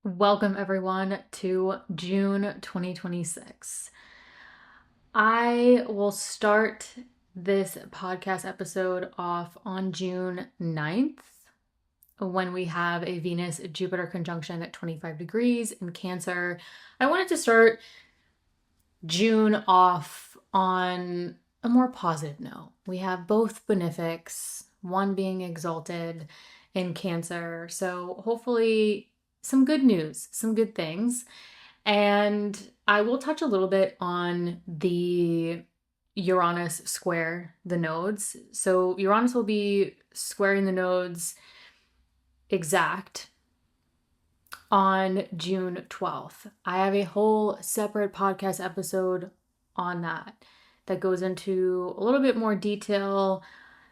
Welcome everyone to June 2026. I will start this podcast episode off on June 9th when we have a Venus-Jupiter conjunction at 25 degrees in Cancer. I wanted to start June off on a more positive note. We have both benefics, one being exalted in Cancer. So hopefully some good news, some good things. And I will touch a little bit on the Uranus square the nodes. So Uranus will be squaring the nodes exact on June 12th. I have a whole separate podcast episode on that goes into a little bit more detail,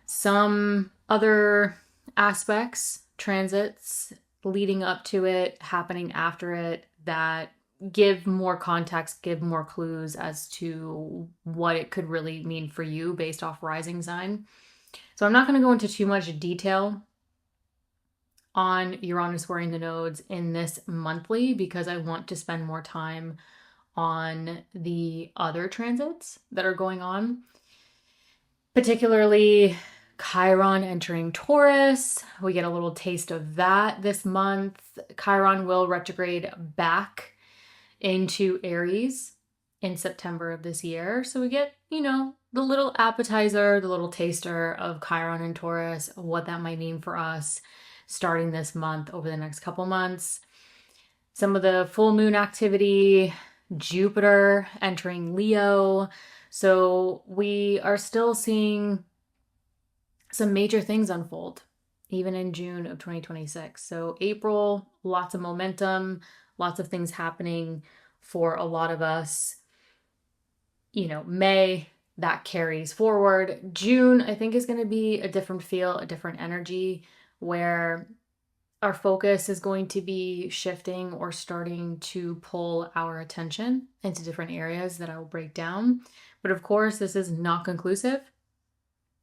some other aspects, transits leading up to it, happening after it, that give more context, give more clues as to what it could really mean for you based off rising sign. So I'm not going to go into too much detail on Uranus squaring the nodes in this monthly because I want to spend more time on the other transits that are going on, particularly Chiron entering Taurus. We get a little taste of that this month. Chiron will retrograde back into Aries in September of this year. So we get, the little appetizer, the little taster of Chiron and Taurus, what that might mean for us starting this month over the next couple months. Some of the full moon activity, Jupiter entering Leo. So we are still seeing some major things unfold, even in June of 2026. So April, lots of momentum, lots of things happening for a lot of us. May, that carries forward. June, I think, is going to be a different feel, a different energy, where our focus is going to be shifting or starting to pull our attention into different areas that I will break down. But of course, this is not conclusive.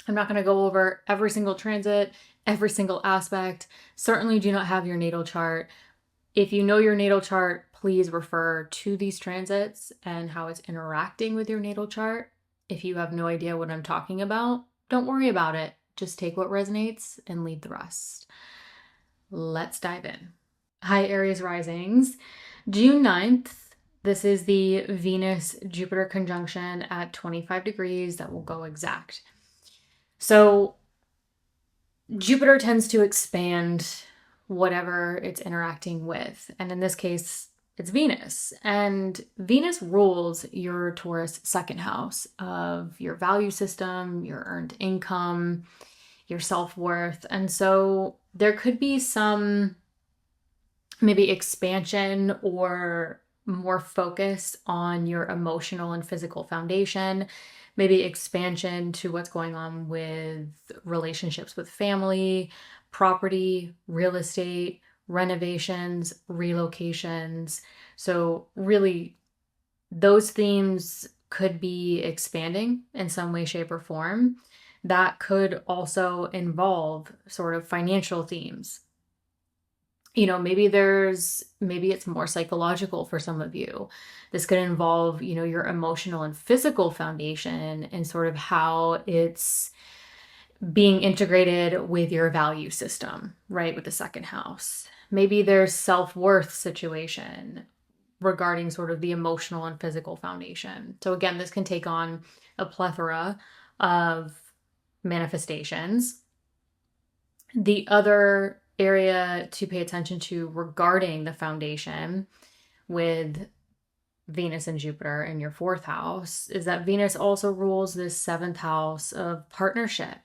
I'm not going to go over every single transit, every single aspect. Certainly do not have your natal chart. If you know your natal chart, please refer to these transits and how it's interacting with your natal chart. If you have no idea what I'm talking about, don't worry about it. Just take what resonates and leave the rest. Let's dive in. Hi, Aries Risings. June 9th, this is the Venus-Jupiter conjunction at 25 degrees that will go exact. So Jupiter tends to expand whatever it's interacting with. And in this case, it's Venus. And Venus rules your Taurus second house of your value system, your earned income, your self-worth. And so there could be some maybe expansion or more focus on your emotional and physical foundation, maybe expansion to what's going on with relationships with family, property, real estate, renovations, relocations. So really, those themes could be expanding in some way, shape, or form. That could also involve sort of financial themes. Maybe it's more psychological for some of you. This could involve, your emotional and physical foundation and sort of how it's being integrated with your value system, right? With the second house. Maybe there's self-worth situation regarding sort of the emotional and physical foundation. So again, this can take on a plethora of manifestations. The other area to pay attention to regarding the foundation with Venus and Jupiter in your fourth house is that Venus also rules this seventh house of partnership,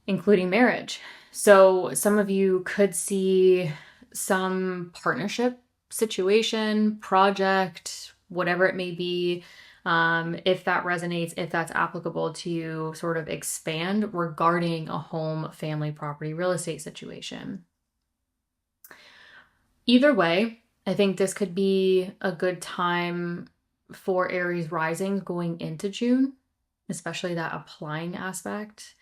including marriage. So some of you could see some partnership situation, project, whatever it may be, if that resonates, if that's applicable to you, sort of expand regarding a home, family, property, real estate situation. Either way, I think this could be a good time for Aries Rising going into June, especially that applying aspect.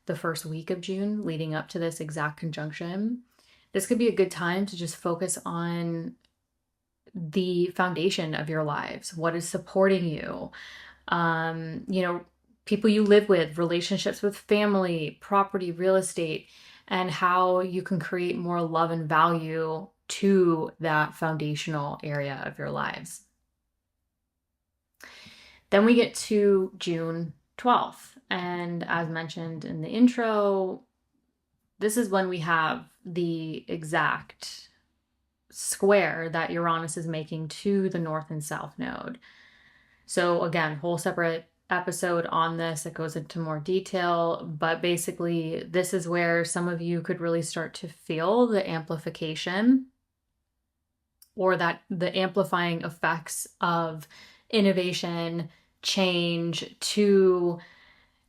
the first week of June leading up to this exact conjunction, this could be a good time to just focus on the foundation of your lives, what is supporting you, people you live with, relationships with family, property, real estate, and how you can create more love and value to that foundational area of your lives. Then we get to June 12th. And as mentioned in the intro, this is when we have the exact square that Uranus is making to the North and South node. So again, whole separate episode on this that goes into more detail, but basically this is where some of you could really start to feel the amplification or that the amplifying effects of innovation, change to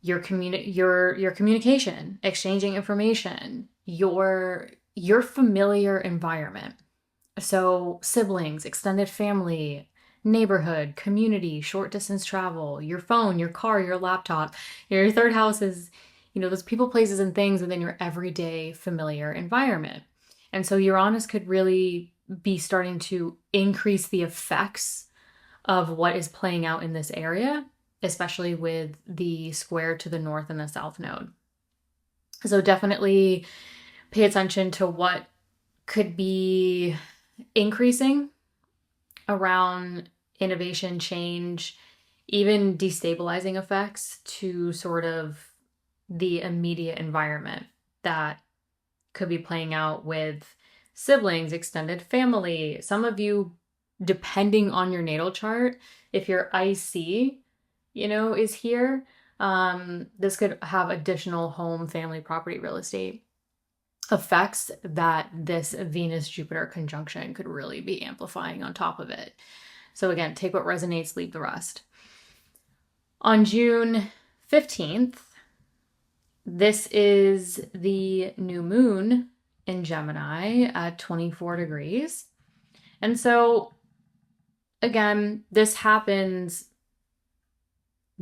your communication, exchanging information, your familiar environment. So siblings, extended family, neighborhood, community, short distance travel, your phone, your car, your laptop. Your third house is, those people, places, and things within your everyday familiar environment. And so Uranus could really be starting to increase the effects of what is playing out in this area, especially with the square to the North and the South node. So definitely pay attention to what could be increasing around innovation, change, even destabilizing effects to sort of the immediate environment that could be playing out with siblings, extended family. Some of you, depending on your natal chart, if your IC, is here, this could have additional home, family, property, real estate effects that this Venus-Jupiter conjunction could really be amplifying on top of it. So again, take what resonates, leave the rest. On June 15th, this is the new moon in Gemini at 24 degrees. And so again, this happens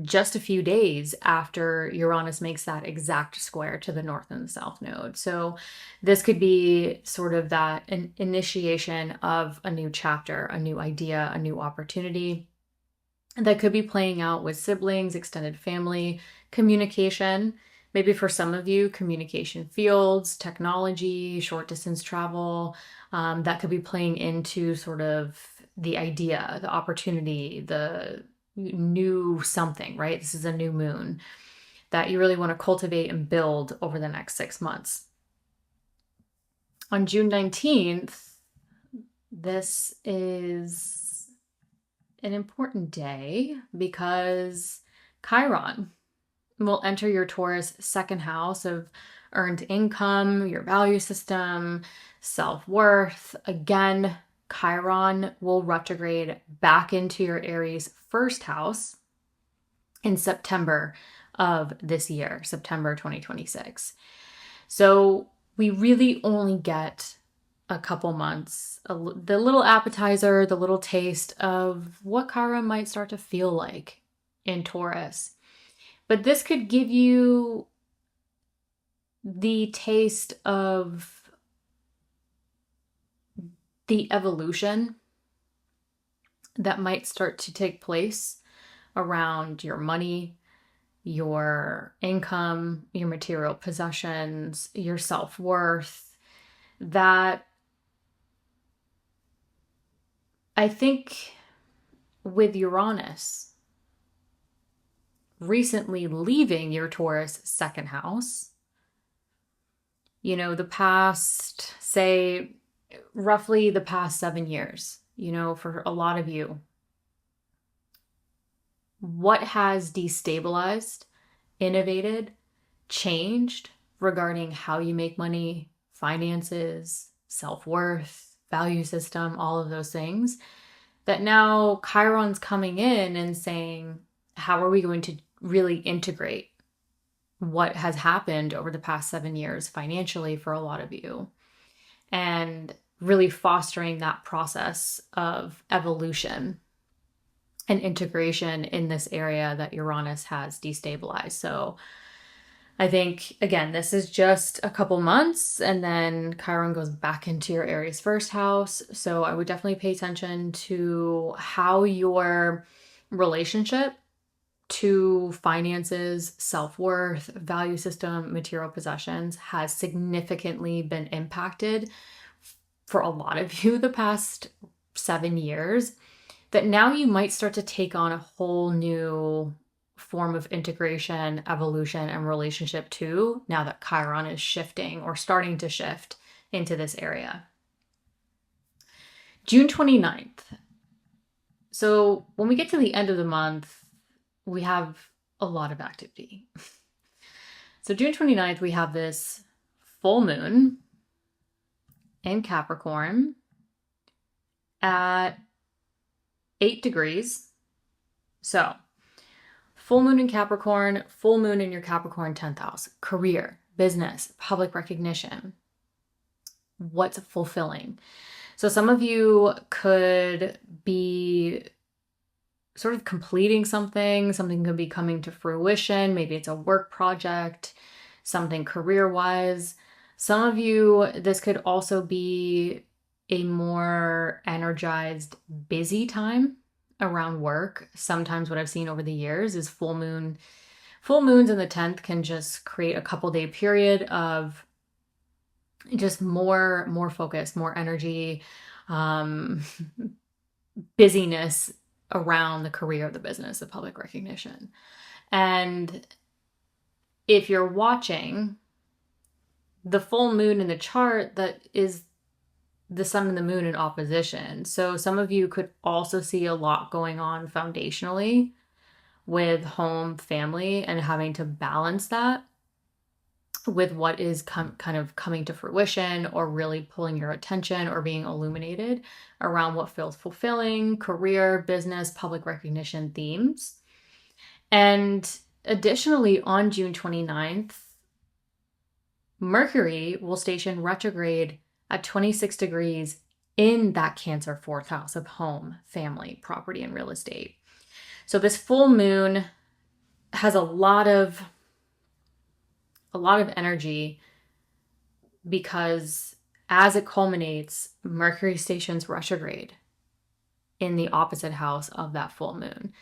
just a few days after Uranus makes that exact square to the North and the South node. So this could be sort of that an initiation of a new chapter, a new idea, a new opportunity that could be playing out with siblings, extended family, communication. Maybe for some of you, communication fields, technology, short distance travel, that could be playing into sort of the idea, the opportunity, the new something, right? This is a new moon that you really want to cultivate and build over the next 6 months. On June 19th, this is an important day because Chiron will enter your Taurus second house of earned income, your value system, self-worth. Again, Chiron will retrograde back into your Aries first house in September of this year, September 2026. So we really only get a couple months, the little appetizer, the little taste of what Chiron might start to feel like in Taurus. But this could give you the taste of the evolution that might start to take place around your money, your income, your material possessions, your self-worth, that I think with Uranus recently leaving your Taurus second house, the past, say, roughly the past 7 years, for a lot of you, what has destabilized, innovated, changed regarding how you make money, finances, self-worth, value system, all of those things, that now Chiron's coming in and saying, how are we going to really integrate what has happened over the past 7 years financially for a lot of you, and really fostering that process of evolution and integration in this area that Uranus has destabilized. So I think, again, this is just a couple months and then Chiron goes back into your Aries first house. So I would definitely pay attention to how your relationship to finances, self-worth, value system, material possessions has significantly been impacted for a lot of you the past 7 years, that now you might start to take on a whole new form of integration, evolution, and relationship too, now that Chiron is shifting or starting to shift into this area. June 29th. So when we get to the end of the month, we have a lot of activity. So June 29th, we have this full moon in Capricorn at 8 degrees. So full moon in Capricorn, full moon in your Capricorn 10th house, career, business, public recognition. What's fulfilling? So some of you could be sort of completing something could be coming to fruition. Maybe it's a work project, something career-wise. Some of you, this could also be a more energized, busy time around work. Sometimes what I've seen over the years is full moons in the 10th can just create a couple day period of just more focus, more energy, busyness around the career, the business, the public recognition. And if you're watching the full moon in the chart, that is the sun and the moon in opposition. So some of you could also see a lot going on foundationally with home, family, and having to balance that with what is kind of coming to fruition or really pulling your attention or being illuminated around what feels fulfilling, career, business, public recognition themes. And additionally, on June 29th, Mercury will station retrograde at 26 degrees in that Cancer 4th house of home, family, property, and real estate. So this full moon has a lot of energy because as it culminates, Mercury stations retrograde in the opposite house of that full moon.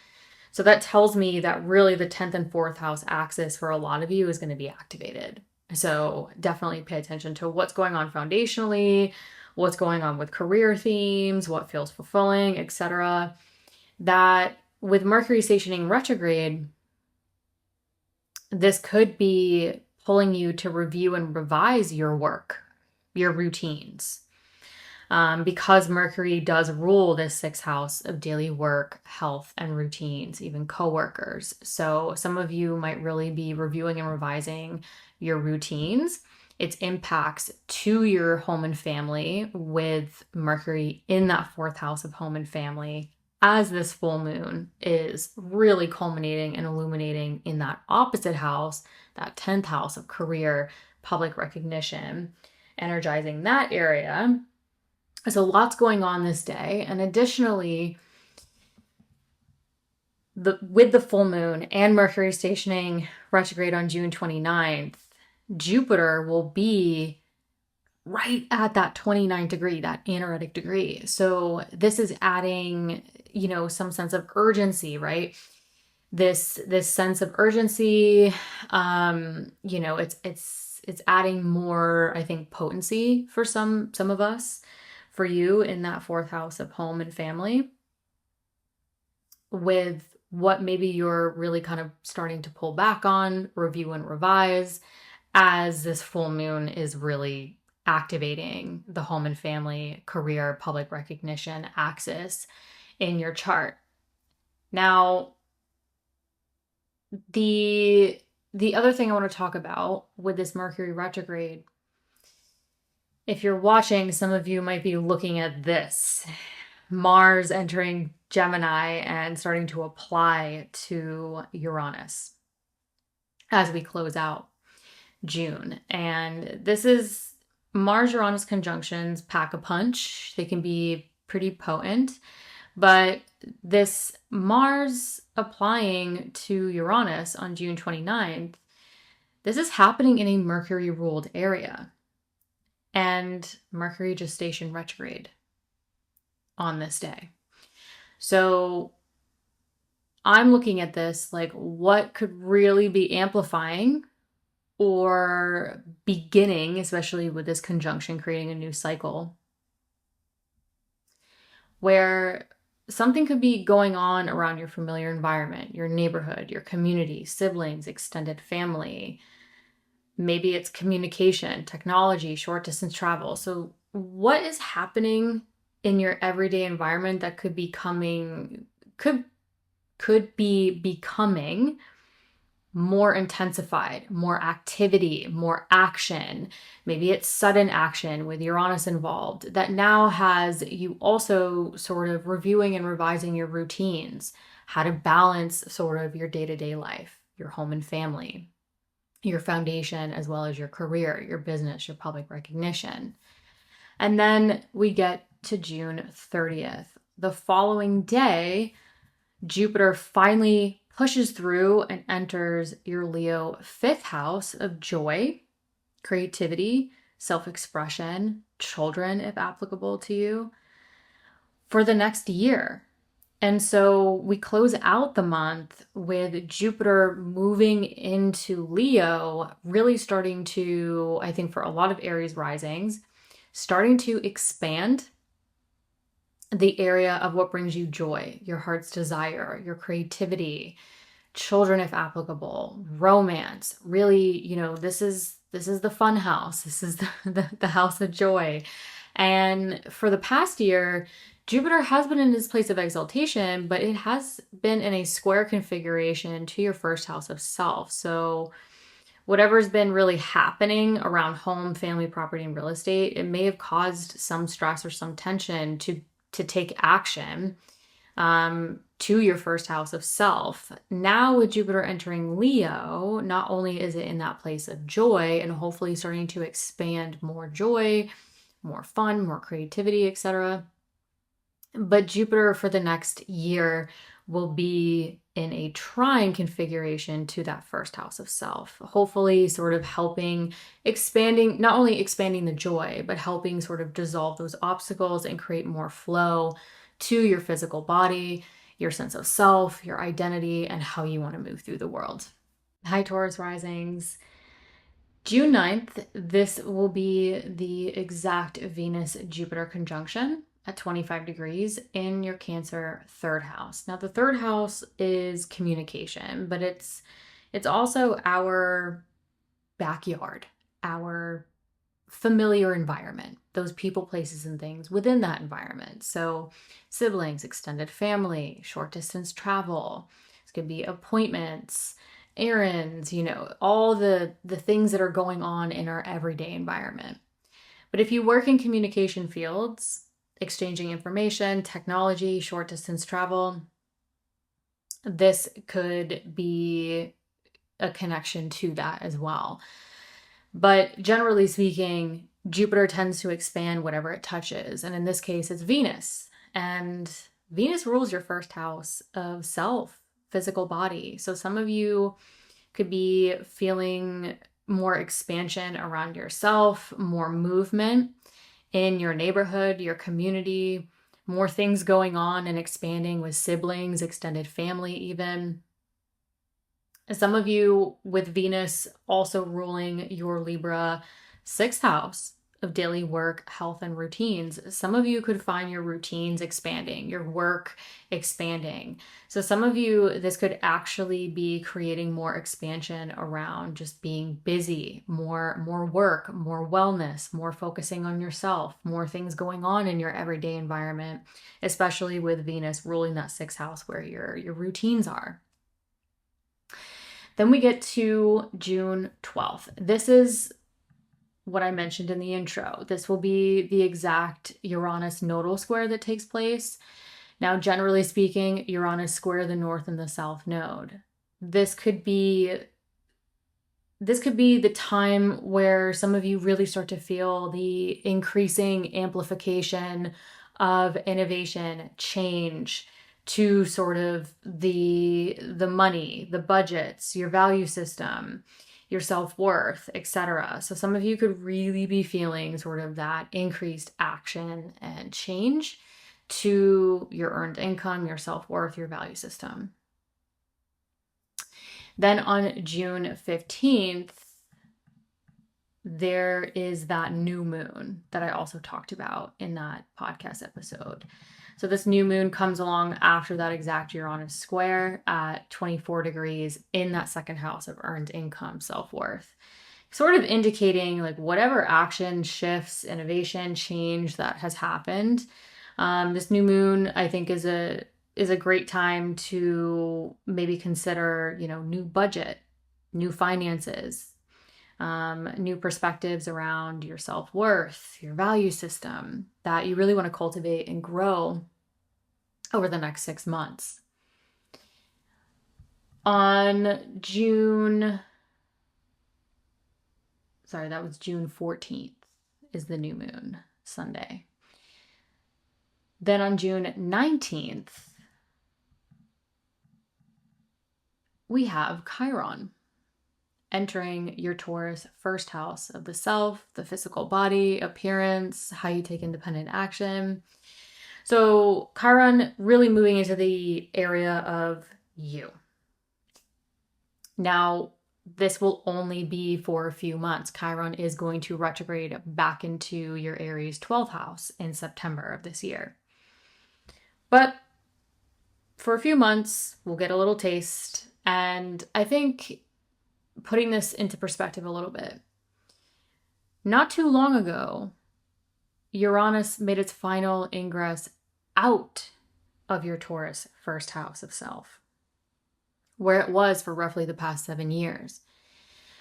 So that tells me that really the 10th and 4th house axis for a lot of you is going to be activated. So definitely pay attention to what's going on foundationally, what's going on with career themes, what feels fulfilling, etc. That with Mercury stationing retrograde, this could be pulling you to review and revise your work, your routines. Because Mercury does rule this 6th house of daily work, health, and routines, even coworkers. So some of you might really be reviewing and revising your routines, its impacts to your home and family with Mercury in that 4th house of home and family, as this full moon is really culminating and illuminating in that opposite house, that 10th house of career, public recognition, energizing that area. So lots going on this day. And additionally, with the full moon and Mercury stationing retrograde on June 29th, Jupiter will be right at that 29 degree, that aneretic degree. So this is adding, some sense of urgency, right? This sense of urgency, it's adding more, I think, potency for some of us, for you in that 4th house of home and family, with what maybe you're really kind of starting to pull back on, review and revise, as this full moon is really activating the home and family, career, public recognition axis in your chart. Now, the other thing I want to talk about with this Mercury retrograde, if you're watching, some of you might be looking at this. Mars entering Gemini and starting to apply to Uranus as we close out June. And this is Mars-Uranus conjunctions pack a punch. They can be pretty potent, but this Mars applying to Uranus on June 29th This is happening in a Mercury ruled area, and Mercury just stationed retrograde on this day. So I'm looking at this like what could really be amplifying or beginning, especially with this conjunction creating a new cycle, where something could be going on around your familiar environment, your neighborhood, your community, siblings, extended family. Maybe it's communication, technology, short distance travel. So what is happening in your everyday environment that could be becoming more intensified, more activity, more action? Maybe it's sudden action with Uranus involved that now has you also sort of reviewing and revising your routines, how to balance sort of your day-to-day life, your home and family, your foundation, as well as your career, your business, your public recognition. And then we get to June 30th. The following day, Jupiter finally pushes through and enters your Leo 5th house of joy, creativity, self-expression, children, if applicable to you, for the next year. And so we close out the month with Jupiter moving into Leo, really starting to, I think for a lot of Aries risings, starting to expand the area of what brings you joy, your heart's desire, your creativity, children if applicable, romance. Really, this is the fun house. This is the house of joy. And for the past year, Jupiter has been in this place of exaltation, but it has been in a square configuration to your first house of self. So whatever's been really happening around home, family, property, and real estate, it may have caused some stress or some tension to take action to your first house of self. Now with Jupiter entering Leo, not only is it in that place of joy and hopefully starting to expand more joy, more fun, more creativity, etc., but Jupiter for the next year will be in a trine configuration to that first house of self, hopefully sort of helping not only expanding the joy, but helping sort of dissolve those obstacles and create more flow to your physical body, your sense of self, your identity, and how you want to move through the world. Hi, Taurus Risings. June 9th, this will be the exact Venus-Jupiter conjunction at 25 degrees in your Cancer 3rd house. Now, the 3rd house is communication, but it's also our backyard, our familiar environment, those people, places, and things within that environment. So siblings, extended family, short distance travel. This could be appointments, errands, all the things that are going on in our everyday environment. But if you work in communication fields, exchanging information, technology, short distance travel, this could be a connection to that as well. But generally speaking, Jupiter tends to expand whatever it touches. And in this case, it's Venus. And Venus rules your first house of self, physical body. So some of you could be feeling more expansion around yourself, more movement in your neighborhood, your community, more things going on and expanding with siblings, extended family even. Some of you with Venus also ruling your Libra 6th house of daily work, health, and routines. Some of you could find your routines expanding, your work expanding. So some of you, this could actually be creating more expansion around just being busy, more work, more wellness, more focusing on yourself, more things going on in your everyday environment, especially with Venus ruling that 6th house where your routines are. Then we get to June 12th. This is what I mentioned in the intro. This will be the exact Uranus nodal square that takes place. Now, generally speaking, Uranus square the north and the south node. This could be the time where some of you really start to feel the increasing amplification of innovation, change, to sort of the money, the budgets, your value system, your self-worth, etc. So some of you could really be feeling sort of that increased action and change to your earned income, your self-worth, your value system. Then on June 15th, there is that new moon that I also talked about in that podcast episode. So this new moon comes along after that exact Uranus square at 24 degrees in that second house of earned income, self-worth, sort of indicating like whatever action, shifts, innovation, change that has happened. This new moon, I think, is a great time to maybe consider, new budget, new finances, new perspectives around your self-worth, your value system that you really want to cultivate and grow over the next 6 months. On June 14th is the new moon, Sunday. Then on June 19th, we have Chiron entering your Taurus first house of the self, the physical body, appearance, how you take independent action. So Chiron really moving into the area of you. Now, this will only be for a few months. Chiron is going to retrograde back into your Aries 12th house in September of this year. But for a few months, we'll get a little taste. And I think putting this into perspective a little bit, not too long ago, Uranus made its final ingress out of your Taurus first house of self, where it was for roughly the past 7 years.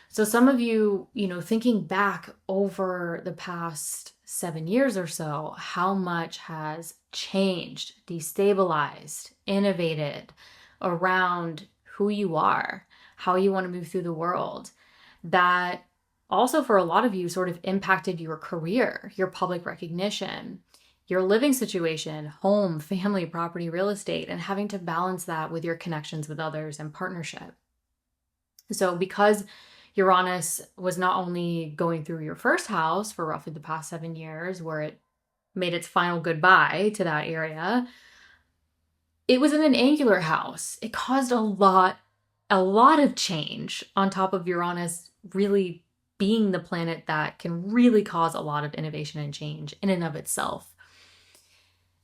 So some of you, thinking back over the past 7 years or so, how much has changed, destabilized, innovated around who you are, how you want to move through the world, that also for a lot of you sort of impacted your career, your public recognition, your living situation, home, family, property, real estate, and having to balance that with your connections with others and partnership. So because Uranus was not only going through your first house for roughly the past 7 years, where it made its final goodbye to that area, it was in an angular house. It caused a lot of change on top of Uranus really being the planet that can really cause a lot of innovation and change in and of itself.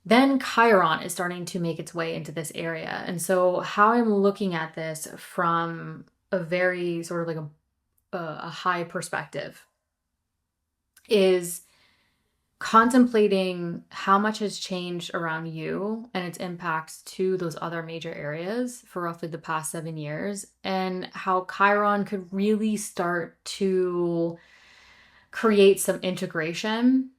Then Chiron is starting to make its way into this area. And so how I'm looking at this from a very sort of like a high perspective is contemplating how much has changed around you and its impacts to those other major areas for roughly the past 7 years, and how Chiron could really start to create some integration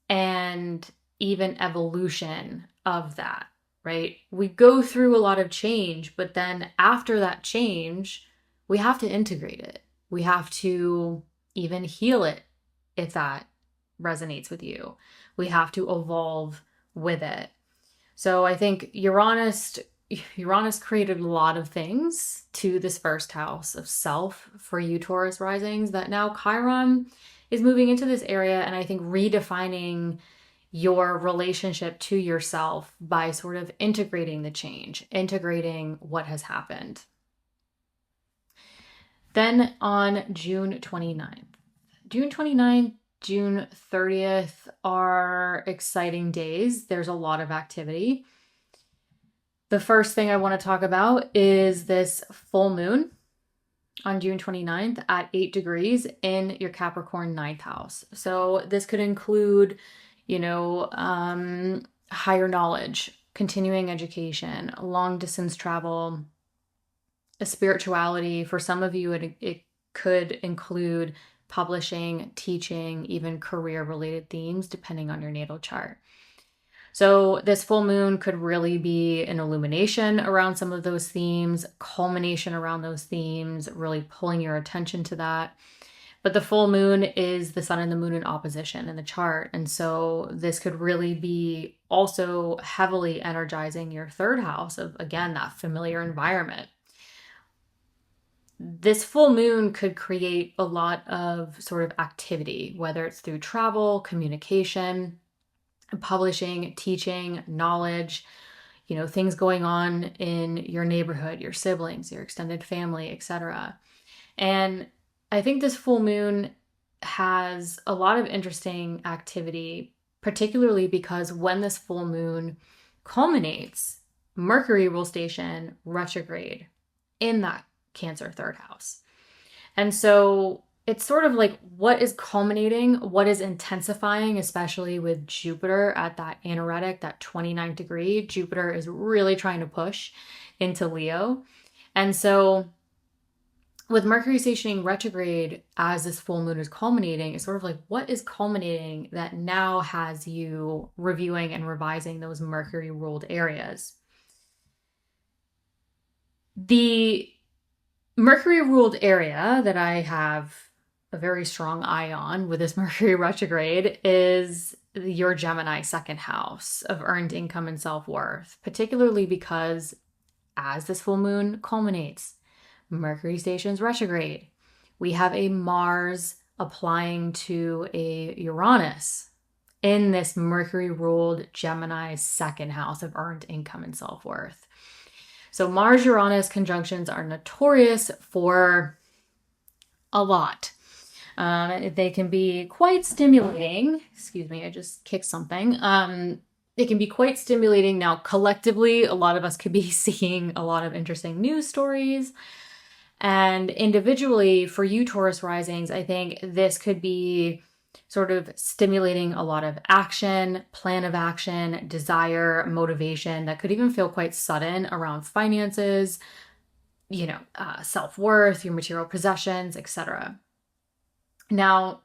and even evolution of that, right? We go through a lot of change, but then after that change, we have to integrate it. We have to even heal it if that resonates with you. We have to evolve with it. So I think Uranus created a lot of things to this first house of self for you Taurus risings, that now Chiron is moving into this area, and I think redefining your relationship to yourself by sort of integrating the change, integrating what has happened. Then on June 29th, June 30th are exciting days. There's a lot of activity. The first thing I want to talk about is this full moon on June 29th at 8 degrees in your Capricorn 9th house. So this could include, higher knowledge, continuing education, long distance travel, a spirituality. For some of you, it could include publishing, teaching, even career-related themes, depending on your natal chart. So this full moon could really be an illumination around some of those themes, culmination around those themes, really pulling your attention to that. But the full moon is the sun and the moon in opposition in the chart. And so this could really be also heavily energizing your third house of, again, that familiar environment. this full moon could create a lot of sort of activity, whether it's through travel, communication, publishing, teaching, knowledge, things going on in your neighborhood, your siblings, your extended family, etc. And I think this full moon has a lot of interesting activity, particularly because when this full moon culminates, Mercury will station retrograde in that Cancer third house. And so it's sort of like what is culminating, what is intensifying, especially with Jupiter at that anaretic, that 29 degree. Jupiter is really trying to push into Leo. And so with Mercury stationing retrograde as this full moon is culminating, it's sort of like what is culminating that now has you reviewing and revising those Mercury ruled areas. The Mercury ruled area that I have a very strong eye on with this Mercury retrograde is your Gemini second house of earned income and self-worth, particularly because as this full moon culminates, Mercury stations retrograde, we have a Mars applying to a Uranus in this Mercury ruled Gemini second house of earned income and self-worth. So Mars-Uranus conjunctions are notorious for a lot. They can be quite stimulating. Excuse me, I just kicked something. It can be quite stimulating. Now, collectively, a lot of us could be seeing a lot of interesting news stories. And individually, for you Taurus risings, I think this could be sort of stimulating a lot of action, plan of action, desire, motivation that could even feel quite sudden around finances, self-worth, your material possessions, etc. Now,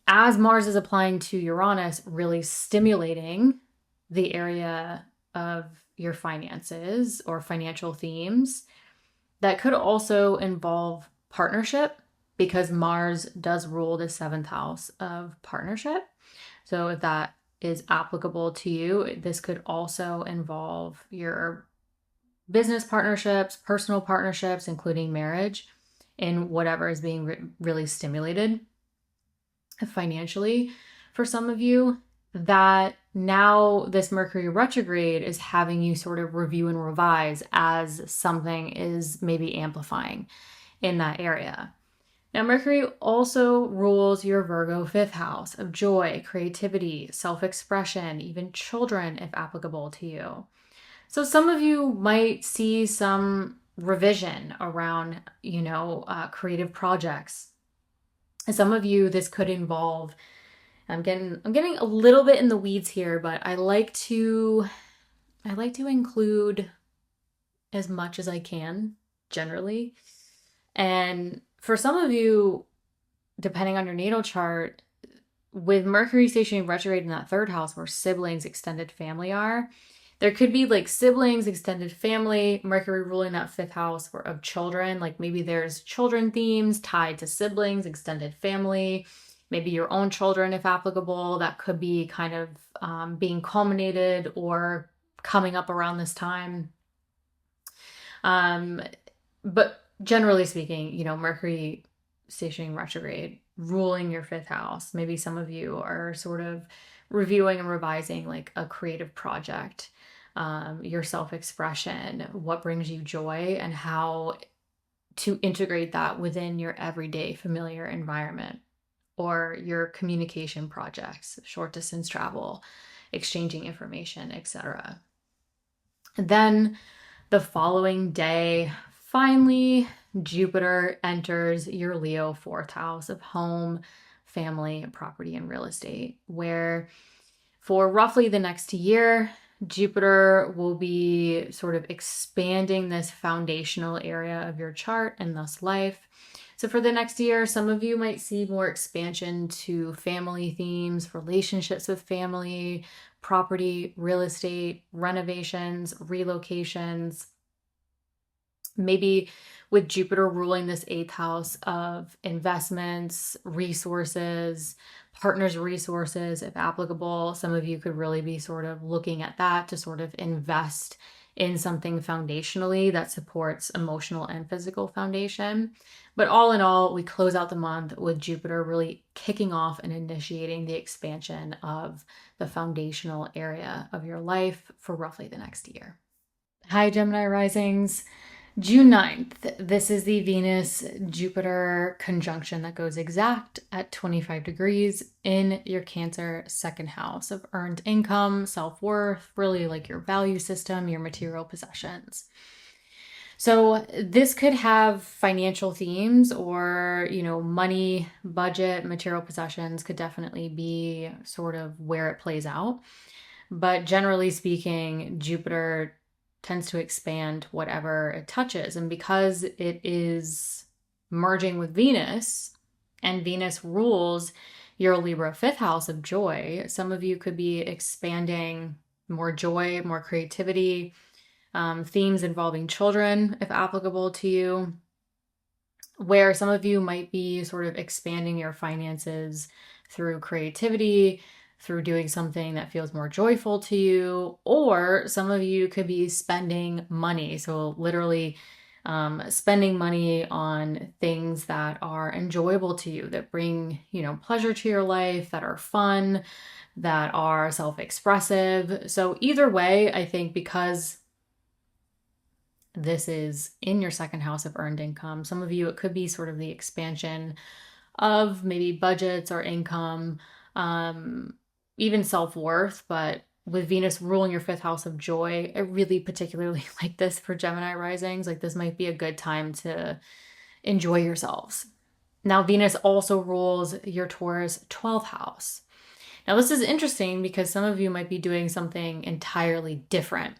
as Mars is applying to Uranus, really stimulating the area of your finances or financial themes, that could also involve partnership, because Mars does rule the seventh house of partnership. So if that is applicable to you, this could also involve your business partnerships, personal partnerships, including marriage, in whatever is being really stimulated financially for some of you. That now this Mercury retrograde is having you sort of review and revise as something is maybe amplifying in that area. Now, Mercury also rules your Virgo fifth house of joy, creativity, self-expression, even children, if applicable to you. So some of you might see some revision around, creative projects. And some of you, this could involve, I'm getting a little bit in the weeds here, but I like to include as much as I can generally. And for some of you, depending on your natal chart, with Mercury stationing retrograde in that third house where siblings, extended family are, there could be like siblings, extended family, Mercury ruling that fifth house of children. Like maybe there's children themes tied to siblings, extended family, maybe your own children, if applicable. That could be kind of being culminated or coming up around this time. But generally speaking, Mercury stationing retrograde, ruling your fifth house. Maybe some of you are sort of reviewing and revising like a creative project, your self-expression, what brings you joy, and how to integrate that within your everyday familiar environment, or your communication projects, short distance travel, exchanging information, etc. Then the following day, finally, Jupiter enters your Leo fourth house of home, family, property, and real estate, where for roughly the next year, Jupiter will be sort of expanding this foundational area of your chart and thus life. So for the next year, some of you might see more expansion to family themes, relationships with family, property, real estate, renovations, relocations. Maybe with Jupiter ruling this eighth house of investments, resources, partners' resources, if applicable, some of you could really be sort of looking at that to sort of invest in something foundationally that supports emotional and physical foundation. But all in all, we close out the month with Jupiter really kicking off and initiating the expansion of the foundational area of your life for roughly the next year. Hi, Gemini Risings. June 9th, this is the Venus-Jupiter conjunction that goes exact at 25 degrees in your Cancer second house of earned income, self-worth, really like your value system, your material possessions. So this could have financial themes or, money, budget, material possessions could definitely be sort of where it plays out. But generally speaking, Jupiter tends to expand whatever it touches. And because it is merging with Venus, and Venus rules your Libra fifth house of joy, some of you could be expanding more joy, more creativity, themes involving children, if applicable to you, where some of you might be sort of expanding your finances through creativity, through doing something that feels more joyful to you, or some of you could be spending money. So literally spending money on things that are enjoyable to you, that bring, pleasure to your life, that are fun, that are self-expressive. So either way, I think because this is in your second house of earned income, some of you, it could be sort of the expansion of maybe budgets or income, even self-worth. But with Venus ruling your fifth house of joy, I really particularly like this for Gemini risings. Like this might be a good time to enjoy yourselves. Now, Venus also rules your Taurus 12th house. Now, this is interesting because some of you might be doing something entirely different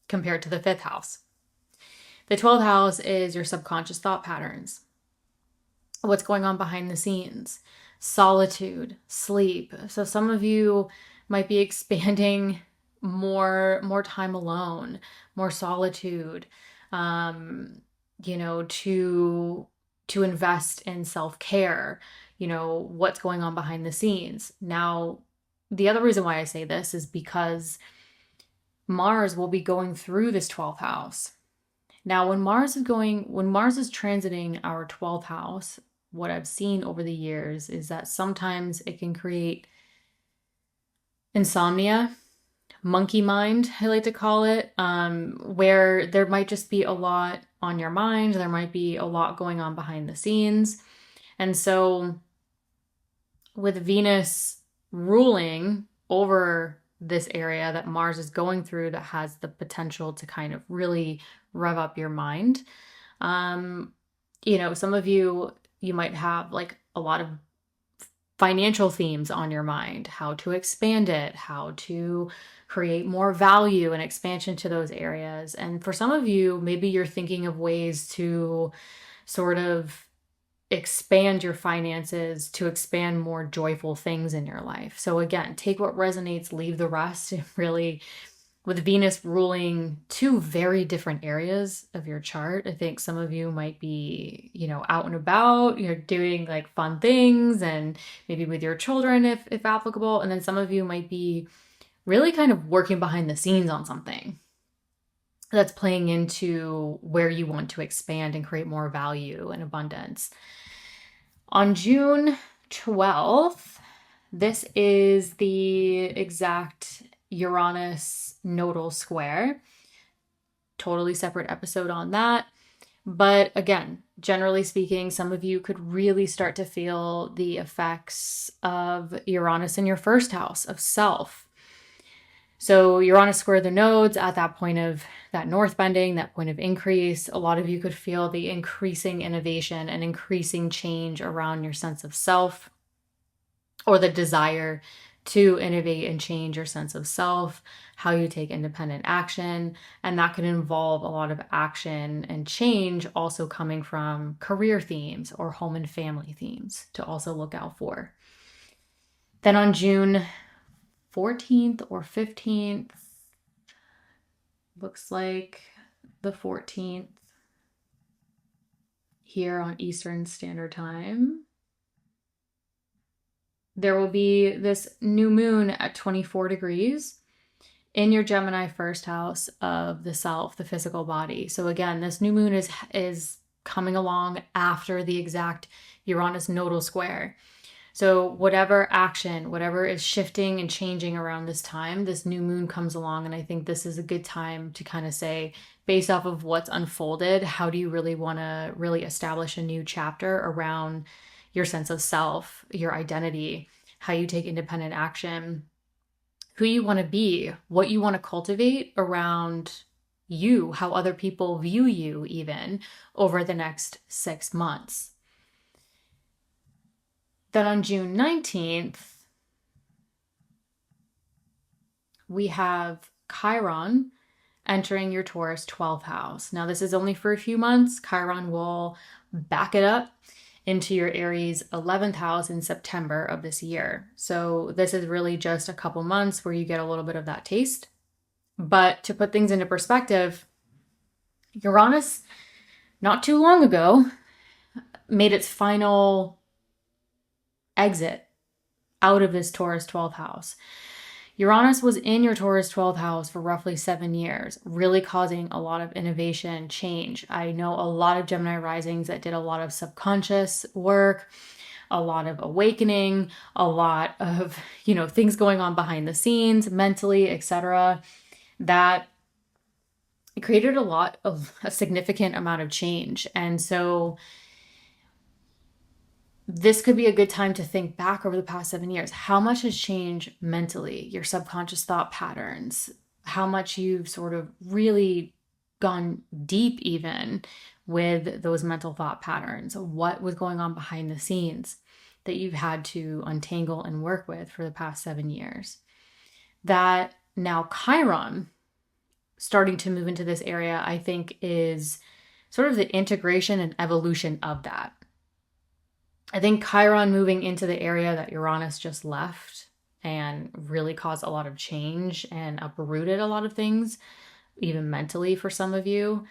compared to the fifth house. The 12th house is your subconscious thought patterns, what's going on behind the scenes, solitude, sleep. So some of you might be expanding more time alone, more solitude, to invest in self-care, what's going on behind the scenes. Now, the other reason why I say this is because Mars will be going through this 12th house. Now, when Mars is transiting our 12th house, what I've seen over the years is that sometimes it can create insomnia, monkey mind, I like to call it, where there might just be a lot on your mind. There might be a lot going on behind the scenes. And so with Venus ruling over this area that Mars is going through, that has the potential to kind of really rev up your mind. Some of you might have like a lot of financial themes on your mind, how to expand it, how to create more value and expansion to those areas. And for some of you, maybe you're thinking of ways to sort of expand your finances, to expand more joyful things in your life. So again, take what resonates, leave the rest. Really, with Venus ruling two very different areas of your chart, I think some of you might be, out and about, doing like fun things, and maybe with your children if applicable. And then some of you might be really kind of working behind the scenes on something that's playing into where you want to expand and create more value and abundance. On June 12th, this is the exact Uranus nodal square. Totally separate episode on that. But again, generally speaking, some of you could really start to feel the effects of Uranus in your first house of self. So Uranus square the nodes at that point of that north bending, that point of increase. A lot of you could feel the increasing innovation and increasing change around your sense of self, or the desire to innovate and change your sense of self, how you take independent action. And that can involve a lot of action and change also coming from career themes or home and family themes to also look out for. Then on June 14th or 15th, looks like the 14th here on Eastern Standard Time, there will be this new moon at 24 degrees in your Gemini first house of the self, the physical body. So again, this new moon is coming along after the exact Uranus nodal square. So whatever action, whatever is shifting and changing around this time, this new moon comes along. And I think this is a good time to kind of say, based off of what's unfolded, how do you really want to really establish a new chapter around your sense of self, your identity, how you take independent action, who you want to be, what you want to cultivate around you, how other people view you even over the next 6 months. Then on June 19th, we have Chiron entering your Taurus 12th house. Now, this is only for a few months. Chiron will back it up into your Aries 11th house in September of this year. So this is really just a couple months where you get a little bit of that taste. But to put things into perspective, Uranus, not too long ago, made its final exit out of this Taurus 12th house. Uranus was in your Taurus 12th house for roughly 7 years, really causing a lot of innovation, change. I know a lot of Gemini risings that did a lot of subconscious work, a lot of awakening, a lot of, things going on behind the scenes, mentally, etc. That created a significant amount of change. And so this could be a good time to think back over the past 7 years. How much has changed mentally, your subconscious thought patterns, how much you've sort of really gone deep even with those mental thought patterns, what was going on behind the scenes that you've had to untangle and work with for the past 7 years. That now Chiron starting to move into this area, I think, is sort of the integration and evolution of that. I think Chiron moving into the area that Uranus just left and really caused a lot of change and uprooted a lot of things, even mentally for some of you.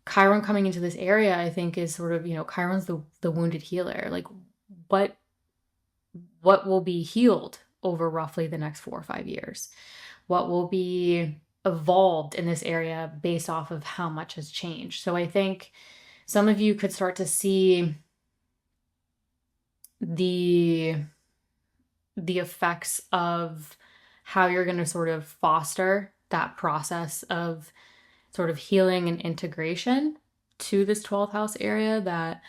Chiron coming into this area, I think, is sort of, Chiron's the wounded healer. Like what will be healed over roughly the next 4 or 5 years? What will be evolved in this area based off of how much has changed? So I think some of you could start to see the effects of how you're going to sort of foster that process of sort of healing and integration to this 12th house area that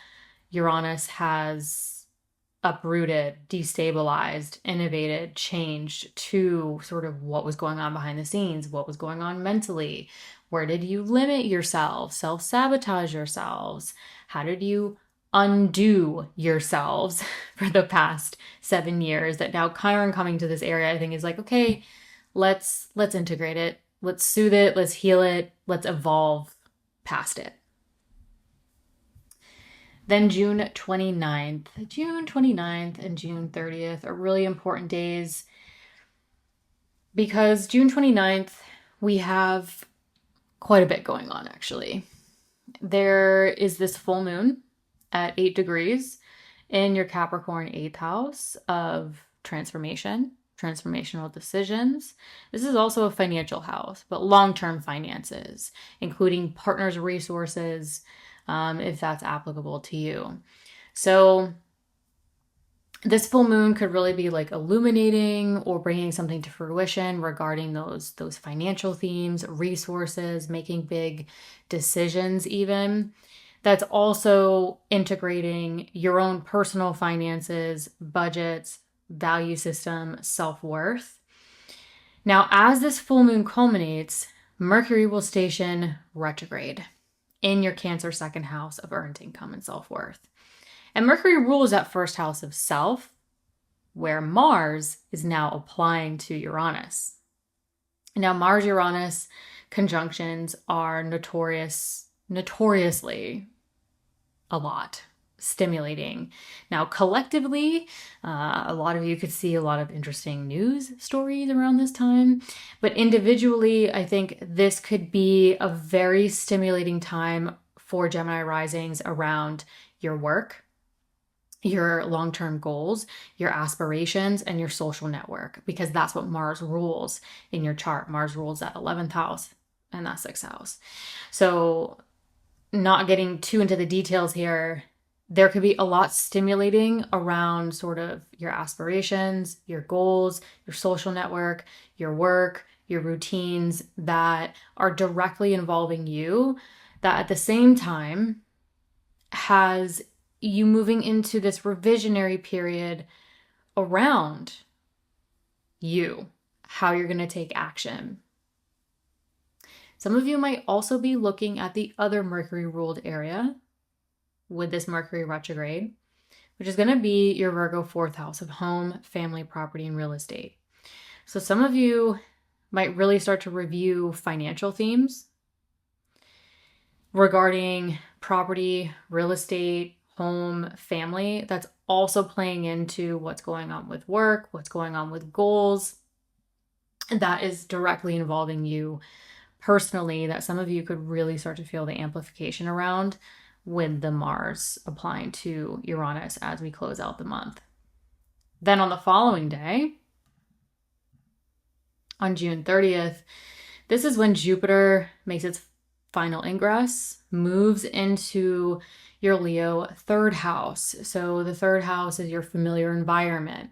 Uranus has uprooted, destabilized, innovated, changed to sort of what was going on behind the scenes, what was going on mentally, where did you limit yourself, self-sabotage yourselves, how did you undo yourselves for the past 7 years. That now Chiron coming to this area, I think, is like, okay, let's integrate it, let's soothe it, let's heal it, let's evolve past it. Then June 29th and June 30th are really important days because June 29th, we have quite a bit going on, actually. There is this full moon at 8 degrees in your Capricorn 8th house of transformation, transformational decisions. This is also a financial house, but long-term finances, including partners' resources, if that's applicable to you. So this full moon could really be like illuminating or bringing something to fruition regarding those financial themes, resources, making big decisions even. That's also integrating your own personal finances, budgets, value system, self-worth. Now, as this full moon culminates, Mercury will station retrograde in your Cancer 2nd house of earned income and self-worth. And Mercury rules that first house of self, where Mars is now applying to Uranus. Now, Mars-Uranus conjunctions are notoriously a lot stimulating. Now, collectively, a lot of you could see a lot of interesting news stories around this time, but individually, I think this could be a very stimulating time for Gemini risings around your work, your long-term goals, your aspirations, and your social network, because that's what Mars rules in your chart. Mars rules that 11th house and that 6th house. So not getting too into the details here, there could be a lot stimulating around sort of your aspirations, your goals, your social network, your work, your routines that are directly involving you, that at the same time has you moving into this revisionary period around you, how you're going to take action. Some of you might also be looking at the other Mercury ruled area with this Mercury retrograde, which is going to be your Virgo 4th house of home, family, property, and real estate. So some of you might really start to review financial themes regarding property, real estate, home, family. That's also playing into what's going on with work, what's going on with goals. That is directly involving you personally, that some of you could really start to feel the amplification around with the Mars applying to Uranus as we close out the month. Then on the following day, on June 30th, this is when Jupiter makes its final ingress, moves into your Leo 3rd house. So the 3rd house is your familiar environment,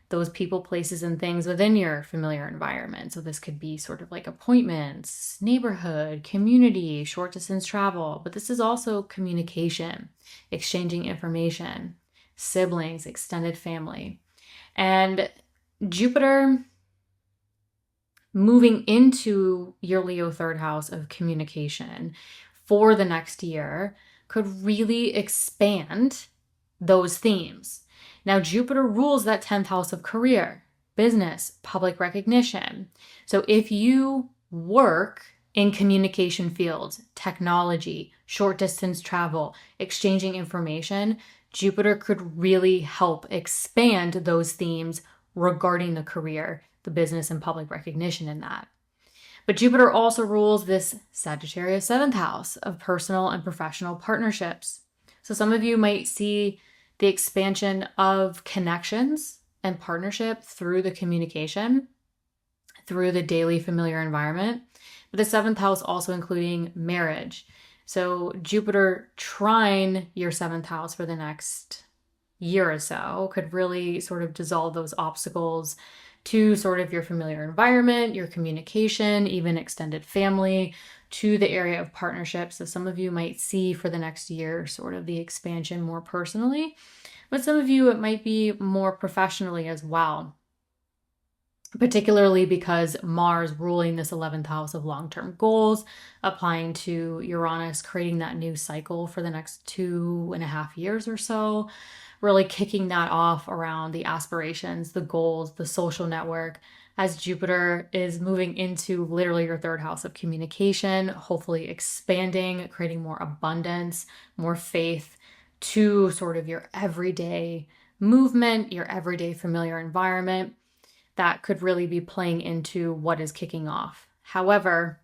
those people, places, and things within your familiar environment. So this could be sort of like appointments, neighborhood, community, short distance travel, but this is also communication, exchanging information, siblings, extended family. And Jupiter moving into your Leo 3rd house of communication for the next year could really expand those themes. Now, Jupiter rules that 10th house of career, business, public recognition. So if you work in communication fields, technology, short distance travel, exchanging information, Jupiter could really help expand those themes regarding the career, the business, and public recognition in that. But Jupiter also rules this Sagittarius 7th house of personal and professional partnerships. So some of you might see the expansion of connections and partnership through the communication, through the daily familiar environment. But the 7th house also including marriage. So Jupiter trine your 7th house for the next year or so could really sort of dissolve those obstacles to sort of your familiar environment, your communication, even extended family, to the area of partnerships. So some of you might see for the next year sort of the expansion more personally, but some of you it might be more professionally as well, particularly because Mars ruling this 11th house of long-term goals, applying to Uranus, creating that new cycle for the next 2.5 years or so, really kicking that off around the aspirations, the goals, the social network, as Jupiter is moving into literally your 3rd house of communication, hopefully expanding, creating more abundance, more faith to sort of your everyday movement, your everyday familiar environment. That could really be playing into what is kicking off. However,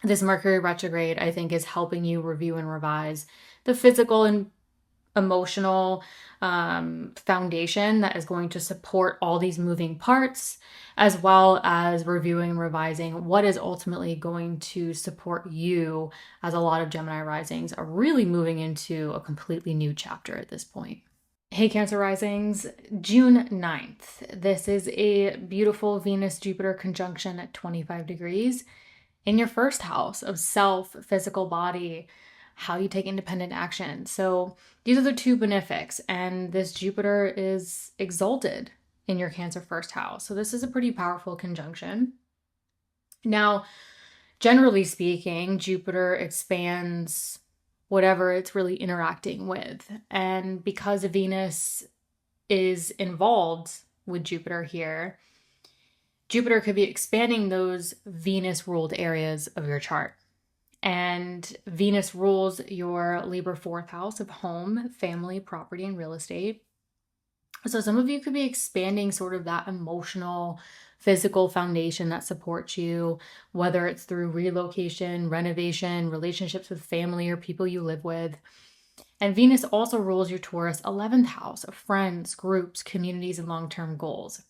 this Mercury retrograde, I think, is helping you review and revise the physical and emotional foundation that is going to support all these moving parts, as well as reviewing and revising what is ultimately going to support you, as a lot of Gemini risings are really moving into a completely new chapter at this point. Hey Cancer risings, June 9th. This is a beautiful Venus-Jupiter conjunction at 25 degrees in your 1st house of self, physical body, how you take independent action. So these are the two benefics, and this Jupiter is exalted in your Cancer 1st house. So this is a pretty powerful conjunction. Now, generally speaking, Jupiter expands whatever it's really interacting with. And because Venus is involved with Jupiter here, Jupiter could be expanding those Venus-ruled areas of your chart. And Venus rules your Libra 4th house of home, family, property, and real estate. So some of you could be expanding sort of that emotional, physical foundation that supports you, whether it's through relocation, renovation, relationships with family or people you live with. And Venus also rules your Taurus 11th house of friends, groups, communities, and long-term goals.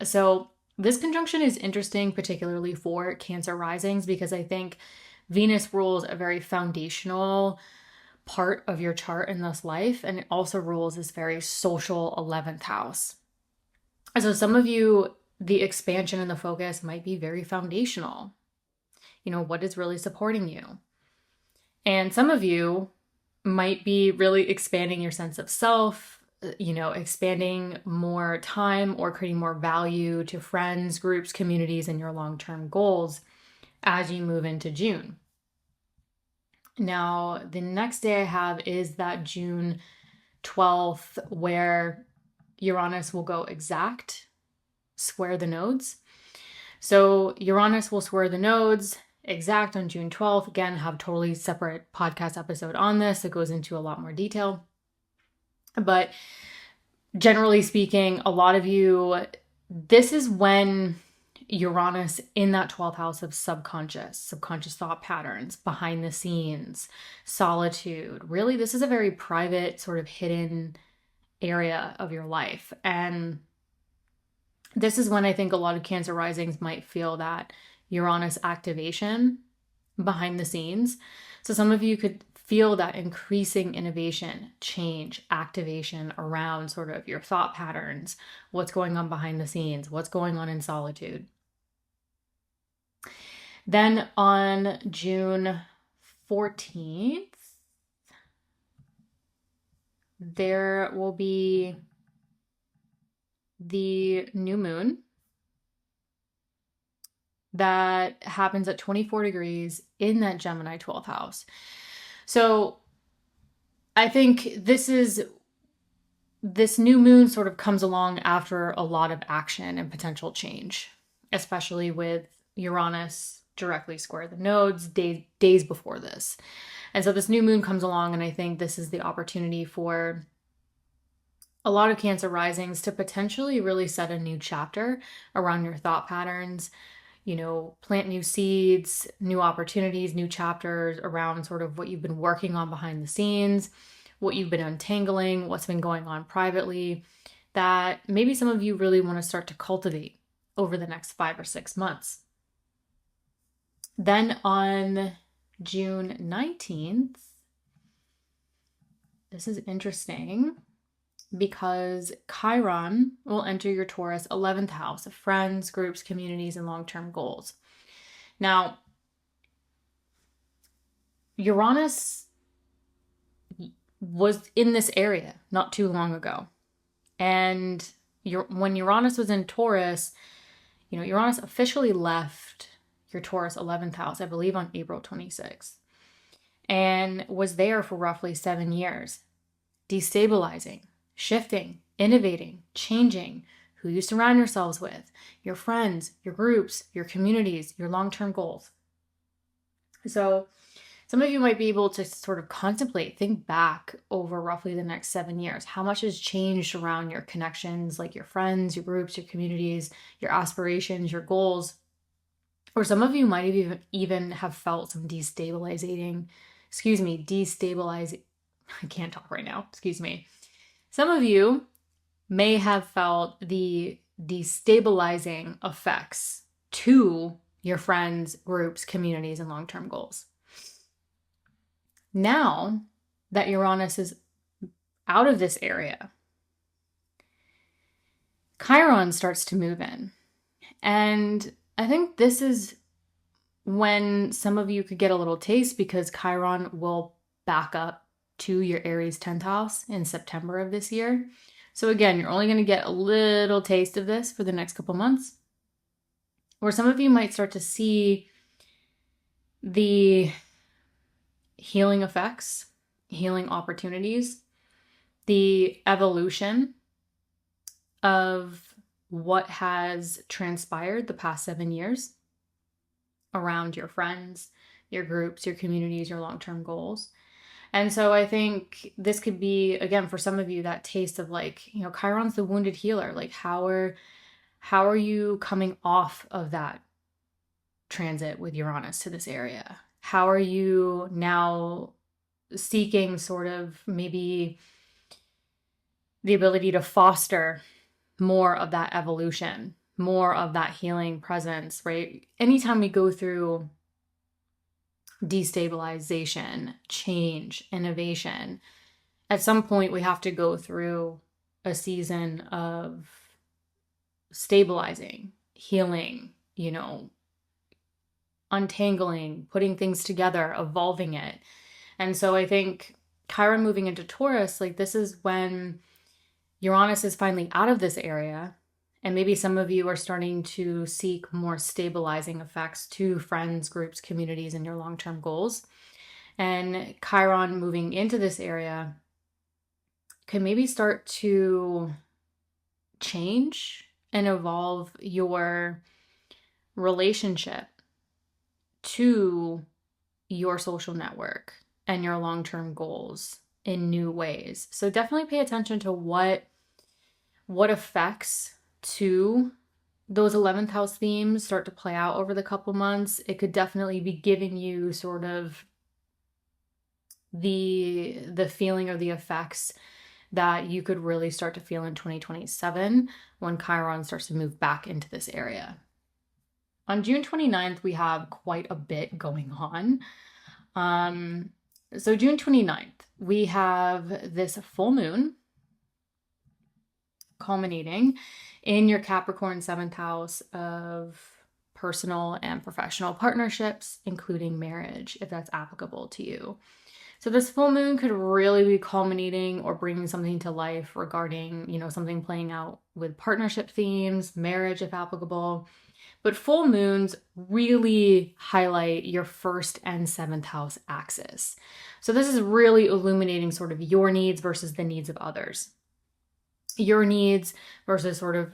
So this conjunction is interesting, particularly for Cancer risings, because I think Venus rules a very foundational part of your chart in this life, and it also rules this very social 11th house. So some of you, the expansion and the focus might be very foundational. You know, what is really supporting you? And some of you might be really expanding your sense of self, you know, expanding more time or creating more value to friends, groups, communities, and your long-term goals as you move into June. Now, the next day I have is that June 12th, where Uranus will go exact, square the nodes. So Uranus will square the nodes exact on June 12th. Again, have a totally separate podcast episode on this. It goes into a lot more detail. But generally speaking, a lot of you, this is when Uranus in that 12th house of subconscious thought patterns, behind the scenes, solitude. Really, this is a very private, sort of hidden area of your life. And this is when I think a lot of Cancer risings might feel that Uranus activation behind the scenes. So some of you could feel that increasing innovation, change, activation around sort of your thought patterns, what's going on behind the scenes, what's going on in solitude. Then on June 14th, there will be the new moon that happens at 24 degrees in that Gemini 12th house. So I think this new moon sort of comes along after a lot of action and potential change, especially with Uranus directly square the nodes days before this. And so this new moon comes along, and I think this is the opportunity for a lot of Cancer risings to potentially really set a new chapter around your thought patterns, you know, plant new seeds, new opportunities, new chapters around sort of what you've been working on behind the scenes, what you've been untangling, what's been going on privately, that maybe some of you really want to start to cultivate over the next 5 or 6 months. Then on June 19th, this is interesting because Chiron will enter your Taurus 11th house of friends, groups, communities, and long-term goals. Now, Uranus was in this area not too long ago. And when Uranus was in Taurus, you know, Uranus officially left your Taurus 11th house, I believe on April 26th, and was there for roughly 7 years, destabilizing, shifting, innovating, changing who you surround yourselves with, your friends, your groups, your communities, your long-term goals. So some of you might be able to sort of contemplate, think back over roughly the next 7 years. How much has changed around your connections, like your friends, your groups, your communities, your aspirations, your goals? Or some of you might have even have felt some destabilizing, I can't talk right now, excuse me. Some of you may have felt the destabilizing effects to your friends, groups, communities, and long-term goals. Now that Uranus is out of this area, Chiron starts to move in. And I think this is when some of you could get a little taste, because Chiron will back up to your Aries 10th house in September of this year. So again, you're only going to get a little taste of this for the next couple months, where some of you might start to see the healing effects, healing opportunities, the evolution of what has transpired the past 7 years around your friends, your groups, your communities, your long-term goals. And so I think this could be, again, for some of you, that taste of like, you know, Chiron's the wounded healer. Like how are you coming off of that transit with Uranus to this area? How are you now seeking sort of maybe the ability to foster more of that evolution, more of that healing presence, right? Anytime we go through destabilization, change, innovation, at some point we have to go through a season of stabilizing, healing, untangling, putting things together, evolving it. And so I think Chiron moving into Taurus, like this is when Uranus is finally out of this area. And maybe some of you are starting to seek more stabilizing effects to friends, groups, communities, and your long-term goals. And Chiron moving into this area can maybe start to change and evolve your relationship to your social network and your long-term goals in new ways. So definitely pay attention to what effects to those 11th house themes start to play out over the couple months. It could definitely be giving you sort of the feeling or the effects that you could really start to feel in 2027 when Chiron starts to move back into this area. On June 29th, we have quite a bit going on. So June 29th, we have this full moon culminating in your Capricorn 7th house of personal and professional partnerships, including marriage, if that's applicable to you. So this full moon could really be culminating or bringing something to life regarding, something playing out with partnership themes, marriage, if applicable. But full moons really highlight your 1st and 7th house axis. So this is really illuminating sort of your needs versus the needs of others. Your needs versus sort of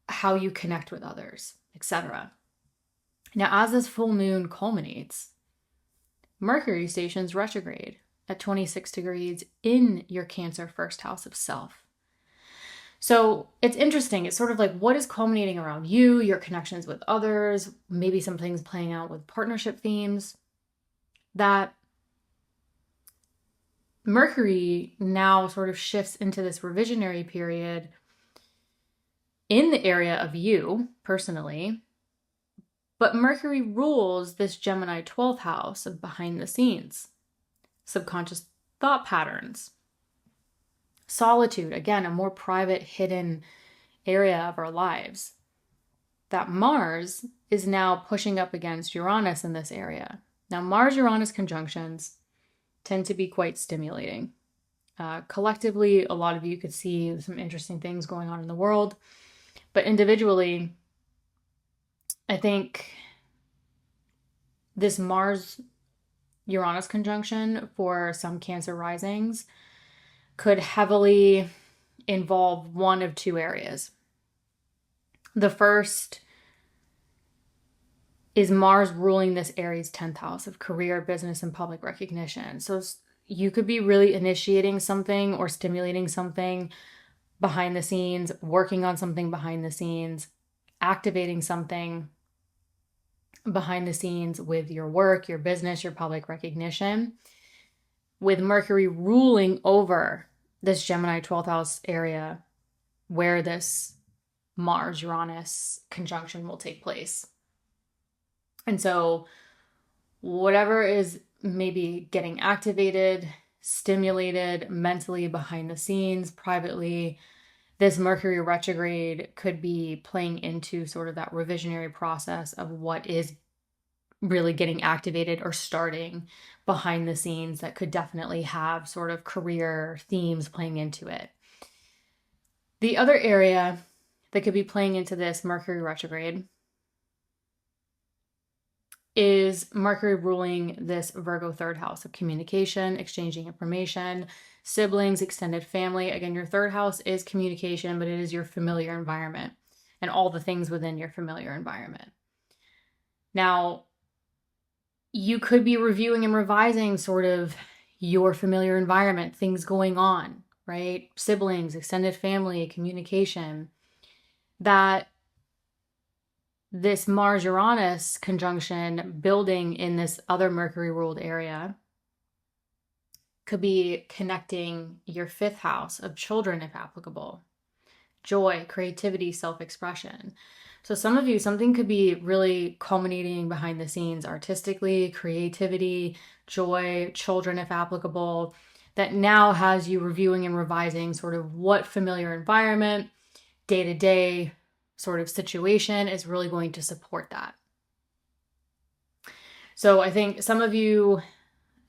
how you connect with others, etc. Now, as this full moon culminates, Mercury stations retrograde at 26 degrees in your Cancer 1st house of self. So it's interesting. It's sort of like what is culminating around you, your connections with others, maybe some things playing out with partnership themes. That Mercury now sort of shifts into this revisionary period in the area of you personally. But Mercury rules this Gemini 12th house of behind the scenes, subconscious thought patterns, solitude, again, a more private, hidden area of our lives. That Mars is now pushing up against Uranus in this area. Now, Mars-Uranus conjunctions tend to be quite stimulating. Collectively, a lot of you could see some interesting things going on in the world, but individually, I think this Mars-Uranus conjunction for some Cancer risings could heavily involve one of two areas. The first is Mars ruling this Aries 10th house of career, business, and public recognition. So you could be really initiating something or stimulating something behind the scenes, working on something behind the scenes, activating something behind the scenes with your work, your business, your public recognition, with Mercury ruling over this Gemini 12th house area where this Mars-Uranus conjunction will take place. And so whatever is maybe getting activated, stimulated mentally behind the scenes, privately, this Mercury retrograde could be playing into sort of that revisionary process of what is really getting activated or starting behind the scenes that could definitely have sort of career themes playing into it. The other area that could be playing into this Mercury retrograde is Mercury ruling this Virgo 3rd house of communication, exchanging information, siblings, extended family. Again, your 3rd house is communication, but it is your familiar environment and all the things within your familiar environment. Now, you could be reviewing and revising sort of your familiar environment, things going on, right? Siblings, extended family, communication. That this Mars-Uranus conjunction building in this other Mercury-ruled area could be connecting your 5th house of children, if applicable. Joy, creativity, self-expression. So some of you, something could be really culminating behind the scenes artistically, creativity, joy, children, if applicable, that now has you reviewing and revising sort of what familiar environment, day-to-day sort of situation is really going to support that. So I think some of you,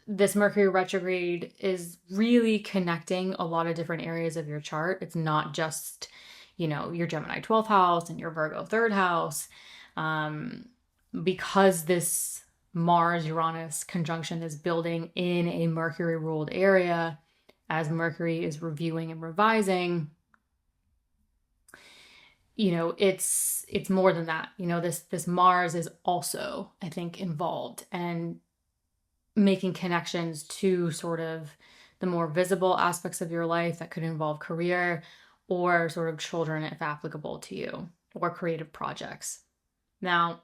this Mercury retrograde is really connecting a lot of different areas of your chart. It's not just, your Gemini 12th house and your Virgo 3rd house. Because this Mars-Uranus conjunction is building in a Mercury-ruled area, as Mercury is reviewing and revising, it's more than that. This Mars is also, I think, involved and making connections to sort of the more visible aspects of your life that could involve career or sort of children, if applicable to you, or creative projects. Now,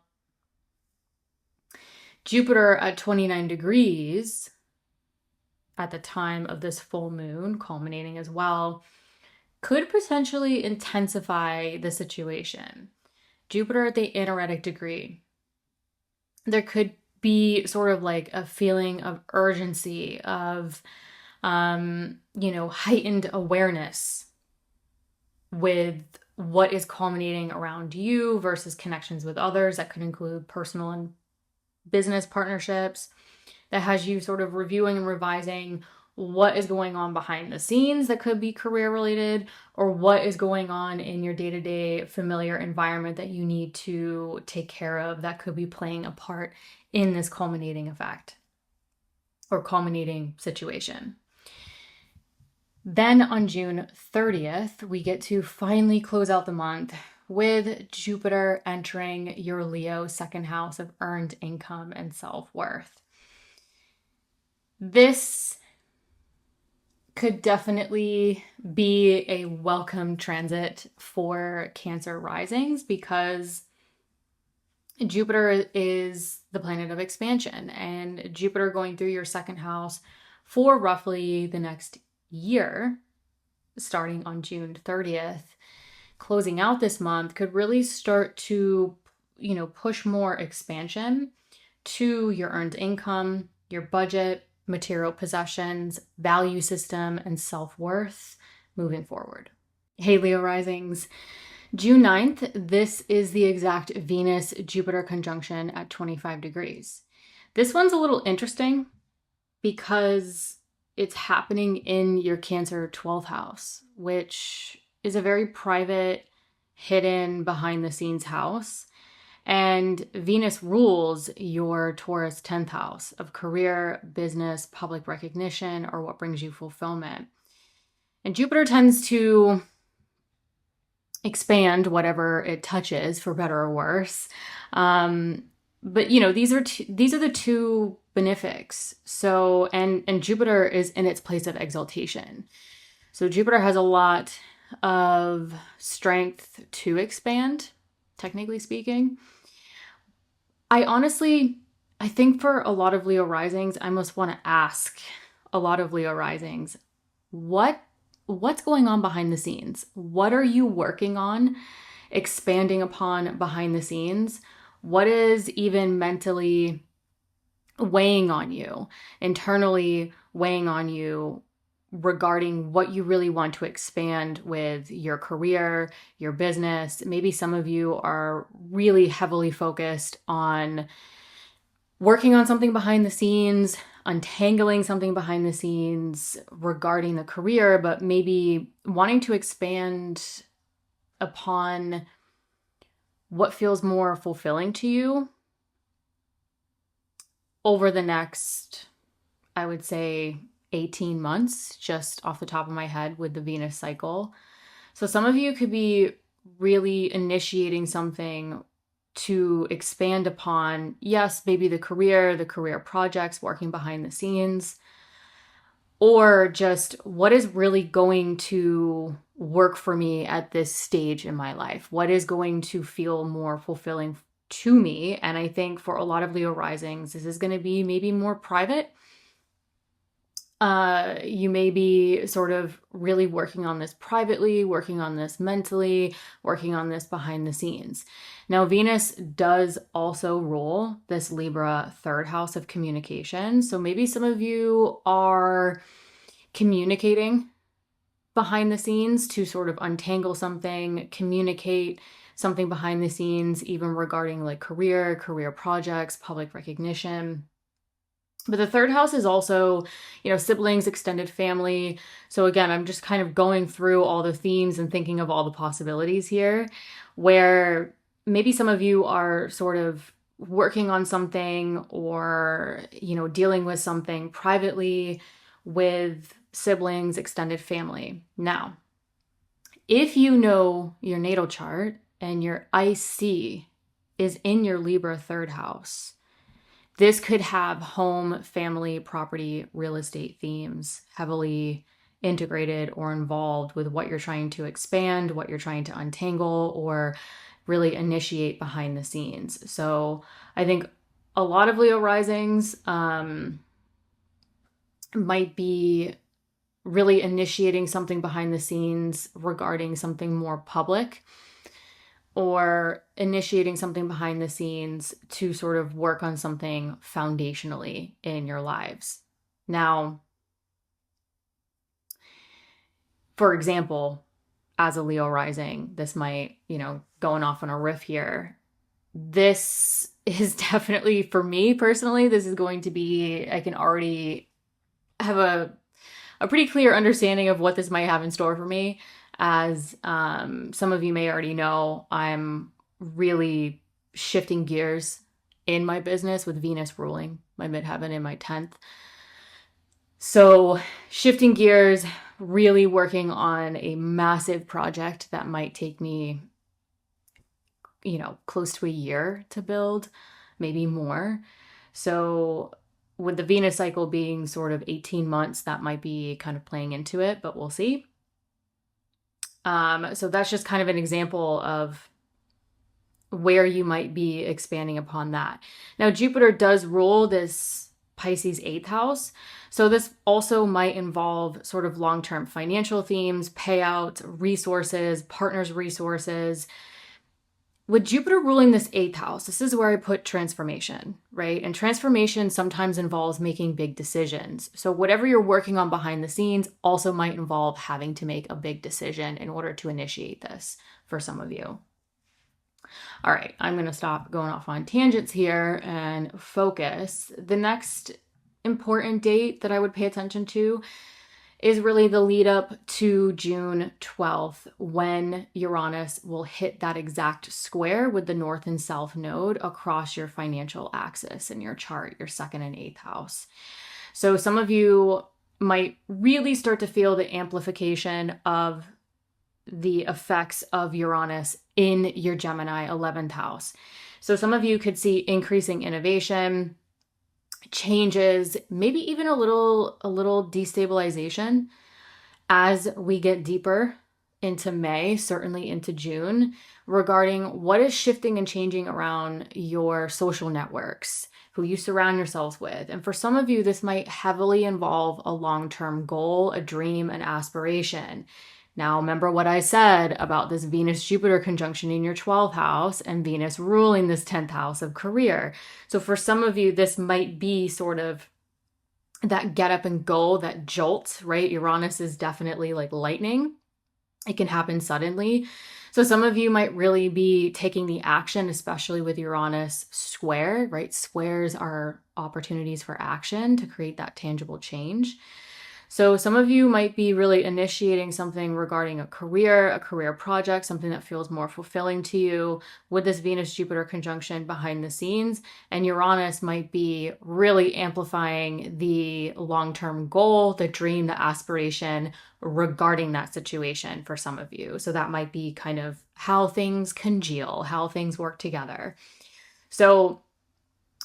Jupiter at 29 degrees at the time of this full moon, culminating as well, could potentially intensify the situation. Jupiter at the anaretic degree. There could be sort of like a feeling of urgency, of, heightened awareness with what is culminating around you versus connections with others. That could include personal and business partnerships. That has you sort of reviewing and revising what is going on behind the scenes that could be career related, or what is going on in your day-to-day familiar environment that you need to take care of that could be playing a part in this culminating effect or culminating situation. Then on June 30th, we get to finally close out the month with Jupiter entering your Leo 2nd house of earned income and self-worth. This could definitely be a welcome transit for Cancer risings, because Jupiter is the planet of expansion, and Jupiter going through your 2nd house for roughly the next year, starting on June 30th, closing out this month, could really start to, push more expansion to your earned income, your budget, material possessions, value system, and self-worth moving forward. Hey, Leo risings. June 9th, this is the exact Venus-Jupiter conjunction at 25 degrees. This one's a little interesting because it's happening in your Cancer 12th house, which is a very private, hidden, behind-the-scenes house. And Venus rules your Taurus 10th house of career, business, public recognition, or what brings you fulfillment. And Jupiter tends to expand whatever it touches, for better or worse. But these are the two benefics. So, and Jupiter is in its place of exaltation. So Jupiter has a lot of strength to expand, technically speaking. I think for a lot of Leo risings, I almost want to ask a lot of Leo risings, what's going on behind the scenes? What are you working on, expanding upon behind the scenes? What is even mentally weighing on you, internally weighing on you regarding what you really want to expand with your career, your business? Maybe some of you are really heavily focused on working on something behind the scenes, untangling something behind the scenes regarding the career, but maybe wanting to expand upon what feels more fulfilling to you over the next, I would say, 18 months, just off the top of my head with the Venus cycle. So some of you could be really initiating something to expand upon, yes, maybe the career projects, working behind the scenes, or just what is really going to work for me at this stage in my life? What is going to feel more fulfilling to me? And I think for a lot of Leo risings, this is going to be maybe more private. You may be sort of really working on this privately, working on this mentally, working on this behind the scenes. Now, Venus does also rule this Libra third house of communication. So maybe some of you are communicating behind the scenes to sort of untangle something, communicate something behind the scenes, even regarding like career projects, public recognition. But the third house is also, siblings, extended family. So again, I'm just kind of going through all the themes and thinking of all the possibilities here, where maybe some of you are sort of working on something or, dealing with something privately with siblings, extended family. Now, if you know your natal chart and your IC is in your Libra third house, this could have home, family, property, real estate themes heavily integrated or involved with what you're trying to expand, what you're trying to untangle, or really initiate behind the scenes. So I think a lot of Leo risings might be really initiating something behind the scenes regarding something more public, or initiating something behind the scenes to sort of work on something foundationally in your lives. Now, for example, as a Leo rising, this might, going off on a riff here, this is definitely, for me personally, this is going to be, I can already have a pretty clear understanding of what this might have in store for me. As some of you may already know, I'm really shifting gears in my business with Venus ruling my midheaven in my 10th. So shifting gears, really working on a massive project that might take me, close to a year to build, maybe more. So with the Venus cycle being sort of 18 months, that might be kind of playing into it, but we'll see. So that's just kind of an example of where you might be expanding upon that. Now, Jupiter does rule this Pisces 8th house. So this also might involve sort of long-term financial themes, payouts, resources, partners' resources. With Jupiter ruling this 8th house, this is where I put transformation, right? And transformation sometimes involves making big decisions. So whatever you're working on behind the scenes also might involve having to make a big decision in order to initiate this for some of you. All right, I'm going to stop going off on tangents here and focus. The next important date that I would pay attention to is really the lead up to June 12th, when Uranus will hit that exact square with the North and South node across your financial axis in your chart, your 2nd and 8th house. So some of you might really start to feel the amplification of the effects of Uranus in your Gemini 11th house. So some of you could see increasing innovation, changes, maybe even a little destabilization as we get deeper into May, certainly into June, regarding what is shifting and changing around your social networks, who you surround yourselves with. And for some of you, this might heavily involve a long-term goal, a dream, an aspiration. Now, remember what I said about this Venus-Jupiter conjunction in your 12th house and Venus ruling this 10th house of career. So for some of you, this might be sort of that get up and go, that jolt, right? Uranus is definitely like lightning. It can happen suddenly. So some of you might really be taking the action, especially with Uranus square, right? Squares are opportunities for action to create that tangible change. So some of you might be really initiating something regarding a career project, something that feels more fulfilling to you with this Venus-Jupiter conjunction behind the scenes. And Uranus might be really amplifying the long-term goal, the dream, the aspiration regarding that situation for some of you. So that might be kind of how things congeal, how things work together. So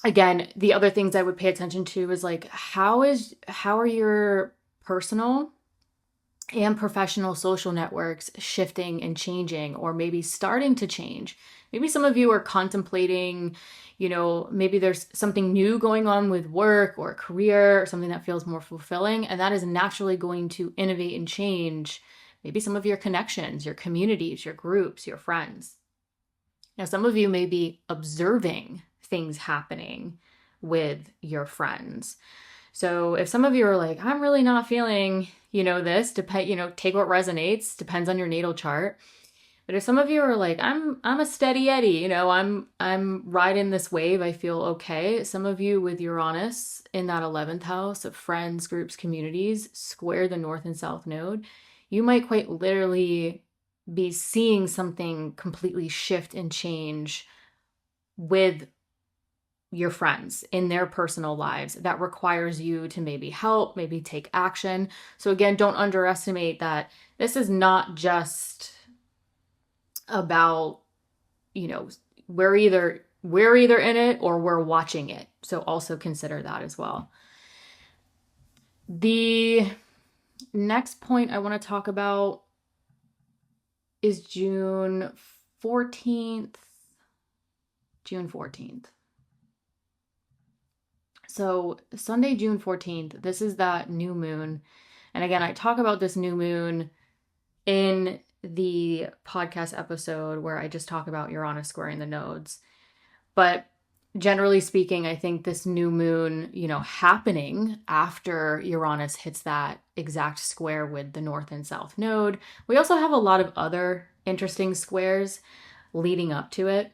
again, the other things I would pay attention to is like, how are your personal and professional social networks shifting and changing, or maybe starting to change. Maybe some of you are contemplating, maybe there's something new going on with work or career or something that feels more fulfilling, and that is naturally going to innovate and change maybe some of your connections, your communities, your groups, your friends. Now, some of you may be observing things happening with your friends. So if some of you are like, I'm really not feeling, this, take what resonates, depends on your natal chart. But if some of you are like, I'm a steady Eddie, I'm riding this wave, I feel okay. Some of you with Uranus in that 11th house of friends, groups, communities, square the north and south node, you might quite literally be seeing something completely shift and change with your friends in their personal lives that requires you to maybe help, maybe take action. So again, don't underestimate that this is not just about, we're either in it or we're watching it. So also consider that as well. The next point I want to talk about is June 14th. So Sunday, June 14th, this is that new moon. And again, I talk about this new moon in the podcast episode where I just talk about Uranus squaring the nodes. But generally speaking, I think this new moon, happening after Uranus hits that exact square with the north and south node. We also have a lot of other interesting squares leading up to it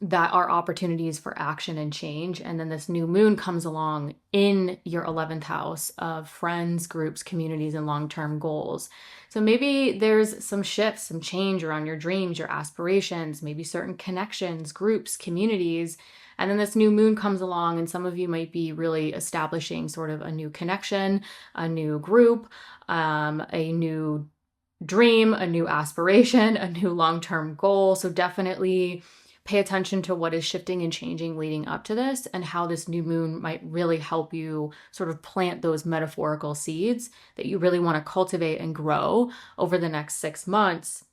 that are opportunities for action and change. And then this new moon comes along in your 11th house of friends, groups, communities, and long-term goals. So maybe there's some shifts, some change around your dreams, your aspirations, maybe certain connections, groups, communities. And then this new moon comes along, and some of you might be really establishing sort of a new connection, a new group, a new dream, a new aspiration, a new long-term goal. So definitely pay attention to what is shifting and changing leading up to this, and how this new moon might really help you sort of plant those metaphorical seeds that you really want to cultivate and grow over the next 6 months.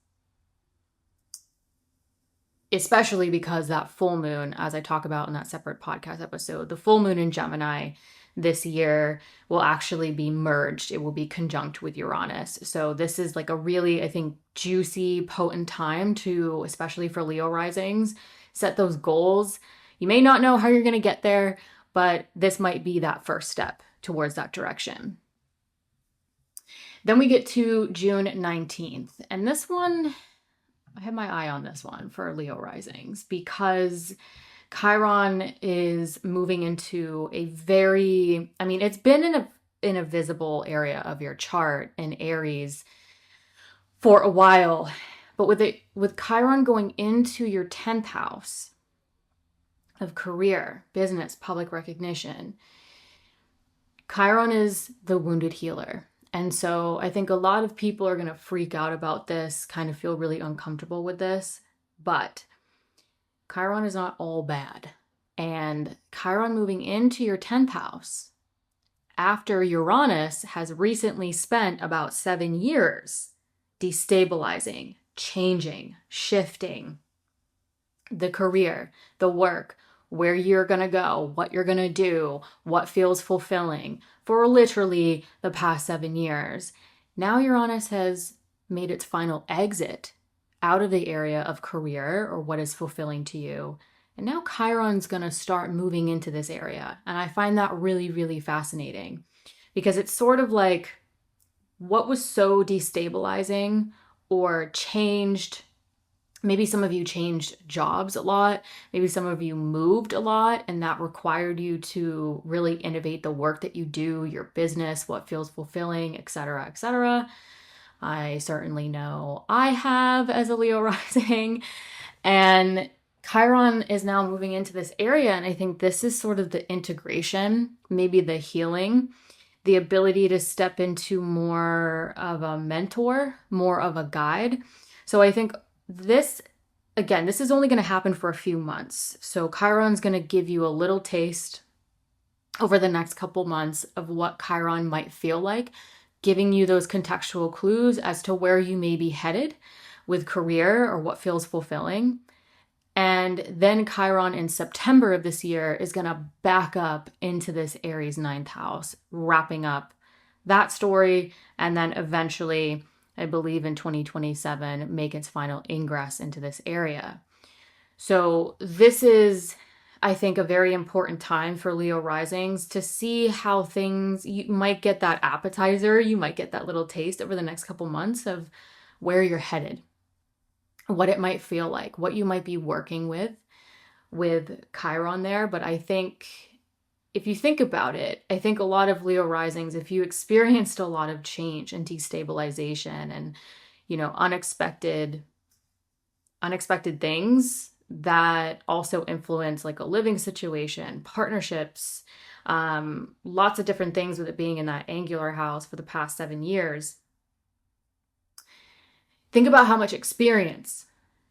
Especially because that full moon, as I talk about in that separate podcast episode, the full moon in Gemini this year will actually be merged. It will be conjunct with Uranus. So this is like a really, I think, juicy, potent time to, especially for Leo risings, set those goals. You may not know how you're going to get there, but this might be that first step towards that direction. Then we get to June 19th. And this one, I have my eye on this one for Leo risings because Chiron is moving into a very, it's been in a visible area of your chart in Aries for a while, but with Chiron going into your 10th house of career, business, public recognition, Chiron is the wounded healer. And so I think a lot of people are going to freak out about this, kind of feel really uncomfortable with this, but Chiron is not all bad. And Chiron moving into your 10th house after Uranus has recently spent about 7 years destabilizing, changing, shifting the career, the work, where you're going to go, what you're going to do, what feels fulfilling for literally the past 7 years. Now Uranus has made its final exit out of the area of career or what is fulfilling to you. And now Chiron's going to start moving into this area. And I find that really, really fascinating because it's sort of like what was so destabilizing or changed. Maybe some of you changed jobs a lot. Maybe some of you moved a lot, and that required you to really innovate the work that you do, your business, what feels fulfilling, etc., etc. I certainly know I have as a Leo rising. And Chiron is now moving into this area. And I think this is sort of the integration, maybe the healing, the ability to step into more of a mentor, more of a guide. So I think this is only going to happen for a few months. So Chiron's going to give you a little taste over the next couple months of what Chiron might feel like giving you those contextual clues as to where you may be headed with career or what feels fulfilling. And then Chiron in September of this year is going to back up into this Aries ninth house, wrapping up that story. And then eventually, I believe in 2027, make its final ingress into this area. So this is, I think, a very important time for Leo risings to see how things, you might get that appetizer, you might get that little taste over the next couple months of where you're headed, what it might feel like, what you might be working with Chiron there. But I think if you think about it, I think a lot of Leo risings, if you experienced a lot of change and destabilization and, unexpected things that also influence like a living situation, partnerships, lots of different things with it being in that angular house for the past 7 years. Think about how much experience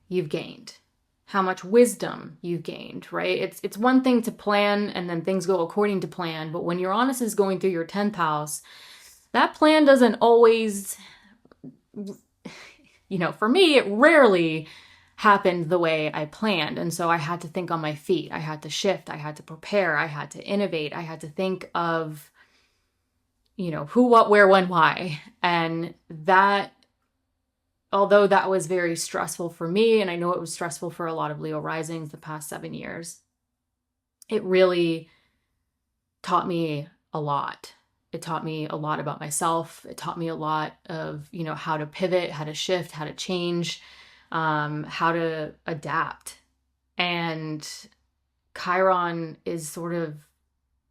you've gained, how much wisdom you've gained, right? It's one thing to plan and then things go according to plan, but when Uranus is going through your 10th house, that plan doesn't always, for me, it rarely happened the way I planned. And so I had to think on my feet. I had to shift. I had to prepare. I had to innovate. I had to think of, who, what, where, when, why. And that, although that was very stressful for me, and I know it was stressful for a lot of Leo risings the past 7 years, it really taught me a lot. It taught me a lot about myself. It taught me a lot of, how to pivot, how to shift, how to change, how to adapt. And Chiron is sort of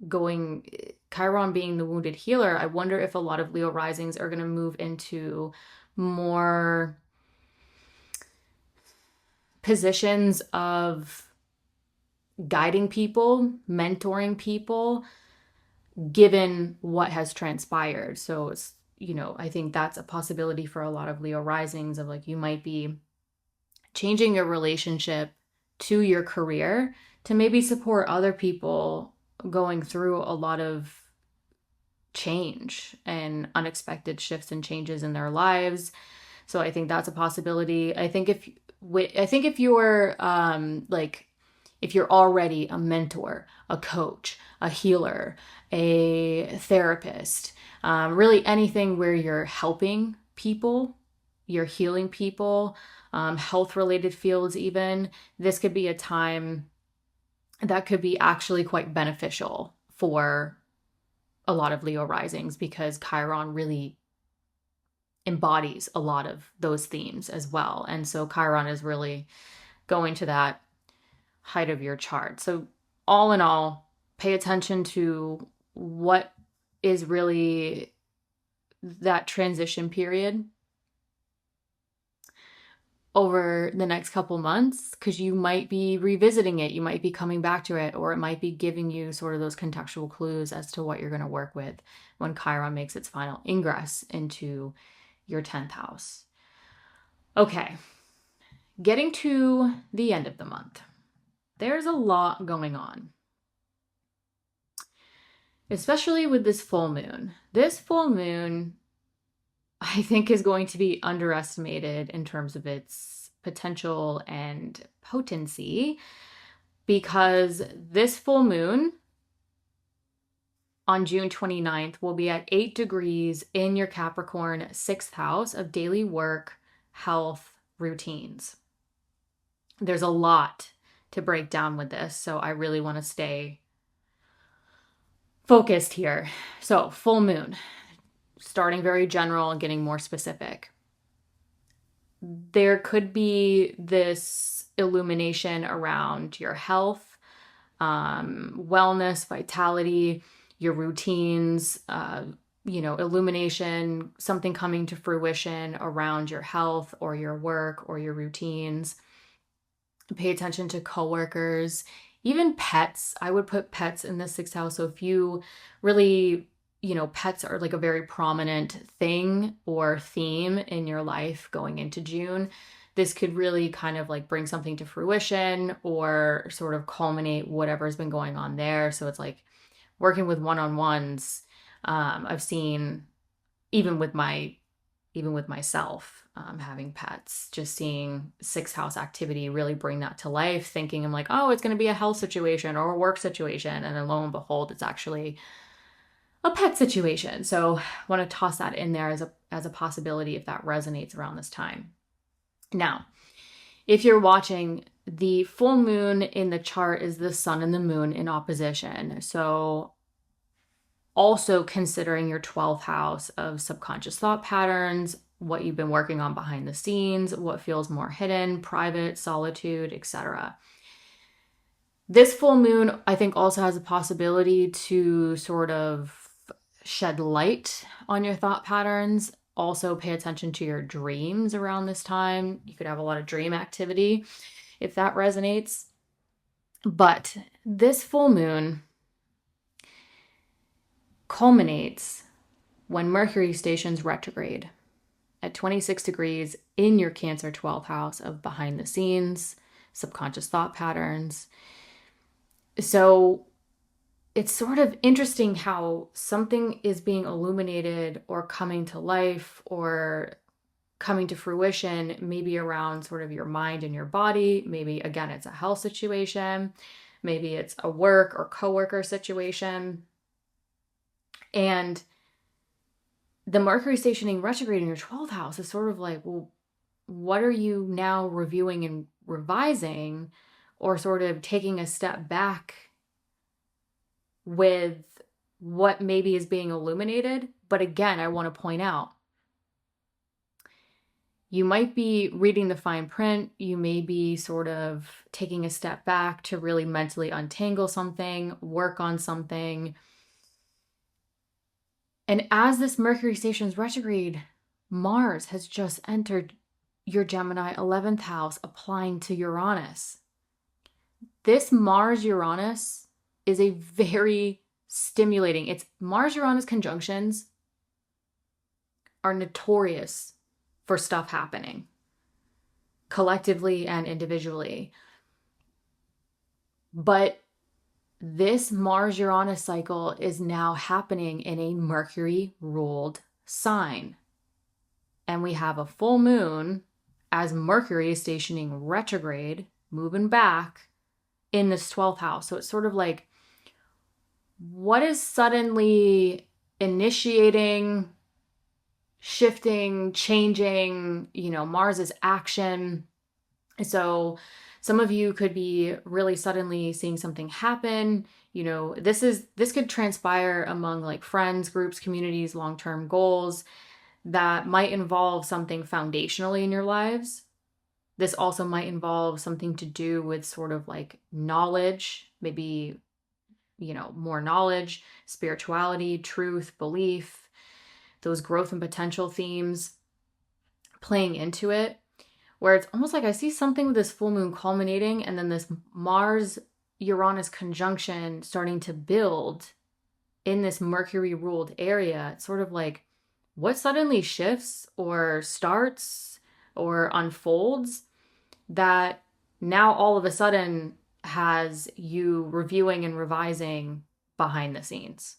Chiron being the wounded healer. I wonder if a lot of Leo risings are going to move into more positions of guiding people, mentoring people, given what has transpired. So it's, I think that's a possibility for a lot of Leo risings of like, you might be changing your relationship to your career to maybe support other people going through a lot of change and unexpected shifts and changes in their lives. So I think that's a possibility. I think if you're if you're already a mentor, a coach, a healer, a therapist, really anything where you're helping people, you're healing people, health-related fields even, this could be a time that could be actually quite beneficial for a lot of Leo risings because Chiron really embodies a lot of those themes as well. And so Chiron is really going to that height of your chart. So all in all, pay attention to what is really that transition period over the next couple months, because you might be revisiting it, you might be coming back to it, or it might be giving you sort of those contextual clues as to what you're going to work with when Chiron makes its final ingress into your 10th house. Okay, getting to the end of the month. There's a lot going on, especially with this full moon. This full moon, I think, is going to be underestimated in terms of its potential and potency, because this full moon on June 29th will be at 8 degrees in your Capricorn 6th house of daily work, health, routines. There's a lot to break down with this, so I really want to stay focused here. So full moon, starting very general and getting more specific. There could be this illumination around your health, wellness, vitality, your routines, illumination, something coming to fruition around your health or your work or your routines. Pay attention to coworkers, even pets. I would put pets in the 6th house. So if you really, pets are like a very prominent thing or theme in your life going into June, this could really kind of like bring something to fruition or sort of culminate whatever's been going on there. So it's like working with one-on-ones. I've seen even with myself, having pets, just seeing sixth house activity really bring that to life, thinking I'm like, oh, it's going to be a health situation or a work situation. And then lo and behold, it's actually a pet situation. So I want to toss that in there as a possibility if that resonates around this time. Now, if you're watching, the full moon in the chart is the sun and the moon in opposition. So also considering your 12th house of subconscious thought patterns, what you've been working on behind the scenes, what feels more hidden, private, solitude, etc. This full moon, I think, also has a possibility to sort of shed light on your thought patterns. Also pay attention to your dreams around this time. You could have a lot of dream activity if that resonates. But this full moon culminates when Mercury stations retrograde at 26 degrees in your Cancer 12th house of behind the scenes, subconscious thought patterns. So it's sort of interesting how something is being illuminated or coming to life or coming to fruition, maybe around sort of your mind and your body. Maybe, again, it's a health situation. Maybe it's a work or coworker situation. And the Mercury stationing retrograde in your 12th house is sort of like, well, what are you now reviewing and revising, or sort of taking a step back with what maybe is being illuminated? But again, I want to point out, you might be reading the fine print. You may be sort of taking a step back to really mentally untangle something, work on something. And as this Mercury stations retrograde, Mars has just entered your Gemini 11th house, applying to Uranus. This Mars-Uranus is a very stimulating, it's Mars-Uranus conjunctions are notorious for stuff happening collectively and individually. But this Mars-Uranus cycle is now happening in a Mercury-ruled sign. And we have a full moon as Mercury is stationing retrograde, moving back in this 12th house. So it's sort of like, what is suddenly initiating, shifting, changing, Mars is action. So some of you could be really suddenly seeing something happen. This could transpire among like friends, groups, communities, long-term goals that might involve something foundationally in your lives. This also might involve something to do with sort of like knowledge, maybe, more knowledge, spirituality, truth, belief, those growth and potential themes playing into it, where it's almost like I see something with this full moon culminating and then this Mars-Uranus conjunction starting to build in this Mercury-ruled area. It's sort of like, what suddenly shifts or starts or unfolds that now all of a sudden has you reviewing and revising behind the scenes.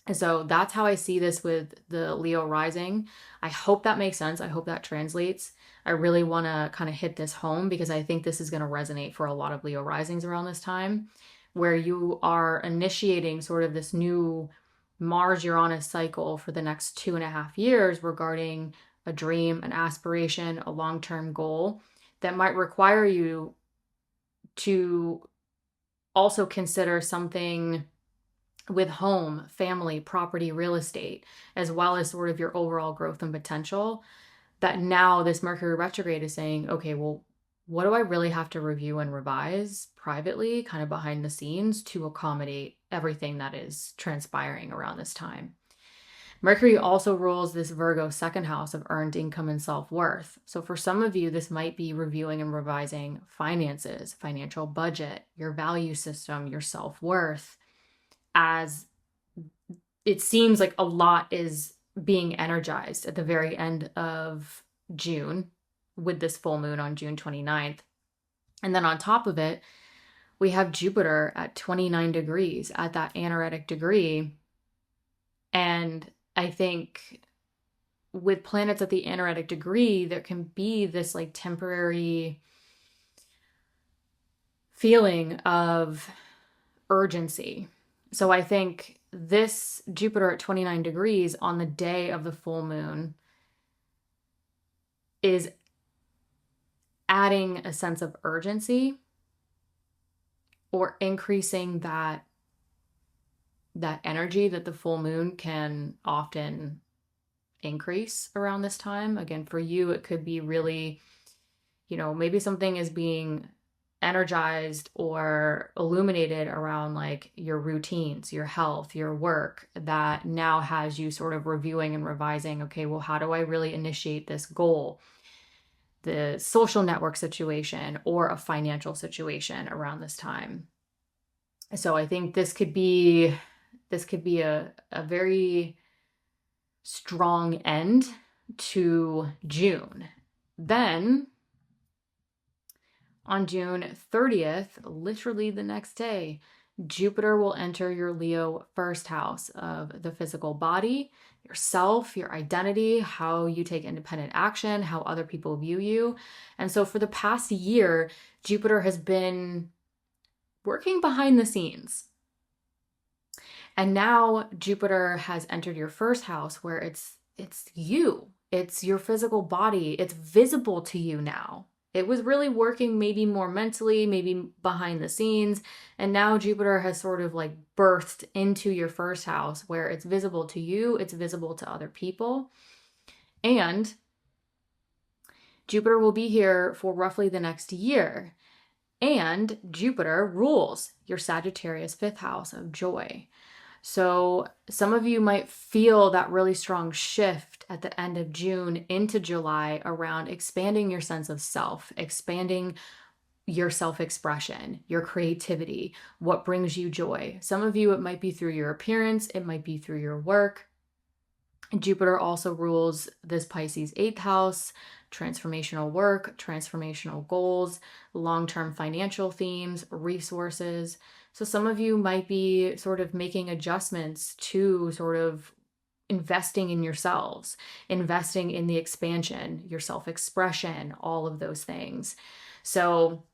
And so that's how I see this with the Leo rising. I hope that makes sense. I hope that translates. I really want to kind of hit this home because I think this is going to resonate for a lot of Leo risings around this time, where you are initiating sort of this new Mars-Uranus cycle for the next 2.5 years regarding a dream, an aspiration, a long-term goal that might require you to also consider something with home, family, property, real estate, as well as sort of your overall growth and potential. That now this Mercury retrograde is saying, okay, well, what do I really have to review and revise privately, kind of behind the scenes, to accommodate everything that is transpiring around this time? Mercury also rules this Virgo second house of earned income and self-worth. So for some of you, this might be reviewing and revising finances, financial budget, your value system, your self-worth, as it seems like a lot is being energized at the very end of June with this full moon on June 29th. And then on top of it, we have Jupiter at 29 degrees at that anaretic degree. And I think with planets at the anaretic degree, there can be this like temporary feeling of urgency. So I think this Jupiter at 29 degrees on the day of the full moon is adding a sense of urgency or increasing that energy that the full moon can often increase around this time. Again, for you, it could be really, maybe something is being energized or illuminated around like your routines, your health, your work, that now has you sort of reviewing and revising, okay, well, how do I really initiate this goal, the social network situation, or a financial situation around this time. So I think this could be a very strong end to June. Then on June 30th, literally the next day, Jupiter will enter your Leo first house of the physical body, yourself, your identity, how you take independent action, how other people view you. And so for the past year, Jupiter has been working behind the scenes. And now Jupiter has entered your first house where it's you. It's your physical body. It's visible to you now. It was really working maybe more mentally, maybe behind the scenes. And now Jupiter has sort of like birthed into your first house where it's visible to you, it's visible to other people. And Jupiter will be here for roughly the next year. And Jupiter rules your Sagittarius fifth house of joy. So some of you might feel that really strong shift at the end of June into July around expanding your sense of self, expanding your self-expression, your creativity, what brings you joy. Some of you, it might be through your appearance, it might be through your work. Jupiter also rules this Pisces 8th house, transformational work, transformational goals, long-term financial themes, resources. So some of you might be sort of making adjustments to sort of investing in yourselves, investing in the expansion, your self-expression, all of those things. So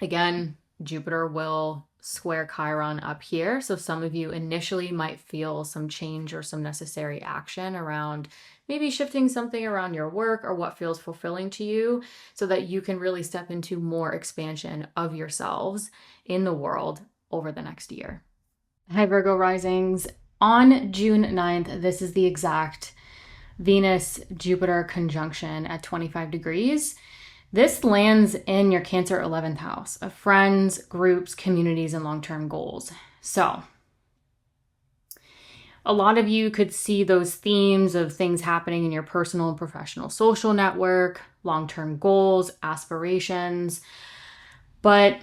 again, Jupiter will square Chiron up here. So some of you initially might feel some change or some necessary action around maybe shifting something around your work or what feels fulfilling to you so that you can really step into more expansion of yourselves in the world over the next year. Hi, Virgo Risings. On June 9th, this is the exact Venus-Jupiter conjunction at 25 degrees. This lands in your Cancer 11th house of friends, groups, communities, and long-term goals. So a lot of you could see those themes of things happening in your personal and professional social network, long-term goals, aspirations. But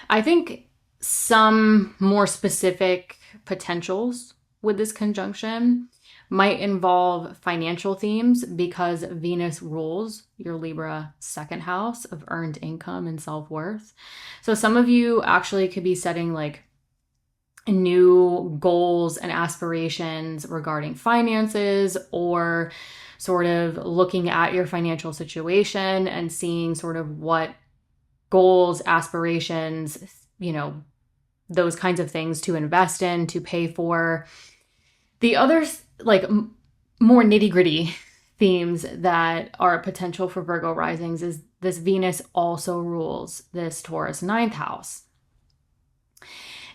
I think some more specific potentials with this conjunction might involve financial themes because Venus rules your Libra second house of earned income and self-worth. So some of you actually could be setting like new goals and aspirations regarding finances, or sort of looking at your financial situation and seeing sort of what goals, aspirations, those kinds of things to invest in, to pay for. The other like more nitty-gritty themes that are a potential for Virgo risings is this Venus also rules this Taurus 9th house.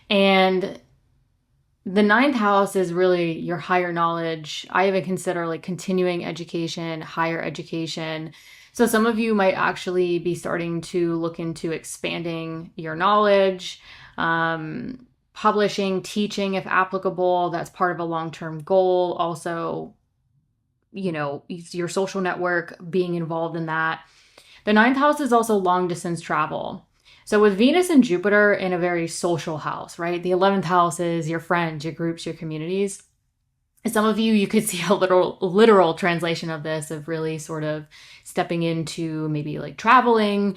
And the 9th house is really your higher knowledge. I even consider like continuing education, higher education. So some of you might actually be starting to look into expanding your knowledge, publishing, teaching if applicable. That's part of a long-term goal. Also, your social network, being involved in that. The 9th house is also long distance travel. So with Venus and Jupiter in a very social house, right? The 11th house is your friends, your groups, your communities. Some of you could see a literal translation of this, of really sort of stepping into maybe like traveling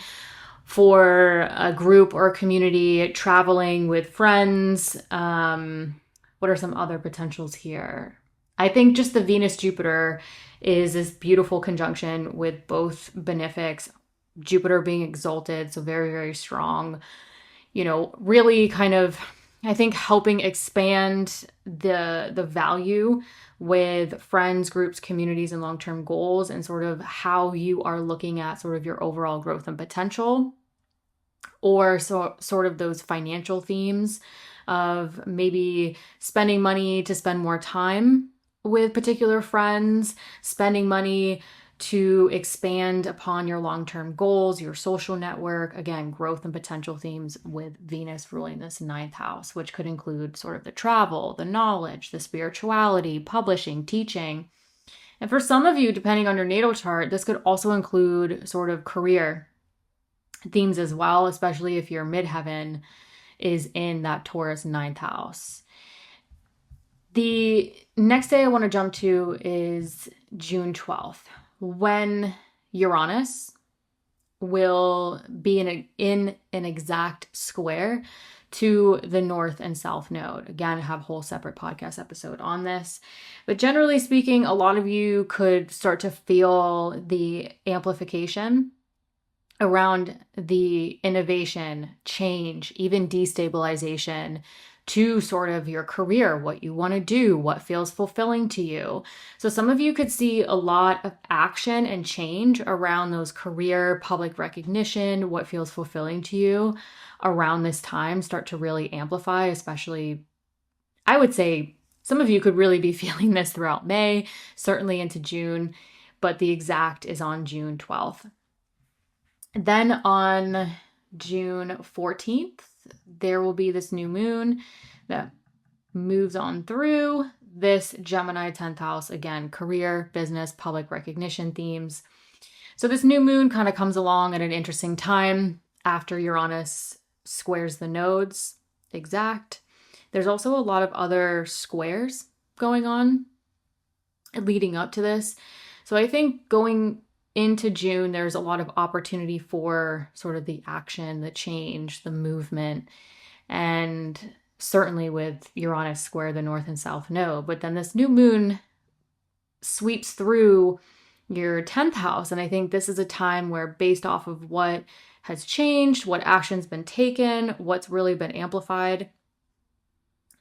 for a group or a community, traveling with friends. What are some other potentials here? I think just the Venus-Jupiter is this beautiful conjunction with both benefics, Jupiter being exalted, so very, very strong, really kind of, I think, helping expand the value with friends, groups, communities, and long-term goals, and sort of how you are looking at sort of your overall growth and potential, or sort of those financial themes of maybe spending money to spend more time with particular friends, spending money to expand upon your long-term goals, your social network. Again, growth and potential themes with Venus ruling this ninth house, which could include sort of the travel, the knowledge, the spirituality, publishing, teaching. And for some of you, depending on your natal chart, this could also include sort of career themes as well, especially if your midheaven is in that Taurus ninth house. The next day I want to jump to is June 12th, when Uranus will be in an exact square to the north and south node. Again, I have a whole separate podcast episode on this. But generally speaking, a lot of you could start to feel the amplification around the innovation, change, even destabilization to sort of your career, what you want to do, what feels fulfilling to you. So some of you could see a lot of action and change around those career, public recognition, what feels fulfilling to you around this time start to really amplify, especially, I would say some of you could really be feeling this throughout May, certainly into June, but the exact is on June 12th. Then on June 14th, there will be this new moon that moves on through this Gemini 10th house. Again, career, business, public recognition themes. So this new moon kind of comes along at an interesting time after Uranus squares the nodes exact. There's also a lot of other squares going on leading up to this. So I think going into June, there's a lot of opportunity for sort of the action, the change, the movement, and certainly with Uranus square the north and south node. But then this new moon sweeps through your 10th house. And I think this is a time where, based off of what has changed, what action's been taken, what's really been amplified,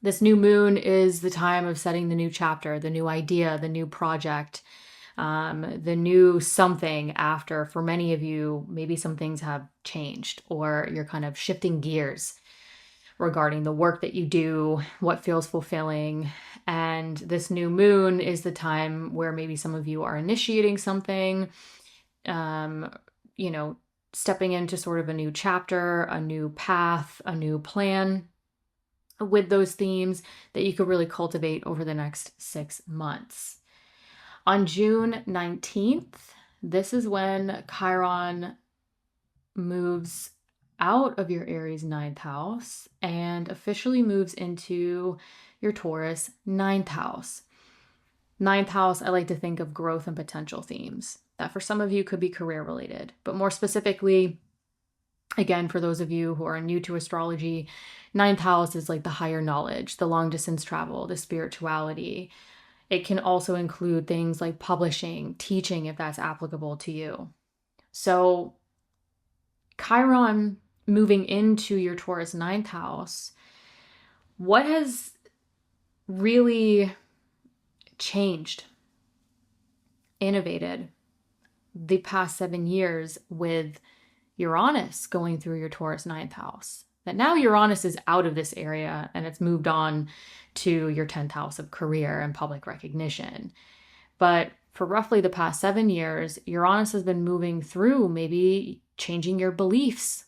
this new moon is the time of setting the new chapter, the new idea, the new project, the new something after. For many of you, maybe some things have changed, or you're kind of shifting gears regarding the work that you do, what feels fulfilling. And this new moon is the time where maybe some of you are initiating something, stepping into sort of a new chapter, a new path, a new plan with those themes that you could really cultivate over the next 6 months. On June 19th, this is when Chiron moves out of your Aries 9th house and officially moves into your Taurus 9th house. 9th house, I like to think of growth and potential themes that for some of you could be career related, but more specifically, again, for those of you who are new to astrology, 9th house is like the higher knowledge, the long distance travel, the spirituality. It can also include things like publishing, teaching, if that's applicable to you. So Chiron moving into your Taurus 9th house, what has really changed, innovated the past 7 years with Uranus going through your Taurus 9th house? That now Uranus is out of this area and it's moved on to your 10th house of career and public recognition. But for roughly the past 7 years, Uranus has been moving through maybe changing your beliefs,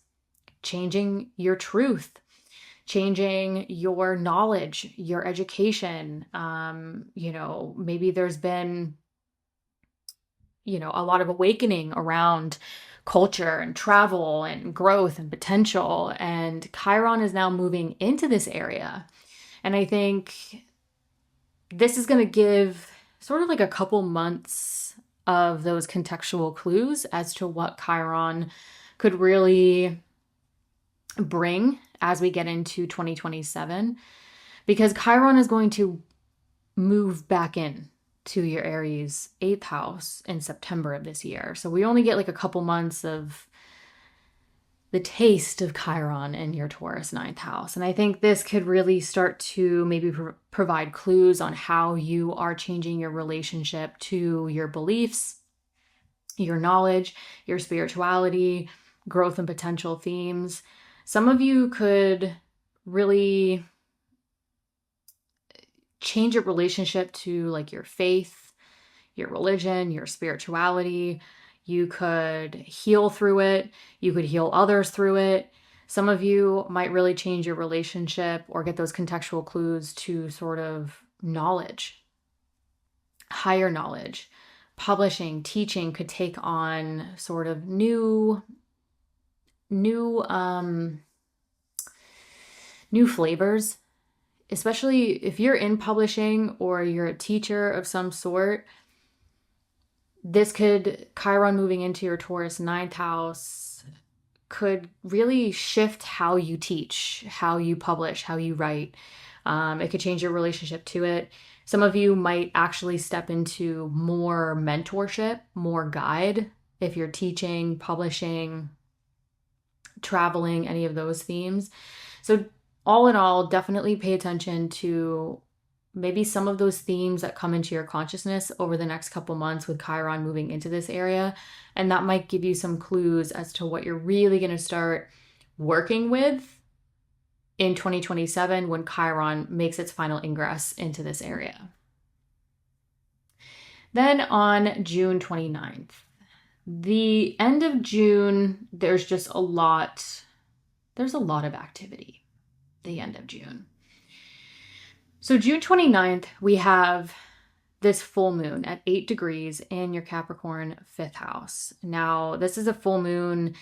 changing your truth, changing your knowledge, your education. Maybe there's been, a lot of awakening around culture and travel and growth and potential. And Chiron is now moving into this area. And I think this is going to give sort of like a couple months of those contextual clues as to what Chiron could really bring as we get into 2027. Because Chiron is going to move back in to your Aries 8th house in September of this year. So we only get like a couple months of the taste of Chiron in your Taurus 9th house. And I think this could really start to maybe provide clues on how you are changing your relationship to your beliefs, your knowledge, your spirituality, growth and potential themes. Some of you could really change your relationship to like your faith, your religion, your spirituality. You could heal through it. You could heal others through it. Some of you might really change your relationship or get those contextual clues to sort of knowledge, higher knowledge. Publishing, teaching could take on sort of new flavors, especially if you're in publishing or you're a teacher of some sort. This could, Chiron moving into your Taurus 9th house could really shift how you teach, how you publish, how you write. It could change your relationship to it. Some of you might actually step into more mentorship, more guide, if you're teaching, publishing, traveling, any of those themes. So all in all, definitely pay attention to maybe some of those themes that come into your consciousness over the next couple months with Chiron moving into this area. And that might give you some clues as to what you're really going to start working with in 2027 when Chiron makes its final ingress into this area. Then on June 29th, the end of June, there's a lot of activity, the end of June. So June 29th, we have this full moon at 8 degrees in your Capricorn 5th house. Now, this is a full moon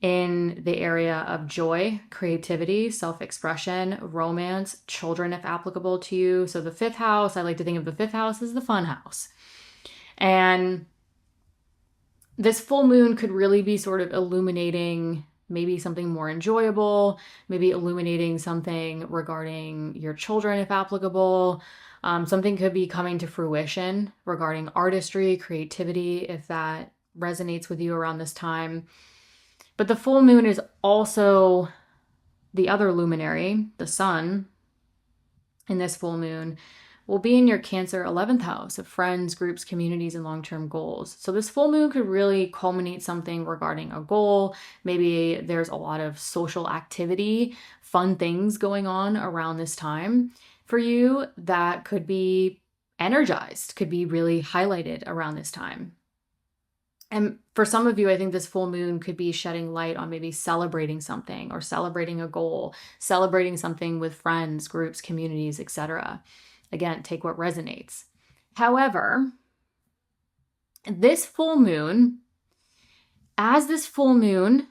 in the area of joy, creativity, self-expression, romance, children if applicable to you. So the 5th house, I like to think of the 5th house as the fun house. And this full moon could really be sort of illuminating maybe something more enjoyable, maybe illuminating something regarding your children if applicable. Something could be coming to fruition regarding artistry, creativity, if that resonates with you around this time. But the full moon is also the other luminary, the sun, in this full moon will be in your Cancer 11th house of friends, groups, communities, and long-term goals. So this full moon could really culminate something regarding a goal. Maybe there's a lot of social activity, fun things going on around this time for you that could be energized, could be really highlighted around this time. And for some of you, I think this full moon could be shedding light on maybe celebrating something or celebrating a goal, celebrating something with friends, groups, communities, etc. Again, take what resonates. However, this full moon, as this full moon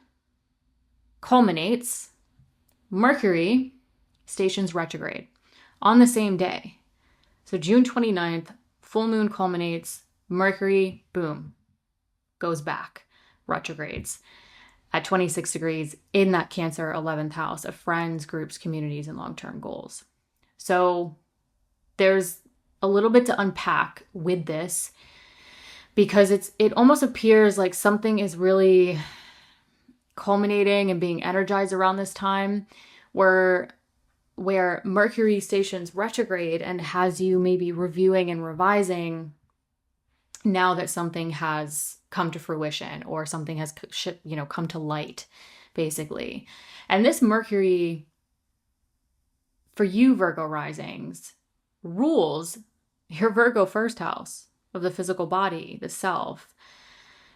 culminates, Mercury stations retrograde on the same day. So June 29th, full moon culminates, Mercury, boom, goes back, retrogrades at 26 degrees in that Cancer 11th house of friends, groups, communities, and long-term goals. So there's a little bit to unpack with this because it almost appears like something is really culminating and being energized around this time where Mercury stations retrograde and has you maybe reviewing and revising now that something has come to fruition or something has come to light, basically. And this Mercury, for you Virgo risings, rules your Virgo first house of the physical body, the self.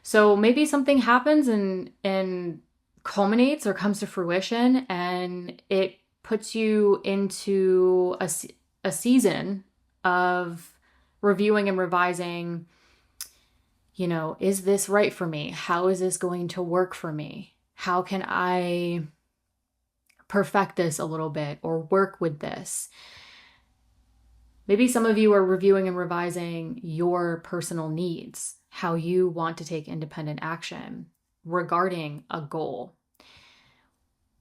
So maybe something happens and culminates or comes to fruition, and it puts you into a season of reviewing and revising, is this right for me? How is this going to work for me? How can I perfect this a little bit or work with this? Maybe some of you are reviewing and revising your personal needs, how you want to take independent action regarding a goal.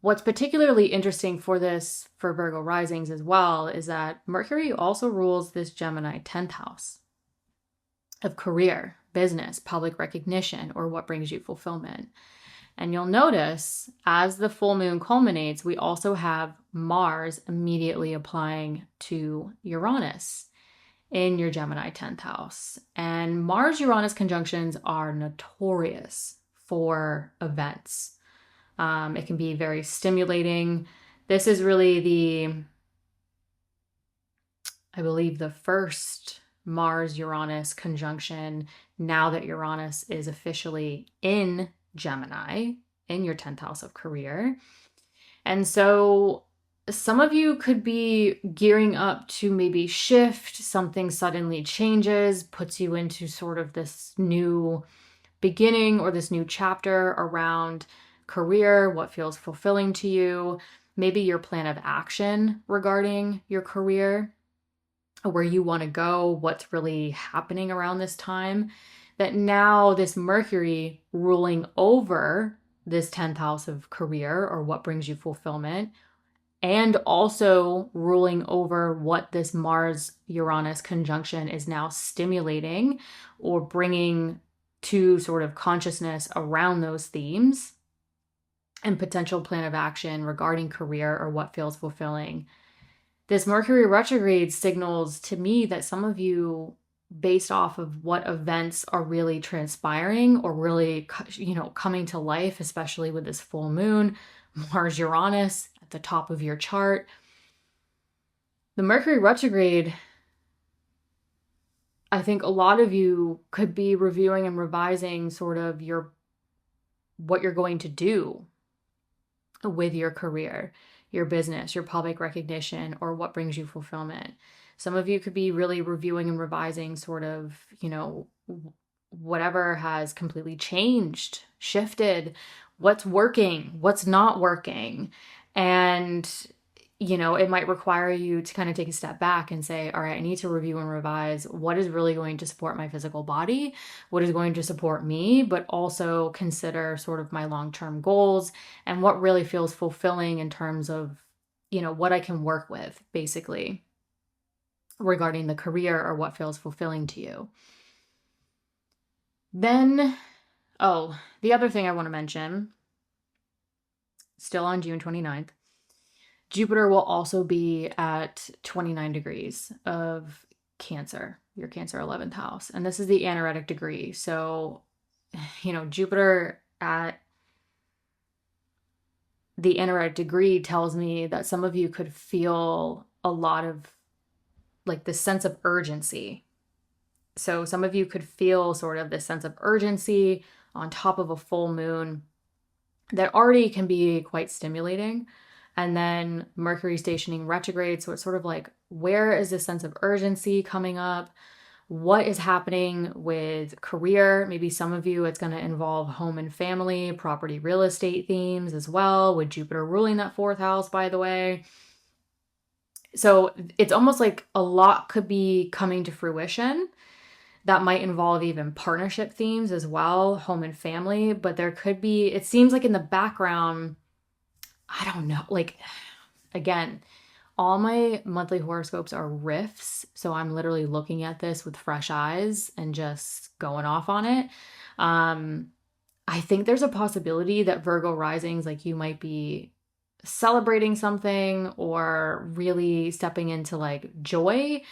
What's particularly interesting for this, for Virgo risings as well, is that Mercury also rules this Gemini 10th house of career, business, public recognition, or what brings you fulfillment. And you'll notice as the full moon culminates, we also have Mars immediately applying to Uranus in your Gemini 10th house. And Mars-Uranus conjunctions are notorious for events. It can be very stimulating. This is really I believe, the first Mars-Uranus conjunction now that Uranus is officially in Gemini, in your 10th house of career. And so some of you could be gearing up to maybe shift, something suddenly changes, puts you into sort of this new beginning or this new chapter around career, what feels fulfilling to you, maybe your plan of action regarding your career, where you want to go, what's really happening around this time. That now this Mercury ruling over this 10th house of career, or what brings you fulfillment, and also ruling over what this Mars-Uranus conjunction is now stimulating or bringing to sort of consciousness around those themes and potential plan of action regarding career or what feels fulfilling. This Mercury retrograde signals to me that some of you, based off of what events are really transpiring or really, coming to life, especially with this full moon, Mars Uranus at the top of your chart, the Mercury retrograde, I think a lot of you could be reviewing and revising sort of what you're going to do with your career, your business, your public recognition, or what brings you fulfillment. Some of you could be really reviewing and revising sort of, whatever has completely changed, shifted, what's working, what's not working. And, it might require you to kind of take a step back and say, all right, I need to review and revise what is really going to support my physical body, what is going to support me, but also consider sort of my long-term goals and what really feels fulfilling in terms of, what I can work with, basically, regarding the career or what feels fulfilling to you. Then, the other thing I want to mention, still on June 29th, Jupiter will also be at 29 degrees of Cancer, your Cancer 11th house. And this is the anaretic degree. So, Jupiter at the anaretic degree tells me that some of you could feel a lot of like this sense of urgency. So some of you could feel sort of this sense of urgency on top of a full moon that already can be quite stimulating. And then Mercury stationing retrograde. So it's sort of like, where is this sense of urgency coming up? What is happening with career? Maybe some of you, it's going to involve home and family, property, real estate themes as well, with Jupiter ruling that 4th house, by the way. So it's almost like a lot could be coming to fruition. That might involve even partnership themes as well, home and family. But there could be, it seems like in the background, I don't know, like, again, all my monthly horoscopes are riffs. So I'm literally looking at this with fresh eyes and just going off on it. I think there's a possibility that Virgo risings, like you might be celebrating something or really stepping into like joy.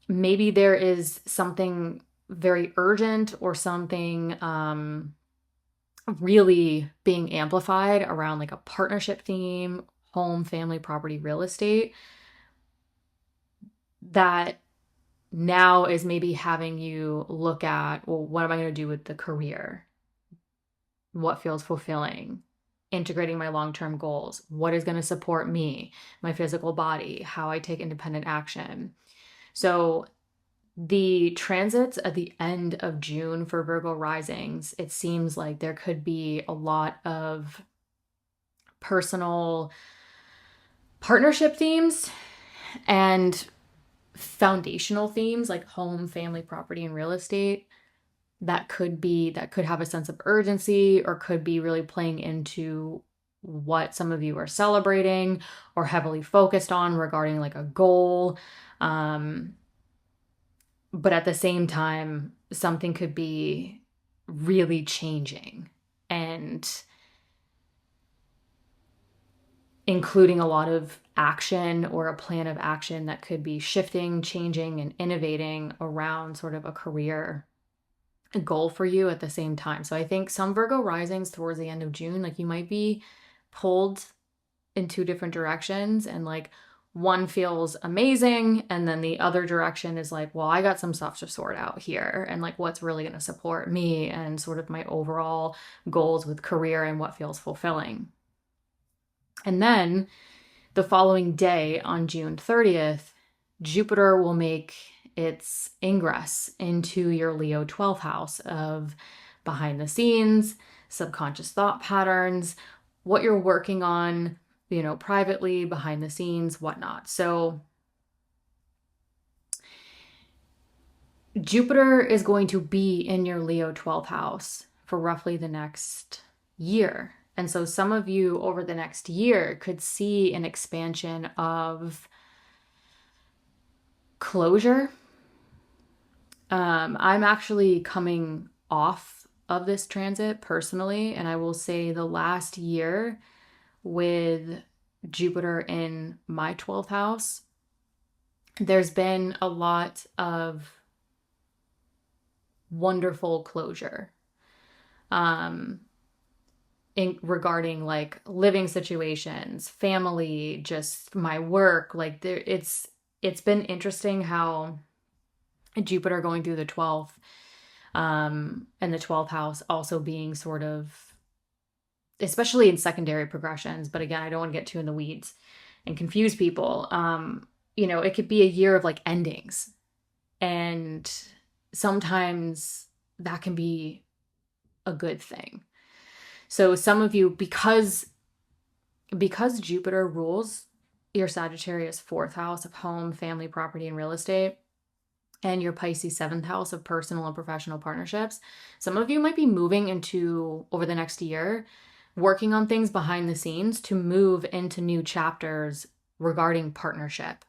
Maybe there is something very urgent or something really being amplified around like a partnership theme, home, family, property, real estate, that now is maybe having you look at, well, what am I going to do with the career? What feels fulfilling? Integrating my long-term goals. What is going to support me, my physical body, how I take independent action. So the transits at the end of June for Virgo risings, it seems like there could be a lot of personal partnership themes and foundational themes like home, family, property, and real estate that could have a sense of urgency or could be really playing into what some of you are celebrating or heavily focused on regarding like a goal. But at the same time, something could be really changing and including a lot of action or a plan of action that could be shifting, changing, and innovating around sort of a career goal for you at the same time. So I think some Virgo risings towards the end of June, like you might be pulled in two different directions, and like one feels amazing and then the other direction is like, well, I got some stuff to sort out here, and like what's really going to support me and sort of my overall goals with career and what feels fulfilling. And then the following day on June 30th, Jupiter will make its ingress into your Leo 12th house of behind the scenes, subconscious thought patterns, what you're working on, you know, privately, behind the scenes, whatnot. So Jupiter is going to be in your Leo 12th house for roughly the next year. And so some of you over the next year could see an expansion of closure. I'm actually coming off of this transit personally, and I will say the last year with Jupiter in my 12th house, there's been a lot of wonderful closure regarding like living situations, family, just my work. Like it's been interesting how Jupiter going through the 12th and the 12th house also being sort of, especially in secondary progressions, but again, I don't want to get too in the weeds and confuse people. You know, it could be a year of like endings, and sometimes that can be a good thing. So some of you, because Jupiter rules your Sagittarius 4th house of home, family, property, and real estate, and your Pisces 7th house of personal and professional partnerships, some of you might be moving into, over the next year, working on things behind the scenes to move into new chapters regarding partnership,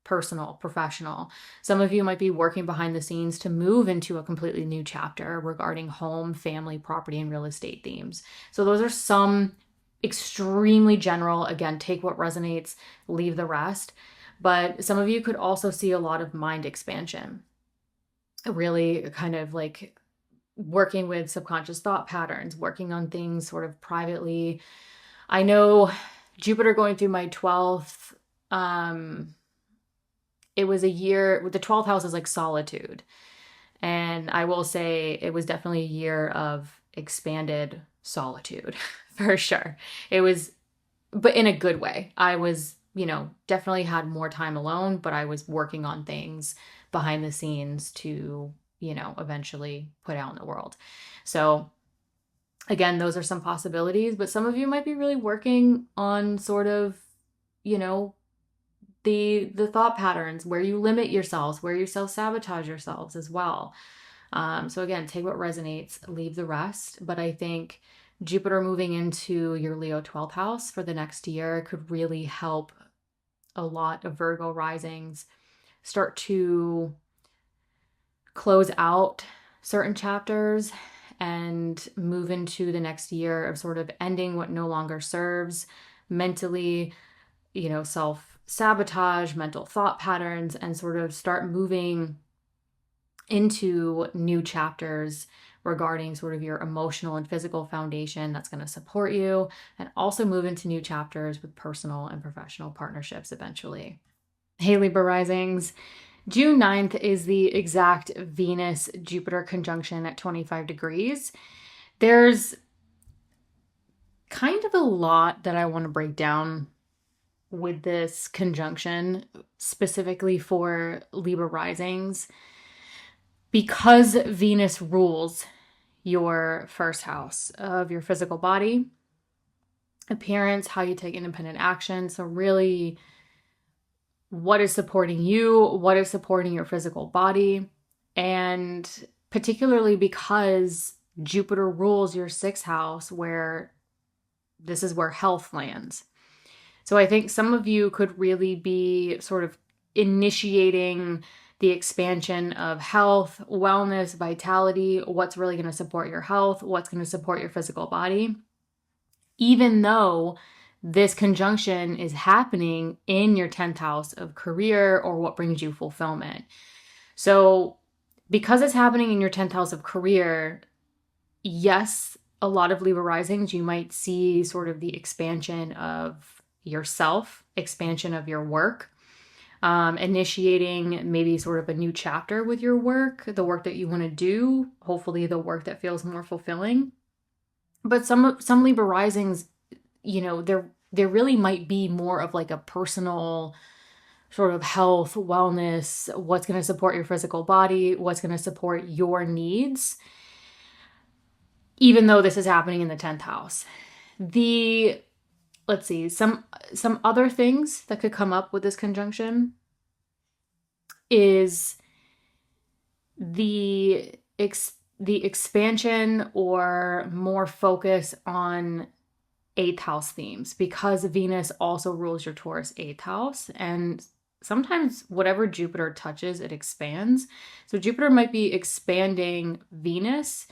personal, professional. Some of you might be working behind the scenes to move into a completely new chapter regarding home, family, property, and real estate themes. So those are some extremely general, again, take what resonates, leave the rest. But some of you could also see a lot of mind expansion, really kind of like working with subconscious thought patterns, working on things sort of privately. I know Jupiter going through my 12th, it was a year with the 12th house is like solitude. And I will say it was definitely a year of expanded solitude for sure. It was, but in a good way. I was, you know, definitely had more time alone, but I was working on things behind the scenes to, you know, eventually put out in the world. So again, those are some possibilities, but some of you might be really working on sort of, you know, the thought patterns where you limit yourselves, where you self-sabotage yourselves as well. So again, take what resonates, leave the rest. But I think Jupiter moving into your Leo 12th house for the next year could really help a lot of Virgo risings start to close out certain chapters and move into the next year of sort of ending what no longer serves mentally, you know, self-sabotage, mental thought patterns, and sort of start moving into new chapters regarding sort of your emotional and physical foundation that's going to support you, and also move into new chapters with personal and professional partnerships eventually. Hey, Libra risings. June 9th is the exact Venus-Jupiter conjunction at 25 degrees. There's kind of a lot that I want to break down with this conjunction, specifically for Libra risings, because Venus rules your first house of your physical body, appearance, how you take independent action. So really, what is supporting you, what is supporting your physical body, and particularly because Jupiter rules your 6th house, where this is where health lands. So I think some of you could really be sort of initiating the expansion of health, wellness, vitality, what's really going to support your health, what's going to support your physical body, even though this conjunction is happening in your 10th house of career or what brings you fulfillment. So because it's happening in your 10th house of career, yes, a lot of Libra risings, you might see sort of the expansion of yourself, expansion of your work, initiating maybe sort of a new chapter with your work, the work that you want to do, hopefully the work that feels more fulfilling. But some Libra risings, you know, there really might be more of like a personal sort of health, wellness, what's going to support your physical body, what's going to support your needs, even though this is happening in the 10th house. Let's see, some other things that could come up with this conjunction is the expansion or more focus on 8th house themes, because Venus also rules your Taurus 8th house, and sometimes whatever Jupiter touches, it expands. So Jupiter might be expanding Venus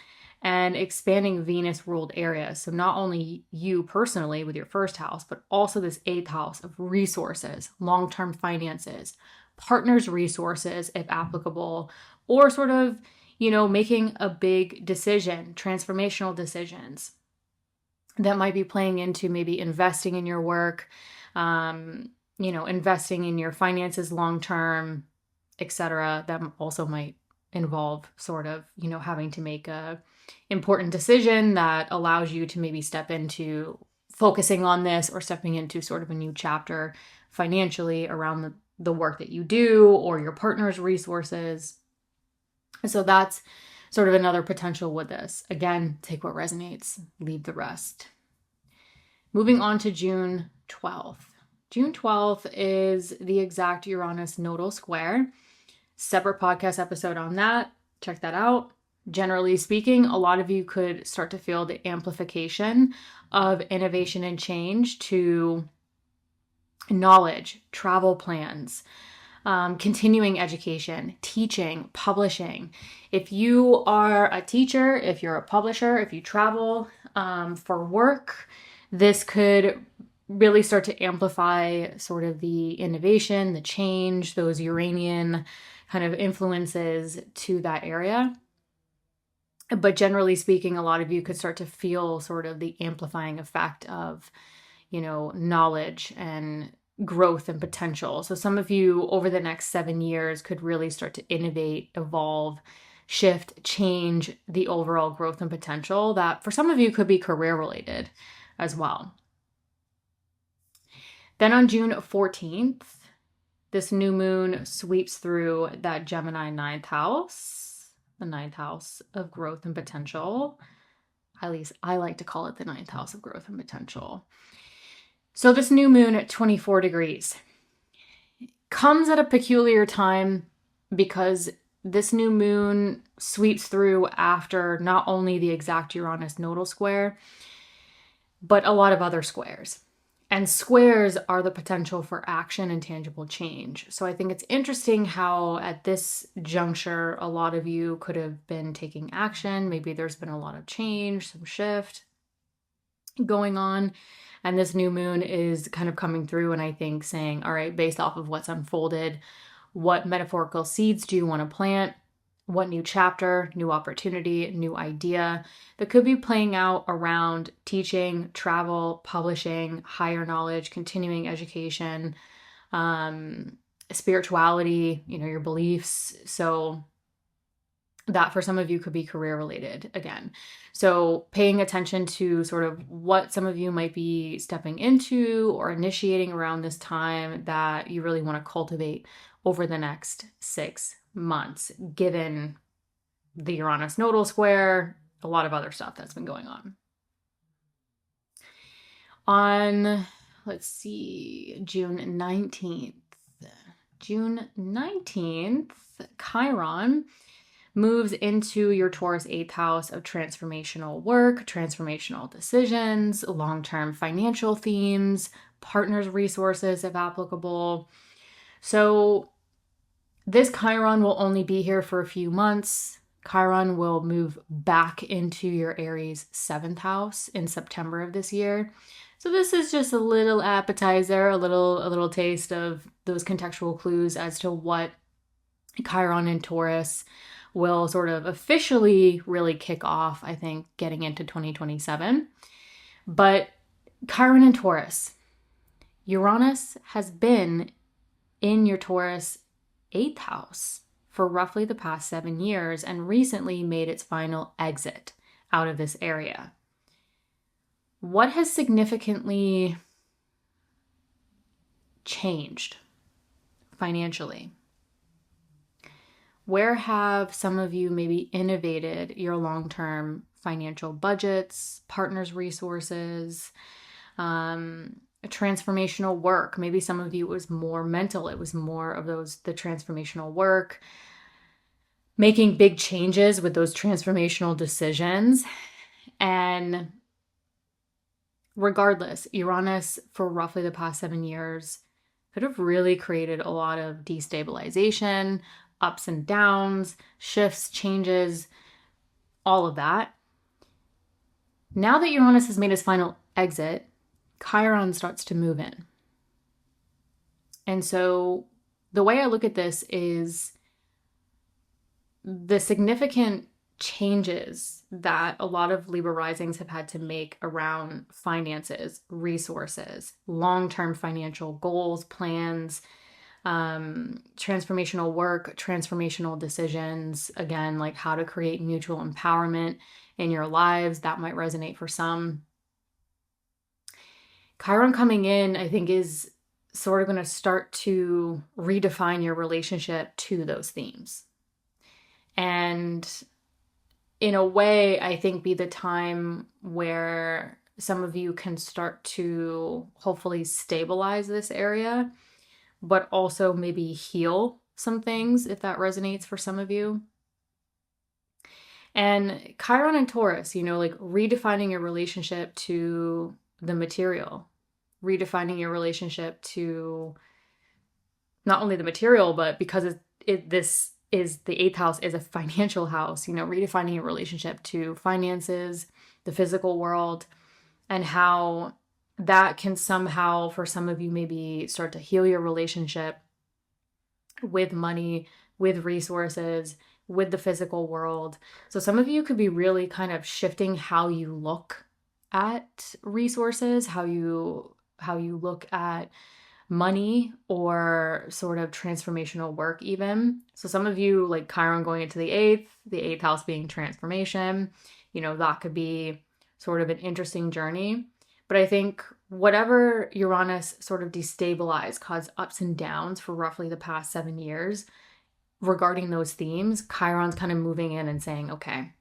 and expanding Venus ruled areas. So not only you personally with your first house, but also this 8th house of resources, long-term finances, partners' resources, if applicable, or sort of, you know, making a big decision, transformational decisions that might be playing into maybe investing in your work, you know, investing in your finances long-term, etc. That also might involve sort of, you know, having to make a important decision that allows you to maybe step into focusing on this or stepping into sort of a new chapter financially around the work that you do or your partner's resources. So that's sort of another potential with this. Again, take what resonates, leave the rest. Moving on to June 12th. June 12th is the exact Uranus nodal square. Separate podcast episode on that. Check that out. Generally speaking, a lot of you could start to feel the amplification of innovation and change to knowledge, travel plans, continuing education, teaching, publishing. If you are a teacher, if you're a publisher, if you travel for work, this could really start to amplify sort of the innovation, the change, those Uranian kind of influences to that area. But generally speaking, a lot of you could start to feel sort of the amplifying effect of, you know, knowledge and growth and potential. So some of you over the next 7 years could really start to innovate, evolve, shift, change the overall growth and potential that for some of you could be career related as well. Then on June 14th, this new moon sweeps through that Gemini 9th house, the 9th house of growth and potential. At least I like to call it the 9th house of growth and potential. So this new moon at 24 degrees comes at a peculiar time because this new moon sweeps through after not only the exact Uranus nodal square, but a lot of other squares. And squares are the potential for action and tangible change. So I think it's interesting how at this juncture, a lot of you could have been taking action. Maybe there's been a lot of change, some shift going on. And this new moon is kind of coming through and I think saying, all right, based off of what's unfolded, what metaphorical seeds do you want to plant? What new chapter, new opportunity, new idea that could be playing out around teaching, travel, publishing, higher knowledge, continuing education, spirituality, you know, your beliefs. So that for some of you could be career related again. So paying attention to sort of what some of you might be stepping into or initiating around this time that you really want to cultivate over the next 6 months, given the Uranus nodal square, a lot of other stuff that's been going on. On, let's see, June 19th, Chiron moves into your Taurus 8th house of transformational work, transformational decisions, long-term financial themes, partners' resources if applicable. So this Chiron will only be here for a few months. Chiron will move back into your Aries 7th house in September of this year. So this is just a little appetizer, a little taste of those contextual clues as to what Chiron and Taurus will sort of officially really kick off, I think, getting into 2027. But Chiron and Taurus, Uranus has been in your Taurus 8th house for roughly the past 7 years and recently made its final exit out of this area. What has significantly changed financially? Where have some of you maybe innovated your long-term financial budgets, partners' resources, transformational work? Maybe some of you, it was more mental. It was more of the transformational work, making big changes with those transformational decisions. And regardless, Uranus for roughly the past 7 years could have really created a lot of destabilization, ups and downs, shifts, changes, all of that. Now that Uranus has made his final exit, Chiron starts to move in. And so the way I look at this is the significant changes that a lot of Libra risings have had to make around finances, resources, long-term financial goals, plans, transformational work, transformational decisions, again, like how to create mutual empowerment in your lives. That might resonate for some. Chiron coming in, I think, is sort of going to start to redefine your relationship to those themes. And in a way, I think be the time where some of you can start to hopefully stabilize this area, but also maybe heal some things if that resonates for some of you. And Chiron and Taurus, like redefining your relationship to the material, redefining your relationship to not only the material, but because this is the 8th house is a financial house, redefining your relationship to finances, the physical world, and how that can somehow, for some of you, maybe start to heal your relationship with money, with resources, with the physical world. So some of you could be really kind of shifting how you look at resources, how you look at money, or sort of transformational work even. So some of you, like Chiron going into the 8th house being transformation, that could be sort of an interesting journey. But I think whatever Uranus sort of destabilized, caused ups and downs for roughly the past 7 years regarding those themes, Chiron's kind of moving in and saying, okay,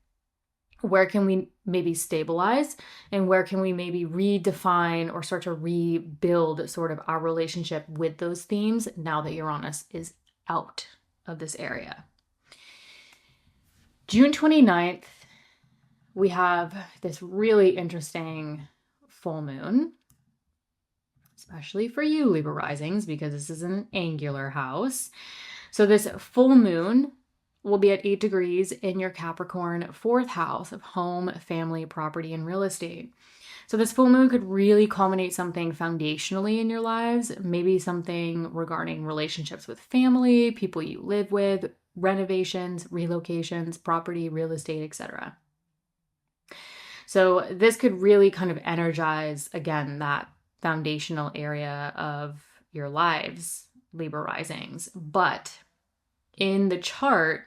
where can we maybe stabilize, and where can we maybe redefine or start to rebuild sort of our relationship with those themes now that Uranus is out of this area. June 29th, we have this really interesting full moon, especially for you Libra risings, because this is an angular house. So this full moon will be at 8 degrees in your Capricorn 4th house of home, family, property, and real estate. So this full moon could really culminate something foundationally in your lives, maybe something regarding relationships with family, people you live with, renovations, relocations, property, real estate, etc. So this could really kind of energize, again, that foundational area of your lives, Libra risings. But in the chart,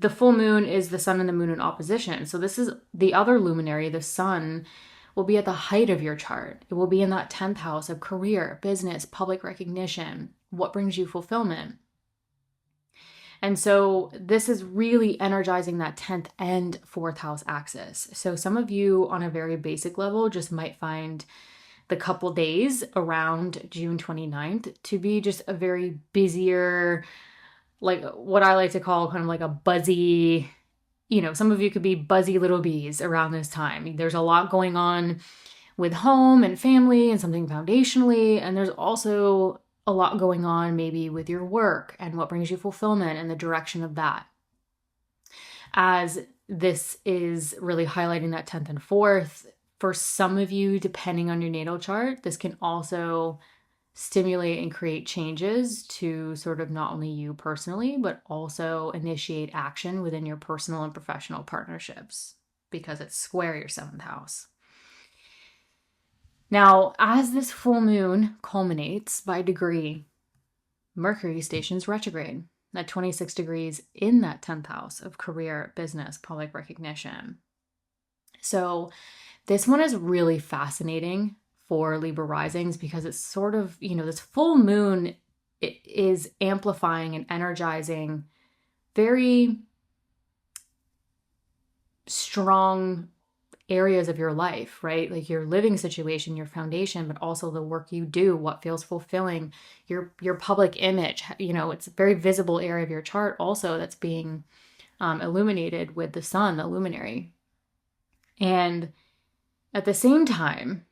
the full moon is the sun and the moon in opposition. So this is the other luminary, the sun, will be at the height of your chart. It will be in that 10th house of career, business, public recognition, what brings you fulfillment. And so this is really energizing that 10th and 4th house axis. So some of you on a very basic level just might find the couple days around June 29th to be just a very busier, like what I like to call kind of like a buzzy, some of you could be buzzy little bees around this time. There's a lot going on with home and family and something foundationally. And there's also a lot going on maybe with your work and what brings you fulfillment and the direction of that. As this is really highlighting that 10th and 4th, for some of you, depending on your natal chart, this can also stimulate and create changes to sort of not only you personally, but also initiate action within your personal and professional partnerships because it's square your 7th house. Now, as this full moon culminates by degree, Mercury stations retrograde at 26 degrees in that 10th house of career, business, public recognition. So this one is really fascinating for Libra risings because it's sort of, this full moon is amplifying and energizing very strong areas of your life, right? Like your living situation, your foundation, but also the work you do, what feels fulfilling, your public image. It's a very visible area of your chart also that's being illuminated with the sun, the luminary. And at the same time,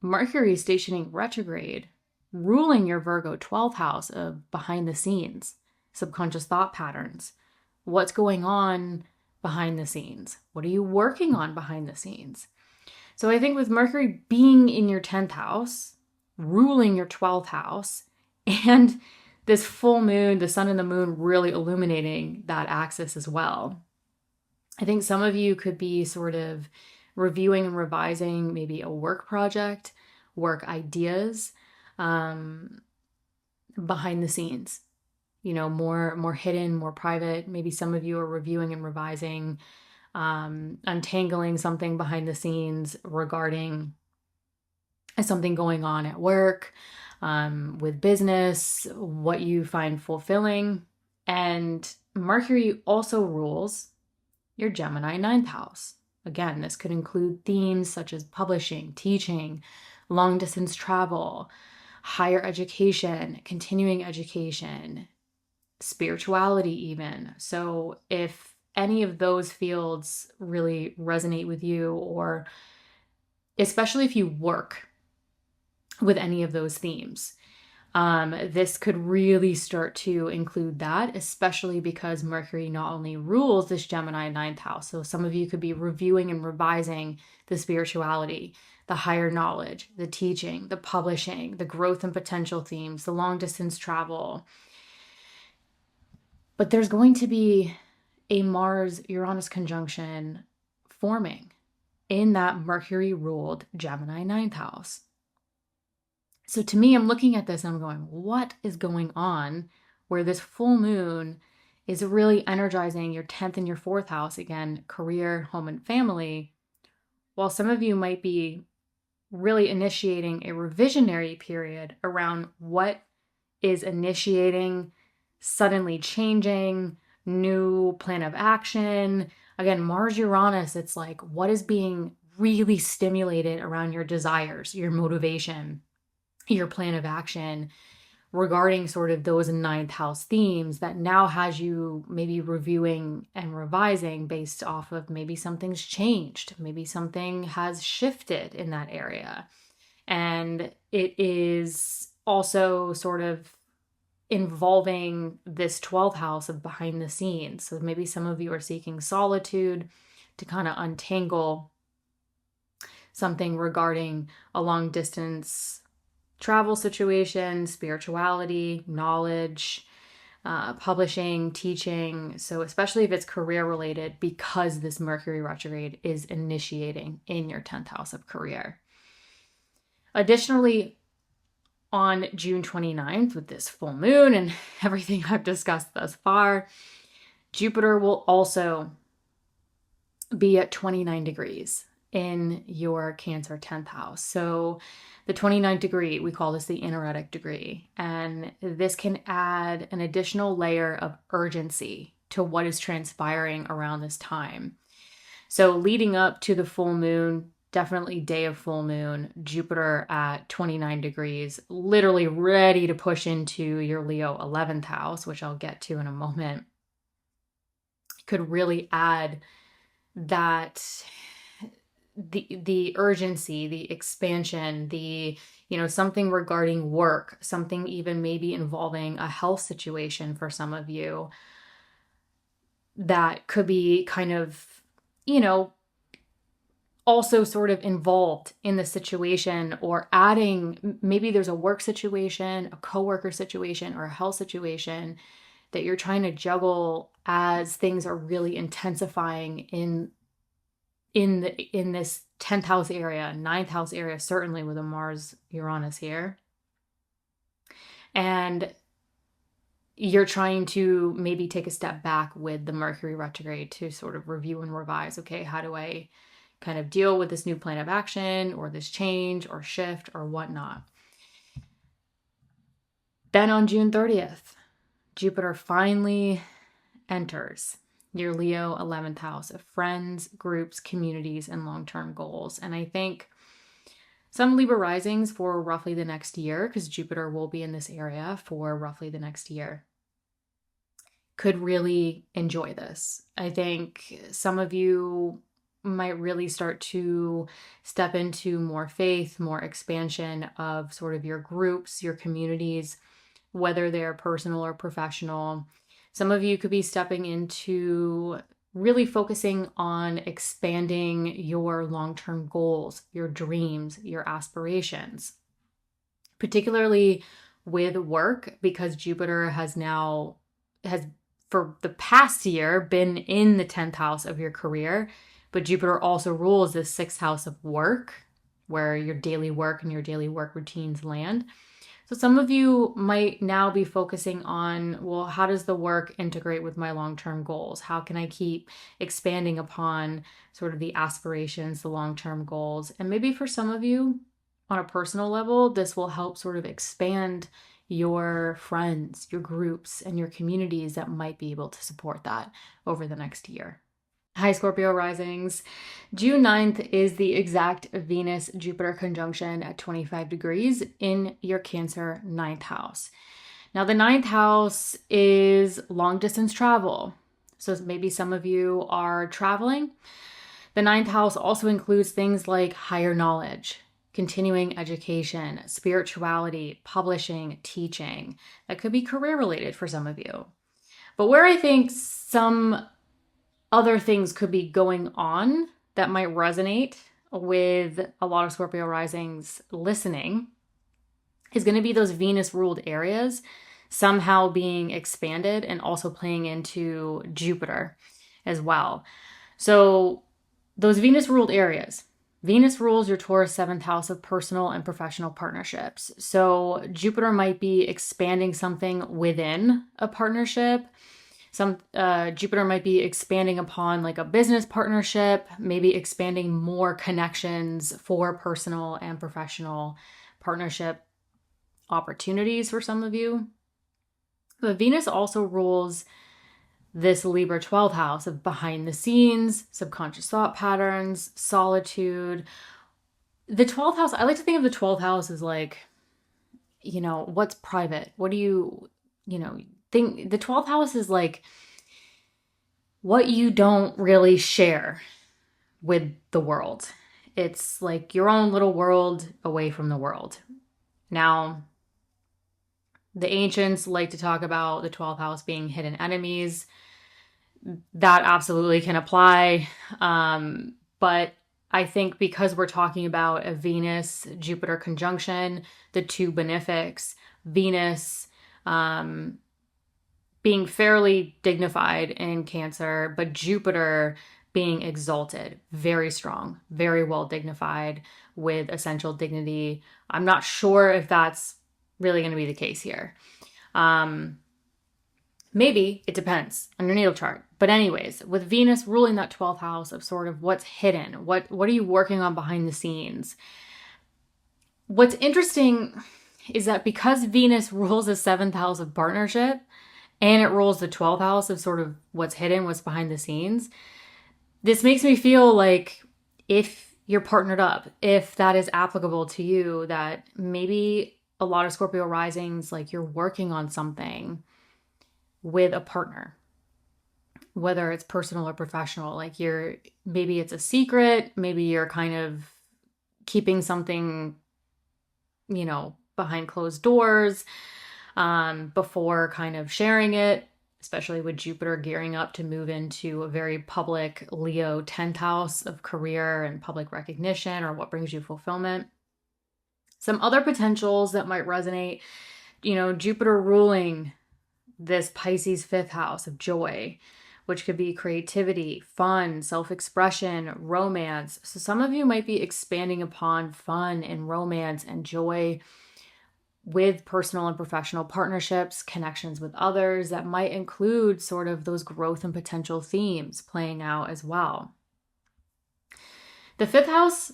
Mercury stationing retrograde, ruling your Virgo 12th house of behind the scenes, subconscious thought patterns. What's going on behind the scenes? What are you working on behind the scenes? So I think with Mercury being in your 10th house, ruling your 12th house, and this full moon, the sun and the moon really illuminating that axis as well. I think some of you could be sort of reviewing and revising maybe a work project, work ideas, behind the scenes, more hidden, more private. Maybe some of you are reviewing and revising, untangling something behind the scenes regarding something going on at work, with business, what you find fulfilling. And Mercury also rules your Gemini 9th house. Again, this could include themes such as publishing, teaching, long distance travel, higher education, continuing education, spirituality even. So if any of those fields really resonate with you, or especially if you work with any of those themes, this could really start to include that, especially because Mercury not only rules this Gemini 9th house. So some of you could be reviewing and revising the spirituality, the higher knowledge, the teaching, the publishing, the growth and potential themes, the long distance travel. But there's going to be a Mars-Uranus conjunction forming in that Mercury ruled Gemini 9th house. So to me, I'm looking at this and I'm going, what is going on where this full moon is really energizing your 10th and your 4th house, again, career, home, and family, while some of you might be really initiating a revisionary period around what is initiating, suddenly changing, new plan of action. Again, Mars-Uranus, it's like what is being really stimulated around your desires, your motivation, your plan of action regarding sort of those 9th house themes that now has you maybe reviewing and revising based off of maybe something's changed, maybe something has shifted in that area. And it is also sort of involving this 12th house of behind the scenes. So maybe some of you are seeking solitude to kind of untangle something regarding a long distance travel situation, spirituality, knowledge, publishing, teaching. So especially if it's career related, because this Mercury retrograde is initiating in your 10th house of career. Additionally, on June 29th, with this full moon and everything I've discussed thus far, Jupiter will also be at 29 degrees in your Cancer 10th house. So the 29th degree, we call this the anaretic degree. And this can add an additional layer of urgency to what is transpiring around this time. So leading up to the full moon, definitely day of full moon, Jupiter at 29 degrees, literally ready to push into your Leo 11th house, which I'll get to in a moment, could really add that the urgency, the expansion, the, something regarding work, something even maybe involving a health situation for some of you that could be kind of, also sort of involved in the situation, or adding, maybe there's a work situation, a coworker situation, or a health situation that you're trying to juggle as things are really intensifying in this 10th house area, 9th house area, certainly with a Mars Uranus here. And you're trying to maybe take a step back with the Mercury retrograde to sort of review and revise. Okay, how do I kind of deal with this new plan of action, or this change or shift or whatnot? Then on June 30th, Jupiter finally enters your Leo 11th house of friends, groups, communities, and long-term goals. And I think some Libra risings for roughly the next year, because Jupiter will be in this area for roughly the next year, could really enjoy this. I think some of you might really start to step into more faith, more expansion of sort of your groups, your communities, whether they're personal or professional. Some of you could be stepping into really focusing on expanding your long-term goals, your dreams, your aspirations, particularly with work, because Jupiter has for the past year been in the 10th house of your career, but Jupiter also rules the 6th house of work, where your daily work and your daily work routines land. So some of you might now be focusing on, well, how does the work integrate with my long-term goals? How can I keep expanding upon sort of the aspirations, the long-term goals? And maybe for some of you, on a personal level, this will help sort of expand your friends, your groups, and your communities that might be able to support that over the next year. Hi, Scorpio Risings. June 9th is the exact Venus-Jupiter conjunction at 25 degrees in your Cancer 9th house. Now, the 9th house is long-distance travel. So maybe some of you are traveling. The 9th house also includes things like higher knowledge, continuing education, spirituality, publishing, teaching. That could be career-related for some of you. But where I think some other things could be going on that might resonate with a lot of Scorpio risings listening is going to be those Venus ruled areas somehow being expanded and also playing into Jupiter as well. So those Venus ruled areas, Venus rules your Taurus 7th house of personal and professional partnerships. So Jupiter might be expanding something within a partnership. Jupiter might be expanding upon like a business partnership, maybe expanding more connections for personal and professional partnership opportunities for some of you. But Venus also rules this Libra 12th house of behind the scenes, subconscious thought patterns, solitude. The 12th house, I like to think of the 12th house as like, what's private? What do you think? The 12th house is like what you don't really share with the world. It's like your own little world away from the world. Now, the ancients like to talk about the 12th house being hidden enemies. That absolutely can apply. But I think because we're talking about a Venus-Jupiter conjunction, the two benefics, Venus being fairly dignified in Cancer, but Jupiter being exalted, very strong, very well dignified with essential dignity. I'm not sure if that's really going to be the case here. Maybe, it depends on your natal chart. But anyways, with Venus ruling that 12th house of sort of what's hidden, what are you working on behind the scenes? What's interesting is that because Venus rules the 7th house of partnership and it rules the 12th house of sort of what's hidden, what's behind the scenes, this makes me feel like if you're partnered up. If that is applicable to you, that maybe a lot of Scorpio risings, like you're working on something with a partner, whether it's personal or professional, like maybe it's a secret, maybe you're kind of keeping something, behind closed doors, before kind of sharing it, especially with Jupiter gearing up to move into a very public Leo 10th house of career and public recognition, or what brings you fulfillment. Some other potentials that might resonate, Jupiter ruling this Pisces 5th house of joy, which could be creativity, fun, self-expression, romance. So some of you might be expanding upon fun and romance and joy with personal and professional partnerships, connections with others that might include sort of those growth and potential themes playing out as well. The 5th house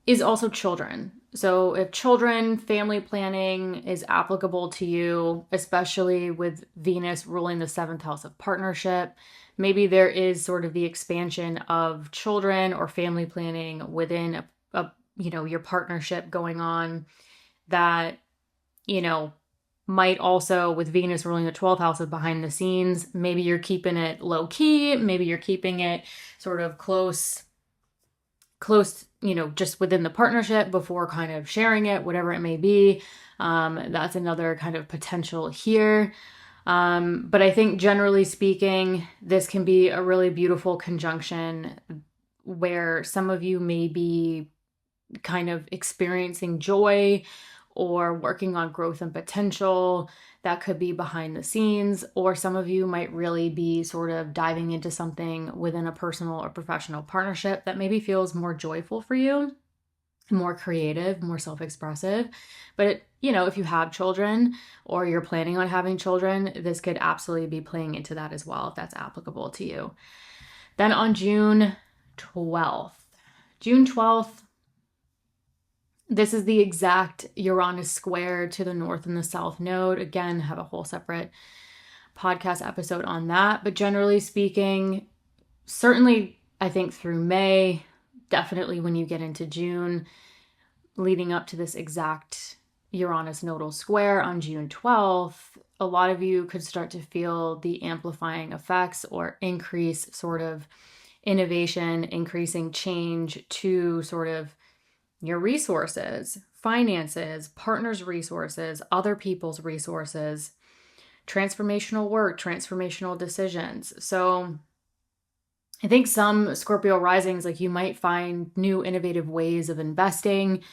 is also children. So if children, family planning is applicable to you, especially with Venus ruling the 7th house of partnership, maybe there is sort of the expansion of children or family planning within your partnership going on that, might also, with Venus ruling the 12th house of behind the scenes, maybe you're keeping it low key, maybe you're keeping it sort of close, just within the partnership before kind of sharing it, whatever it may be. That's another kind of potential here. But I think generally speaking, this can be a really beautiful conjunction where some of you may be kind of experiencing joy or working on growth and potential that could be behind the scenes, or some of you might really be sort of diving into something within a personal or professional partnership that maybe feels more joyful for you, more creative, more self-expressive. But if you have children or you're planning on having children, this could absolutely be playing into that as well, if that's applicable to you. Then on June 12th, this is the exact Uranus square to the north and the south node. Again, have a whole separate podcast episode on that. But generally speaking, certainly I think through May, definitely when you get into June, leading up to this exact Uranus nodal square on June 12th, a lot of you could start to feel the amplifying effects or increase sort of innovation, increasing change to sort of your resources, finances, partners' resources, other people's resources, transformational work, transformational decisions. So I think some Scorpio risings, like you might find new innovative ways of investing,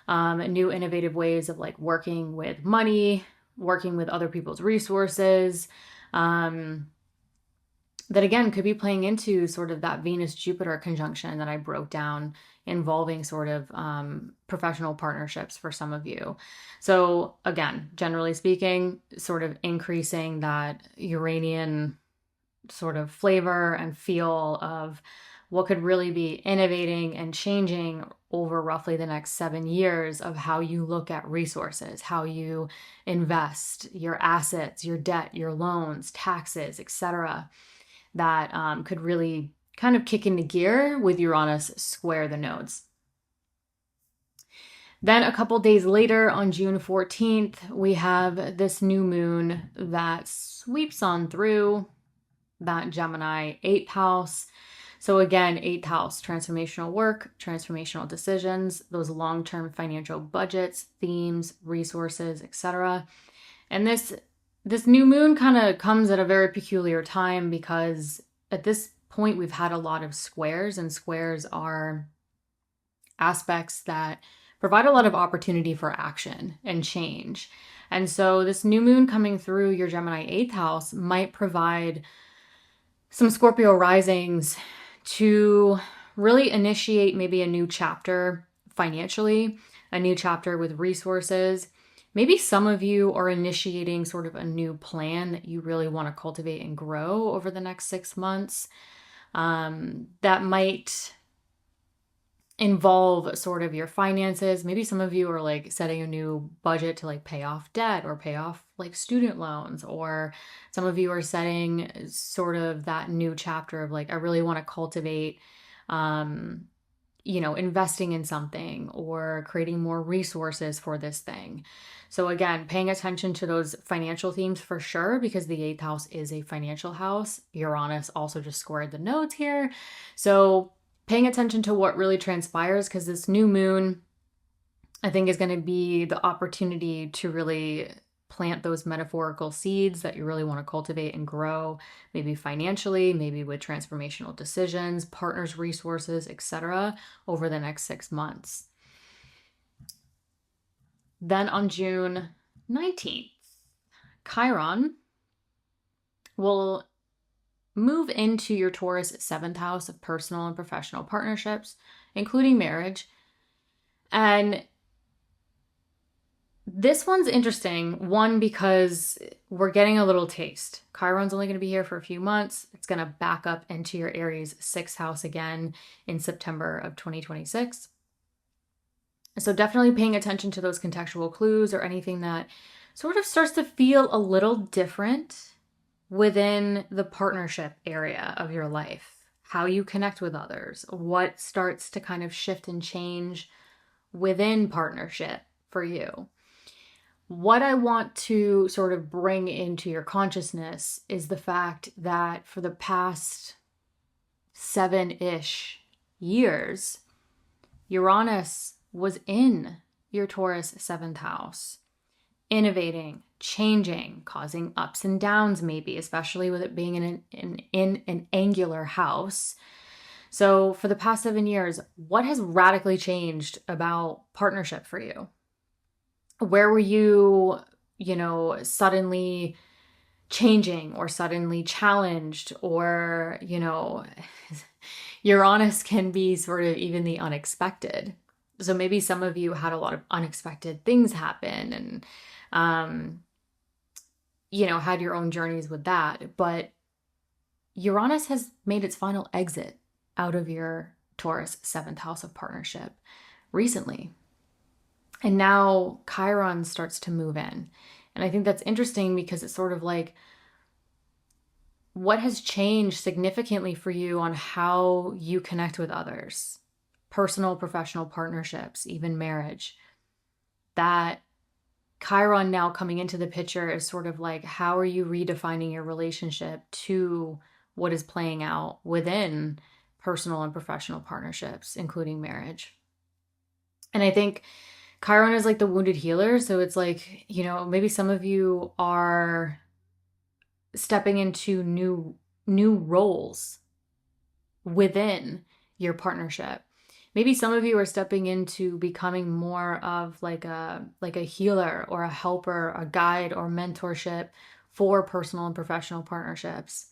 new innovative ways of like working with money, working with other people's resources, that again could be playing into sort of that Venus-Jupiter conjunction that I broke down, involving sort of professional partnerships for some of you. So again, generally speaking, sort of increasing that Uranian sort of flavor and feel of what could really be innovating and changing over roughly the next 7 years of how you look at resources, how you invest your assets, your debt, your loans, taxes, etc. That could really kind of kick into gear with Uranus square the nodes. Then a couple days later, on June 14th, we have this new moon that sweeps on through that Gemini 8th house. So again, 8th house, transformational work, transformational decisions, those long-term financial budgets, themes, resources, etc. And this new moon kind of comes at a very peculiar time, because at this point we've had a lot of squares, and squares are aspects that provide a lot of opportunity for action and change. And so this new moon coming through your Gemini 8th house might provide some Scorpio risings to really initiate maybe a new chapter financially, a new chapter with resources. Maybe some of you are initiating sort of a new plan that you really want to cultivate and grow over the next 6 months. That might involve sort of your finances. Maybe some of you are like setting a new budget to like pay off debt or pay off like student loans, or some of you are setting sort of that new chapter of like, I really want to cultivate investing in something or creating more resources for this thing. So again, paying attention to those financial themes for sure, because the 8th house is a financial house. Uranus also just squared the nodes here. So paying attention to what really transpires, because this new moon, I think, is going to be the opportunity to really plant those metaphorical seeds that you really want to cultivate and grow, maybe financially, maybe with transformational decisions, partners, resources, etc., over the next 6 months. Then on June 19th, Chiron will move into your Taurus 7th house of personal and professional partnerships, including marriage. And this one's interesting, one, because we're getting a little taste. Chiron's only going to be here for a few months. It's going to back up into your Aries 6th house again in September of 2026. So definitely paying attention to those contextual clues or anything that sort of starts to feel a little different within the partnership area of your life. How you connect with others, what starts to kind of shift and change within partnership for you. What I want to sort of bring into your consciousness is the fact that for the past 7-ish years, Uranus was in your Taurus 7th house, innovating, changing, causing ups and downs maybe, especially with it being in an angular house. So for the past 7 years, what has radically changed about partnership for you? Where were you, suddenly changing or suddenly challenged, or, Uranus can be sort of even the unexpected. So maybe some of you had a lot of unexpected things happen and, had your own journeys with that. But Uranus has made its final exit out of your Taurus 7th house of partnership recently. And now Chiron starts to move in. And I think that's interesting because it's sort of like, what has changed significantly for you on how you connect with others? Personal, professional partnerships, even marriage. That Chiron now coming into the picture is sort of like, how are you redefining your relationship to what is playing out within personal and professional partnerships, including marriage? And I think Chiron is like the wounded healer. So it's like, maybe some of you are stepping into new roles within your partnership. Maybe some of you are stepping into becoming more of like a healer or a helper, a guide or mentorship for personal and professional partnerships.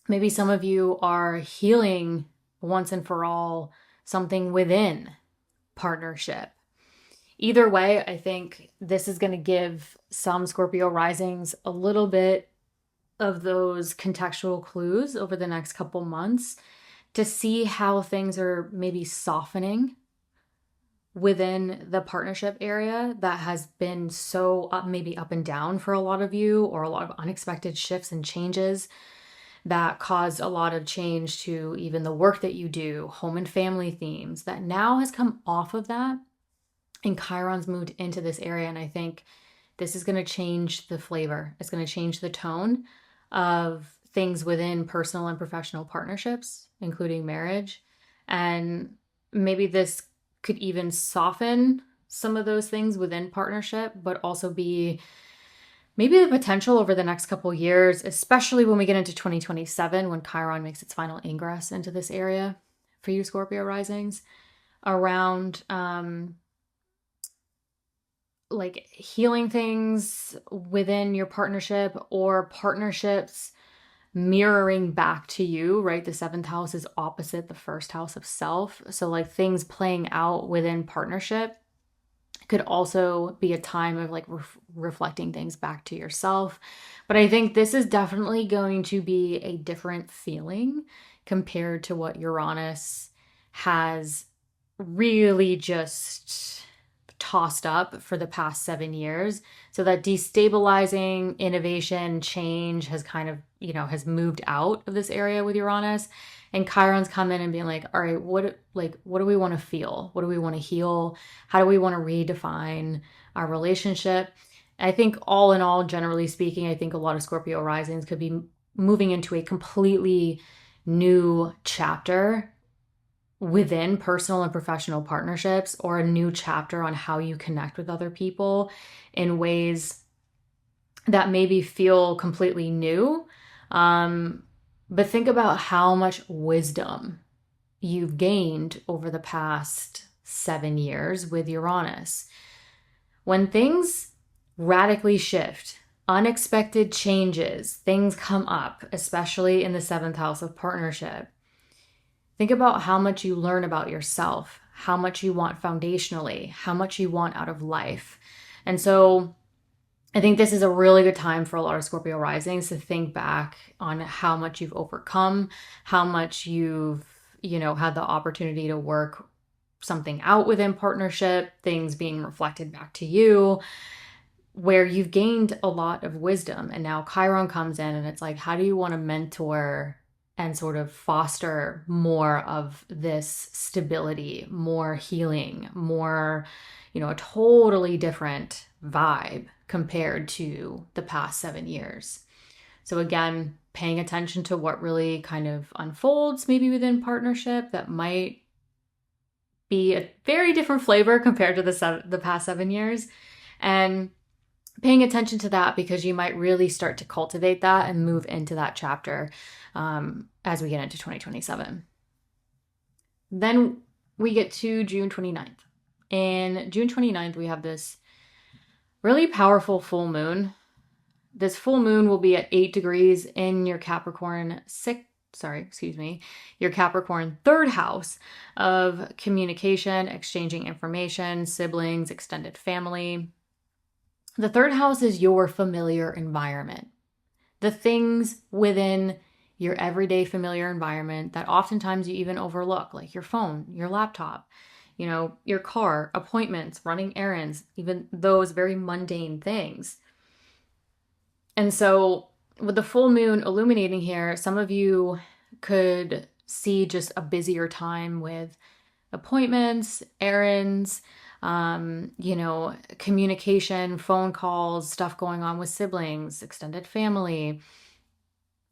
Maybe some of you are healing once and for all something within partnership. Either way, I think this is going to give some Scorpio risings a little bit of those contextual clues over the next couple months to see how things are maybe softening within the partnership area that has been so maybe up and down for a lot of you, or a lot of unexpected shifts and changes that caused a lot of change to even the work that you do, home and family themes that now has come off of that. And Chiron's moved into this area. And I think this is going to change the flavor. It's going to change the tone of things within personal and professional partnerships, including marriage. And maybe this could even soften some of those things within partnership, but also be maybe the potential over the next couple years, especially when we get into 2027, when Chiron makes its final ingress into this area for you Scorpio risings, around like healing things within your partnership, or partnerships mirroring back to you, right? The 7th house is opposite the 1st house of self. So like things playing out within partnership could also be a time of like reflecting things back to yourself. But I think this is definitely going to be a different feeling compared to what Uranus has really just tossed up for the past 7 years. So that destabilizing innovation change has kind of, has moved out of this area with Uranus. And Chiron's come in and being like, all right, what do we want to feel? What do we want to heal? How do we want to redefine our relationship? I think all in all, generally speaking, I think a lot of Scorpio risings could be moving into a completely new chapter within personal and professional partnerships, or a new chapter on how you connect with other people in ways that maybe feel completely new. But think about how much wisdom you've gained over the past 7 years with Uranus. When things radically shift, unexpected changes, things come up, especially in the 7th house of partnership. Think about how much you learn about yourself, how much you want foundationally, how much you want out of life. And so I think this is a really good time for a lot of Scorpio risings to think back on how much you've overcome, how much you've, had the opportunity to work something out within partnership, things being reflected back to you, where you've gained a lot of wisdom. And now Chiron comes in and it's like, how do you want to mentor and sort of foster more of this stability, more healing, more, a totally different vibe compared to the past 7 years. So again, paying attention to what really kind of unfolds maybe within partnership that might be a very different flavor compared to the past 7 years. And paying attention to that, because you might really start to cultivate that and move into that chapter as we get into 2027. Then we get to June 29th. And June 29th, we have this really powerful full moon. This full moon will be at 8 degrees in your Capricorn your Capricorn 3rd house of communication, exchanging information, siblings, extended family. The 3rd house is your familiar environment. The things within your everyday familiar environment that oftentimes you even overlook, like your phone, your laptop, your car, appointments, running errands, even those very mundane things. And so with the full moon illuminating here, some of you could see just a busier time with appointments, errands, communication, phone calls, stuff going on with siblings, extended family.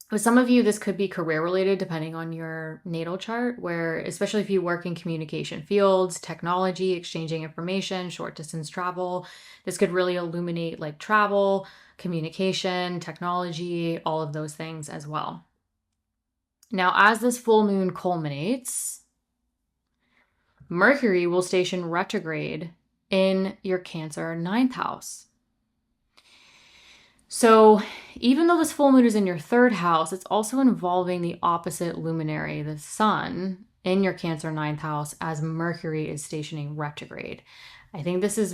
With some of you, this could be career related depending on your natal chart, where especially if you work in communication fields, technology, exchanging information, short distance travel, this could really illuminate like travel, communication, technology, all of those things as well. Now, as this full moon culminates, Mercury will station retrograde in your Cancer 9th house. So even though this full moon is in your 3rd house, it's also involving the opposite luminary, the sun, in your Cancer 9th house as Mercury is stationing retrograde. I think this is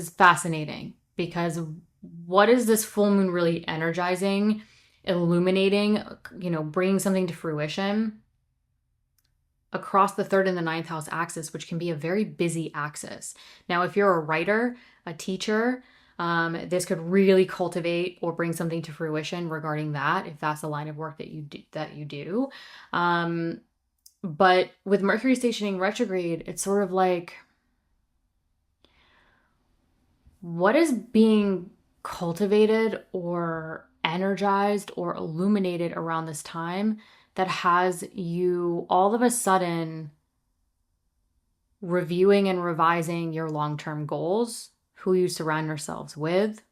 fascinating, because what is this full moon really energizing, illuminating, bringing something to fruition across the 3rd and the 9th house axis, which can be a very busy axis. Now, if you're a writer, a teacher, this could really cultivate or bring something to fruition regarding that, if that's the line of work that you do. But with Mercury stationing retrograde, it's sort of like, what is being cultivated or energized or illuminated around this time that has you all of a sudden reviewing and revising your long-term goals, who you surround yourselves with,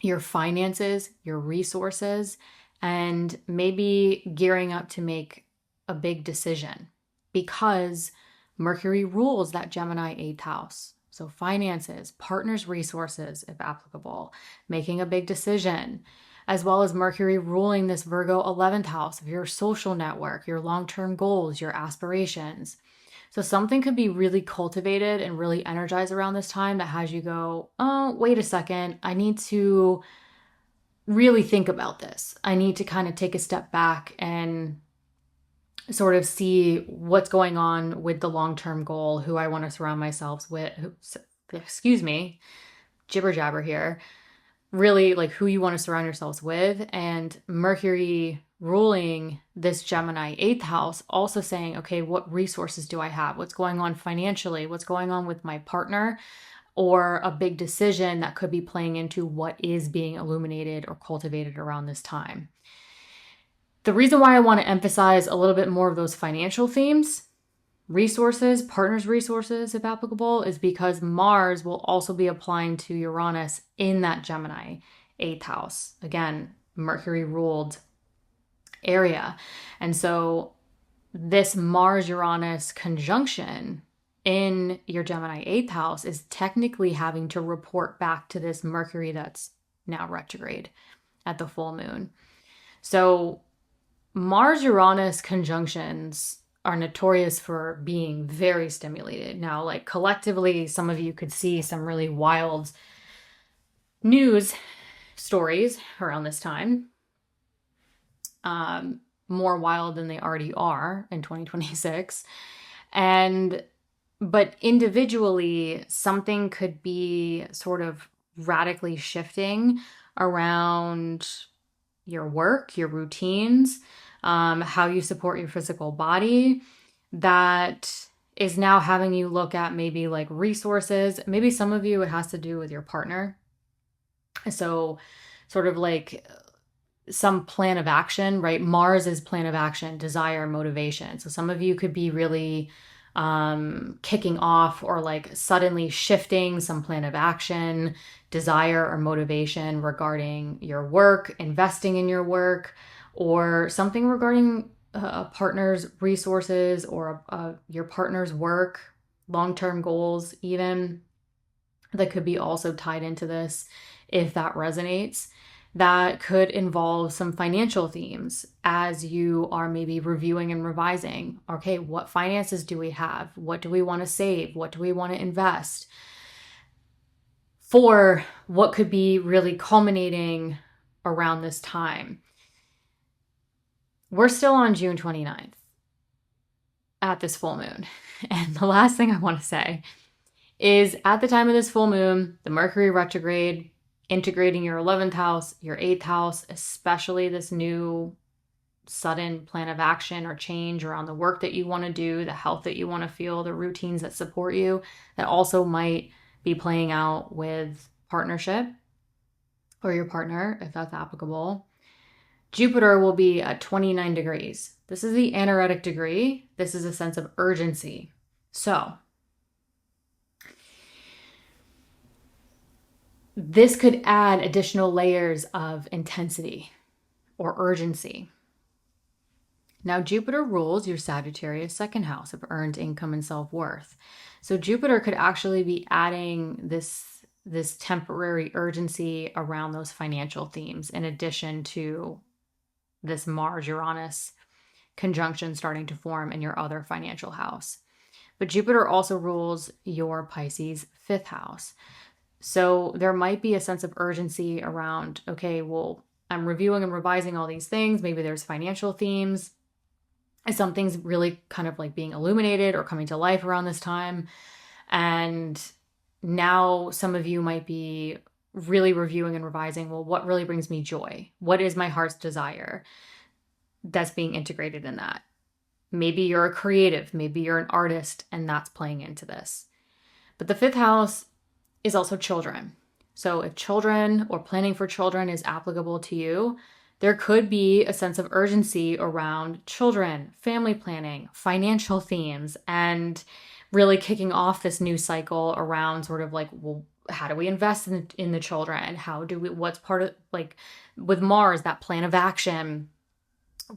your finances, your resources, and maybe gearing up to make a big decision, because Mercury rules that Gemini 8th house. So finances, partners' resources, if applicable, making a big decision, as well as Mercury ruling this Virgo 11th house of your social network, your long-term goals, your aspirations. So something could be really cultivated and really energized around this time that has you go, oh, wait a second, I need to really think about this. I need to kind of take a step back and sort of see what's going on with the long-term goal, who I want to surround myself with, excuse me, jibber jabber here, really like who you want to surround yourselves with. And Mercury ruling this Gemini 8th house also saying, okay, what resources do I have? What's going on financially? What's going on with my partner? Or a big decision that could be playing into what is being illuminated or cultivated around this time. The reason why I want to emphasize a little bit more of those financial themes, resources, partners' resources, if applicable, is because Mars will also be applying to Uranus in that Gemini 8th house. Again, Mercury ruled area. And so this Mars-Uranus conjunction in your Gemini 8th house is technically having to report back to this Mercury that's now retrograde at the full moon. So Mars-Uranus conjunctions are notorious for being very stimulated. Now, like collectively, some of you could see some really wild news stories around this time. More wild than they already are in 2026. But individually, something could be sort of radically shifting around your work, your routines, how you support your physical body, that is now having you look at maybe like resources. Maybe some of you, it has to do with your partner. So sort of like some plan of action, right? Mars is plan of action, desire, motivation. So some of you could be really kicking off or like suddenly shifting some plan of action, desire or motivation regarding your work, investing in your work, or something regarding a partner's resources or your partner's work, long-term goals even, that could be also tied into this if that resonates. That could involve some financial themes as you are maybe reviewing and revising. Okay, what finances do we have? What do we want to save? What do we want to invest? For what could be really culminating around this time. We're still on June 29th at this full moon. And the last thing I want to say is at the time of this full moon, the Mercury retrograde, integrating your 11th house, your 8th house, especially this new sudden plan of action or change around the work that you want to do, the health that you want to feel, the routines that support you, that also might be playing out with partnership or your partner, if that's applicable. Jupiter will be at 29 degrees. This is the anaretic degree. This is a sense of urgency. So this could add additional layers of intensity or urgency. Now, Jupiter rules your Sagittarius second house of earned income and self-worth. So Jupiter could actually be adding this temporary urgency around those financial themes in addition to this Mars-Uranus conjunction starting to form in your other financial house. But Jupiter also rules your Pisces fifth house. So there might be a sense of urgency around, okay, well, I'm reviewing and revising all these things. Maybe there's financial themes. Something's really kind of like being illuminated or coming to life around this time. And now some of you might be really reviewing and revising, well, what really brings me joy? What is my heart's desire that's being integrated in that? Maybe you're a creative, maybe you're an artist, and that's playing into this. But the fifth house is also children. So if children or planning for children is applicable to you, there could be a sense of urgency around children, family planning, financial themes, and really kicking off this new cycle around sort of like, well, how do we invest in the children? What's part of, like with Mars, that plan of action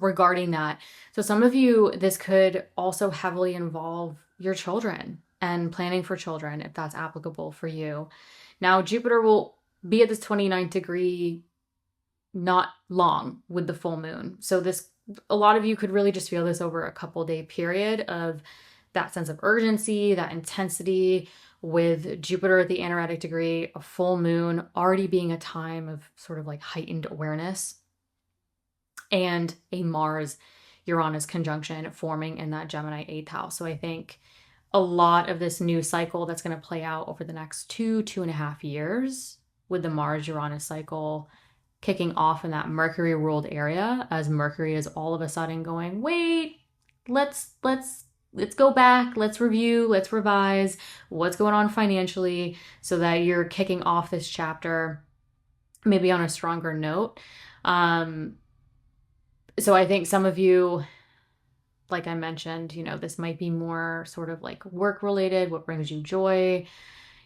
regarding that. So some of you, this could also heavily involve your children and planning for children, if that's applicable for you. Now, Jupiter will be at this 29th degree not long with the full moon. So a lot of you could really just feel this over a couple day period of that sense of urgency, that intensity with Jupiter at the anaretic degree, a full moon already being a time of sort of like heightened awareness, and a Mars Uranus conjunction forming in that Gemini 8th house. So I think a lot of this new cycle that's going to play out over the next 2.5 years with the Mars-Uranus cycle kicking off in that Mercury ruled area, as Mercury is all of a sudden going, wait, let's go back, let's review, let's revise what's going on financially, so that you're kicking off this chapter maybe on a stronger note. So I think some of you, like I mentioned, this might be more sort of like work related, what brings you joy,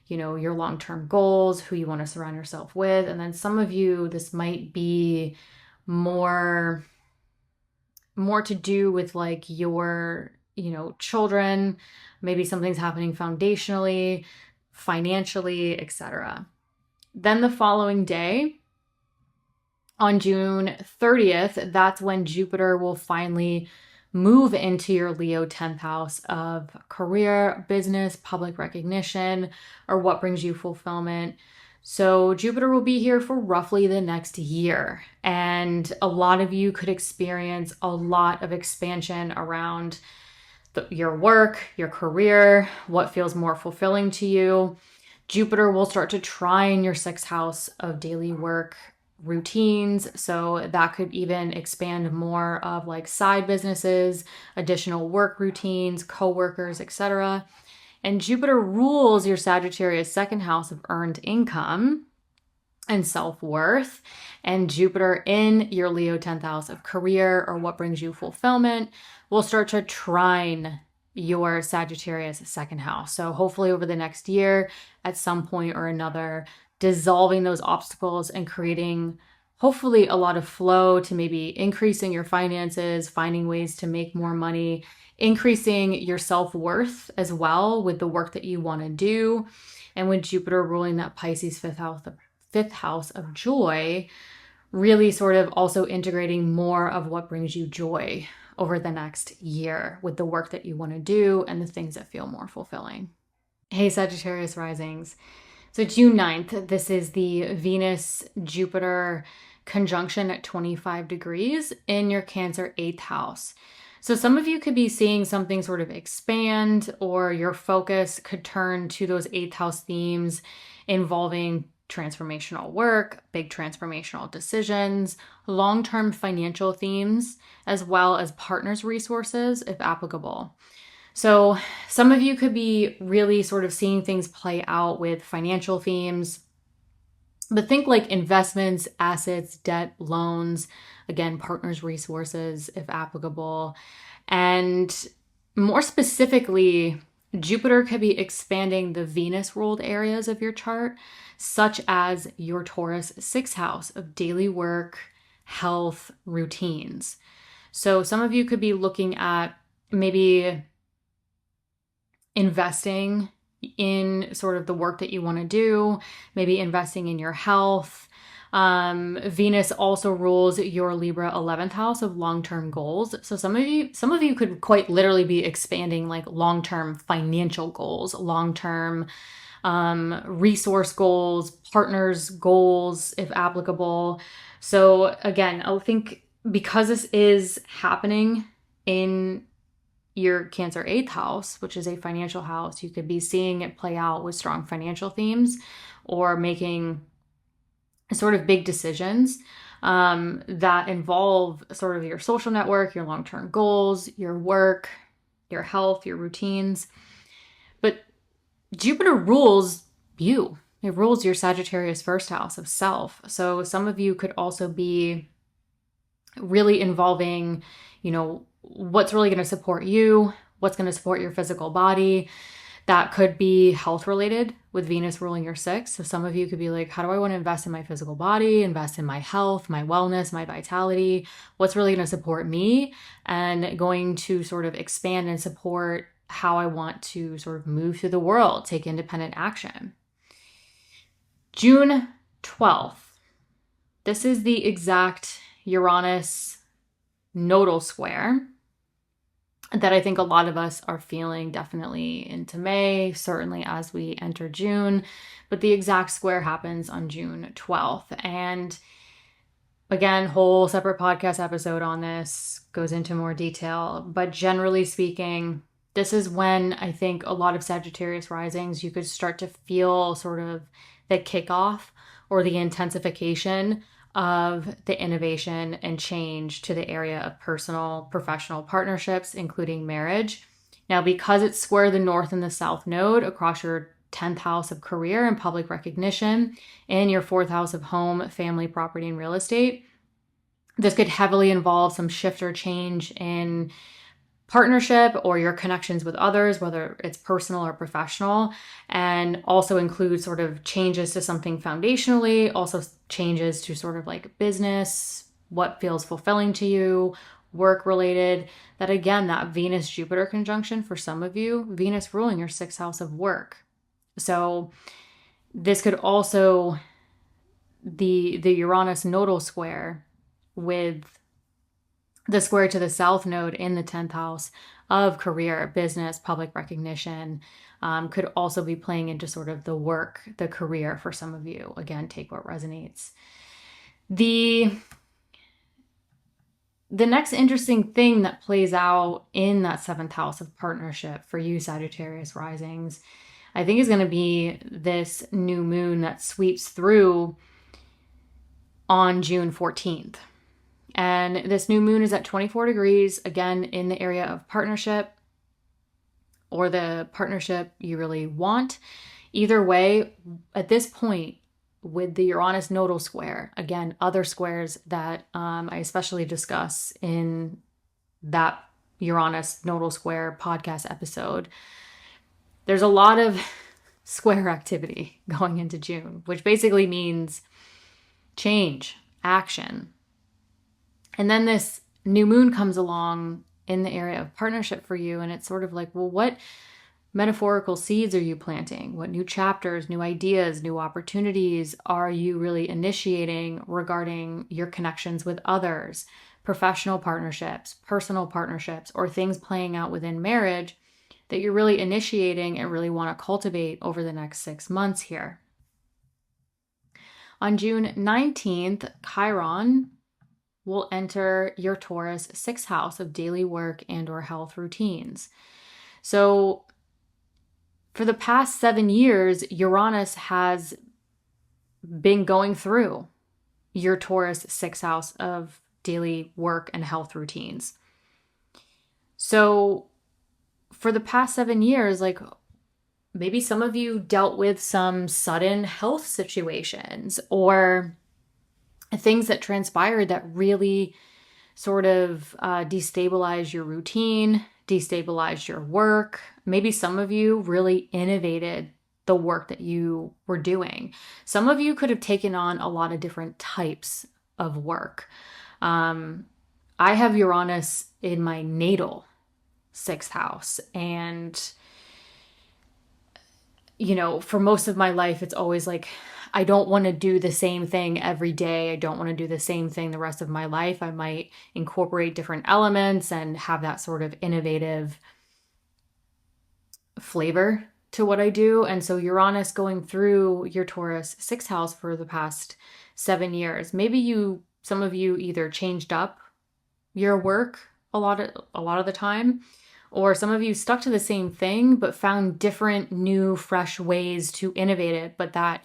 your long-term goals, who you want to surround yourself with. And then some of you, this might be more to do with like your, children, maybe something's happening foundationally, financially, etc. Then the following day, on June 30th, that's when Jupiter will finally move into your Leo 10th house of career, business, public recognition, or what brings you fulfillment. So Jupiter will be here for roughly the next year. And a lot of you could experience a lot of expansion around your work, your career, what feels more fulfilling to you. Jupiter will start to trine your 6th house of daily work routines. So that could even expand more of like side businesses, additional work routines, coworkers, etc. And Jupiter rules your Sagittarius 2nd house of earned income and self-worth. And Jupiter in your Leo 10th house of career, or what brings you fulfillment, will start to trine your Sagittarius 2nd house. So hopefully over the next year, at some point or another, dissolving those obstacles and creating hopefully a lot of flow to maybe increasing your finances, finding ways to make more money, increasing your self-worth as well with the work that you want to do. And with Jupiter ruling that Pisces 5th house of joy, really sort of also integrating more of what brings you joy over the next year with the work that you want to do and the things that feel more fulfilling. Hey, Sagittarius Risings. So June 9th, this is the Venus-Jupiter conjunction at 25 degrees in your Cancer 8th house. So some of you could be seeing something sort of expand, or your focus could turn to those 8th house themes involving transformational work, big transformational decisions, long-term financial themes, as well as partners' resources if applicable. So some of you could be really sort of seeing things play out with financial themes, but think like investments, assets, debt, loans, again, partners' resources if applicable. And more specifically, Jupiter could be expanding the Venus ruled areas of your chart, such as your Taurus 6th house of daily work, health, routines. So some of you could be looking at maybe investing in sort of the work that you want to do, maybe investing in your health. Venus also rules your Libra 11th house of long-term goals. So some of you could quite literally be expanding like long-term financial goals, long-term resource goals, partners goals, if applicable. So again, I think because this is happening in your Cancer 8th house, which is a financial house, you could be seeing it play out with strong financial themes, or making sort of big decisions that involve sort of your social network, your long-term goals, your work, your health, your routines. But Jupiter rules you. It rules your Sagittarius 1st house of self. So some of you could also be really involving, what's really going to support you, what's going to support your physical body. That could be health related with Venus ruling your 6th. So some of you could be like, how do I want to invest in my physical body, invest in my health, my wellness, my vitality? What's really going to support me, and going to sort of expand and support how I want to sort of move through the world, take independent action. June 12th. This is the exact Uranus nodal square that I think a lot of us are feeling definitely into May, certainly as we enter June, but the exact square happens on June 12th. And Again, whole separate podcast episode on this, goes into more detail. But generally speaking, this is when I think a lot of Sagittarius risings, you could start to feel sort of the kickoff or the intensification of the innovation and change to the area of personal, professional partnerships, including marriage. Now, because it's square the North and the South node across your 10th house of career and public recognition and your 4th house of home, family, property, and real estate, this could heavily involve some shift or change in partnership or your connections with others, whether it's personal or professional, and also include sort of changes to something foundationally, also changes to sort of like business, what feels fulfilling to you, work related. That again, that Venus Jupiter conjunction for some of you, Venus ruling your 6th house of work. So this could also, the Uranus nodal square with the square to the South node in the 10th house of career, business, public recognition, could also be playing into sort of the work, the career for some of you. Again, take what resonates. The next interesting thing that plays out in that 7th house of partnership for you Sagittarius risings, I think is going to be this new moon that sweeps through on June 14th. And this new moon is at 24 degrees, again, in the area of partnership or the partnership you really want. Either way, at this point, with the Uranus nodal square, again, other squares that I especially discuss in that Uranus nodal square podcast episode, there's a lot of square activity going into June, which basically means change, action. And then this new moon comes along in the area of partnership for you. And it's sort of like, well, what metaphorical seeds are you planting? What new chapters, new ideas, new opportunities are you really initiating regarding your connections with others, professional partnerships, personal partnerships, or things playing out within marriage that you're really initiating and really want to cultivate over the next 6 months here? On June 19th, Chiron will enter your Taurus 6th house of daily work and or health routines. So for the past 7 years, Uranus has been going through your Taurus 6th house of daily work and health routines. So for the past 7 years, like maybe some of you dealt with some sudden health situations or things that transpired that really sort of destabilized your routine, destabilized your work. Maybe some of you really innovated the work that you were doing. Some of you could have taken on a lot of different types of work. I have Uranus in my natal 6th house, and you know, for most of my life, it's always like, I don't want to do the same thing every day. I don't want to do the same thing the rest of my life. I might incorporate different elements and have that sort of innovative flavor to what I do. And so Uranus going through your Taurus 6th house for the past 7 years, maybe some of you either changed up your work a lot of the time, or some of you stuck to the same thing, but found different, new, fresh ways to innovate it, but that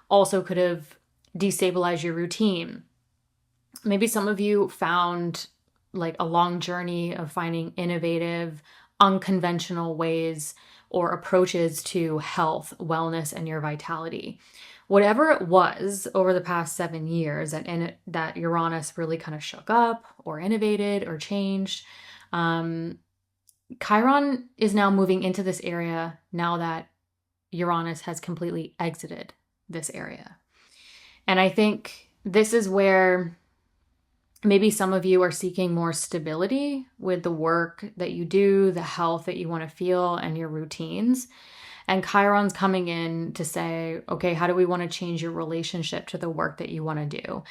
also could have destabilized your routine. Maybe some of you found like a long journey of finding innovative, unconventional ways or approaches to health, wellness, and your vitality. Whatever it was over the past 7 years that Uranus really kind of shook up or innovated or changed, Chiron is now moving into this area now that Uranus has completely exited this area. And I think this is where maybe some of you are seeking more stability with the work that you do, the health that you want to feel, and your routines. And Chiron's coming in to say, okay, how do we want to change your relationship to the work that you want to do?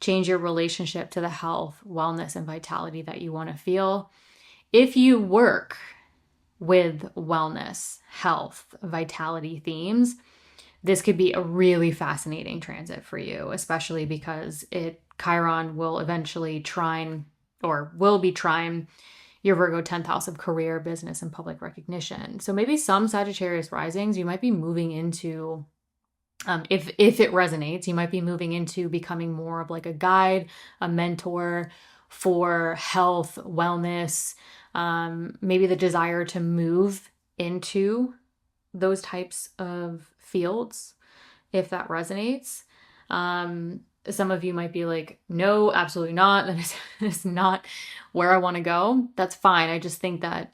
Change your relationship to the health, wellness, and vitality that you want to feel. If you work with wellness, health, vitality themes, this could be a really fascinating transit for you, especially because it Chiron will eventually trine, or will be trine, your Virgo 10th house of career, business, and public recognition. So maybe some Sagittarius risings, you might be moving into, if it resonates, you might be moving into becoming more of like a guide, a mentor for health, wellness, maybe the desire to move into those types of fields, if that resonates. Some of you might be like, no, absolutely not. That is not where I want to go. That's fine. I just think that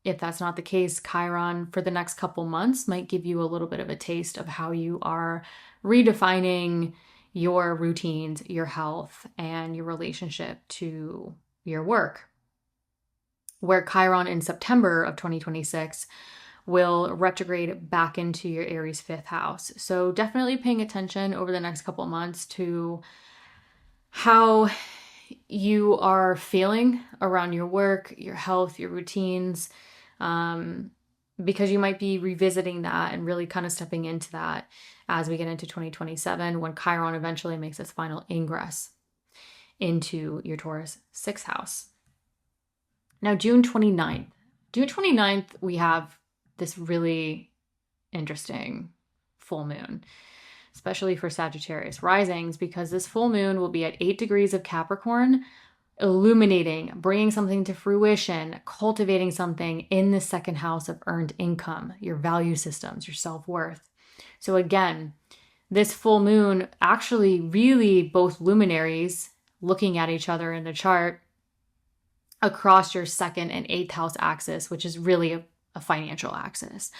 if that's not the case, Chiron for the next couple months might give you a little bit of a taste of how you are redefining your routines, your health, and your relationship to your work. Where Chiron in September of 2026 will retrograde back into your Aries 5th house. So definitely paying attention over the next couple of months to how you are feeling around your work, your health, your routines, because you might be revisiting that and really kind of stepping into that as we get into 2027, when Chiron eventually makes its final ingress into your Taurus 6th house. Now, June 29th, we have this really interesting full moon, especially for Sagittarius risings, because this full moon will be at 8 degrees of Capricorn, illuminating, bringing something to fruition, cultivating something in the second house of earned income, your value systems, your self-worth. So again, this full moon, actually really both luminaries looking at each other in the chart across your 2nd and 8th house axis, which is really a financial axis.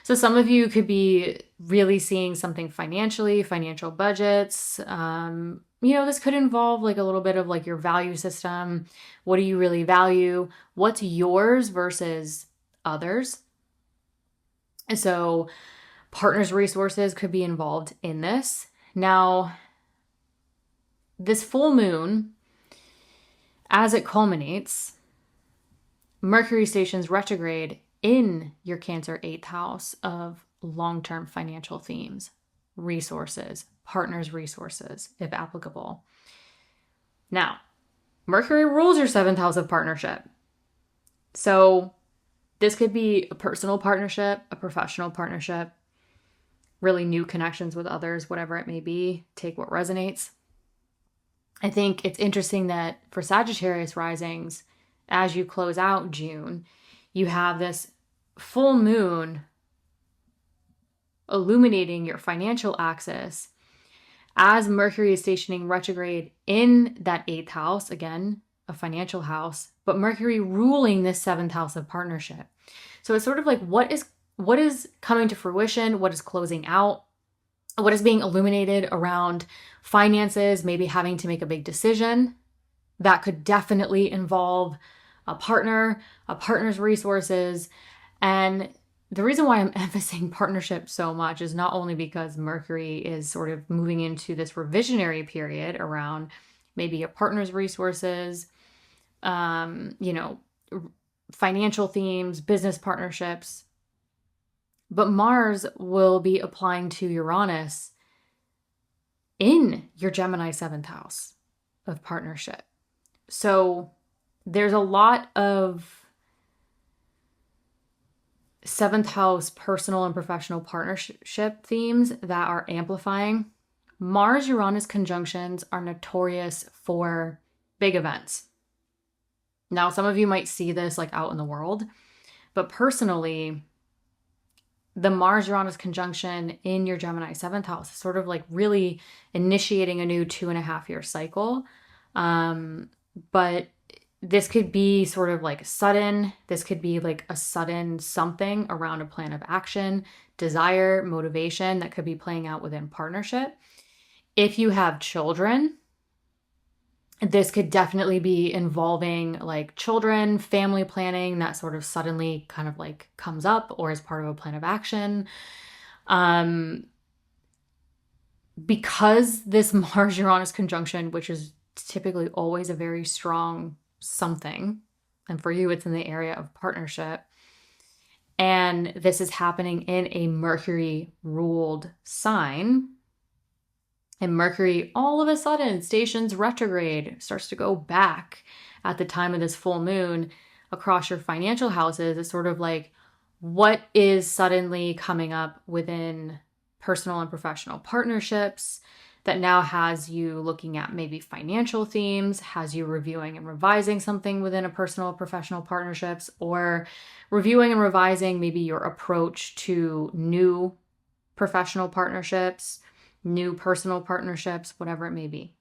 So some of you could be really seeing something financially, financial budgets. This could involve like a little bit of like your value system. What do you really value? What's yours versus others? And so partners' resources could be involved in this. Now, this full moon, as it culminates, Mercury stations retrograde in your Cancer 8th house of long-term financial themes, resources, partners' resources, if applicable. Now, Mercury rules your 7th house of partnership. So this could be a personal partnership, a professional partnership, really new connections with others, whatever it may be. Take what resonates. I think it's interesting that for Sagittarius risings, as you close out June, you have this full moon illuminating your financial axis as Mercury is stationing retrograde in that 8th house, again, a financial house, but Mercury ruling this 7th house of partnership. So it's sort of like what is coming to fruition, what is closing out, what is being illuminated around finances, maybe having to make a big decision that could definitely involve a partner, a partner's resources. And the reason why I'm emphasizing partnership so much is not only because Mercury is sort of moving into this revisionary period around maybe a partner's resources, financial themes, business partnerships, but Mars will be applying to Uranus in your Gemini 7th house of partnership. So there's a lot of 7th house personal and professional partnership themes that are amplifying. Mars-Uranus conjunctions are notorious for big events. Now, some of you might see this like out in the world, but personally, the Mars-Uranus conjunction in your Gemini 7th house is sort of like really initiating a new 2.5-year cycle. But this could be sort of like sudden. This could be like a sudden something around a plan of action, desire, motivation that could be playing out within partnership. If you have children, this could definitely be involving like children, family planning that sort of suddenly kind of like comes up or is part of a plan of action. Because this Mars-Uranus conjunction, which is typically always a very strong something, and for you it's in the area of partnership, and this is happening in a Mercury ruled sign, And Mercury, all of a sudden, stations retrograde, starts to go back at the time of this full moon across your financial houses. It's sort of like, what is suddenly coming up within personal and professional partnerships that now has you looking at maybe financial themes, has you reviewing and revising something within a personal or professional partnerships, or reviewing and revising maybe your approach to new professional partnerships, new personal partnerships, whatever it may be.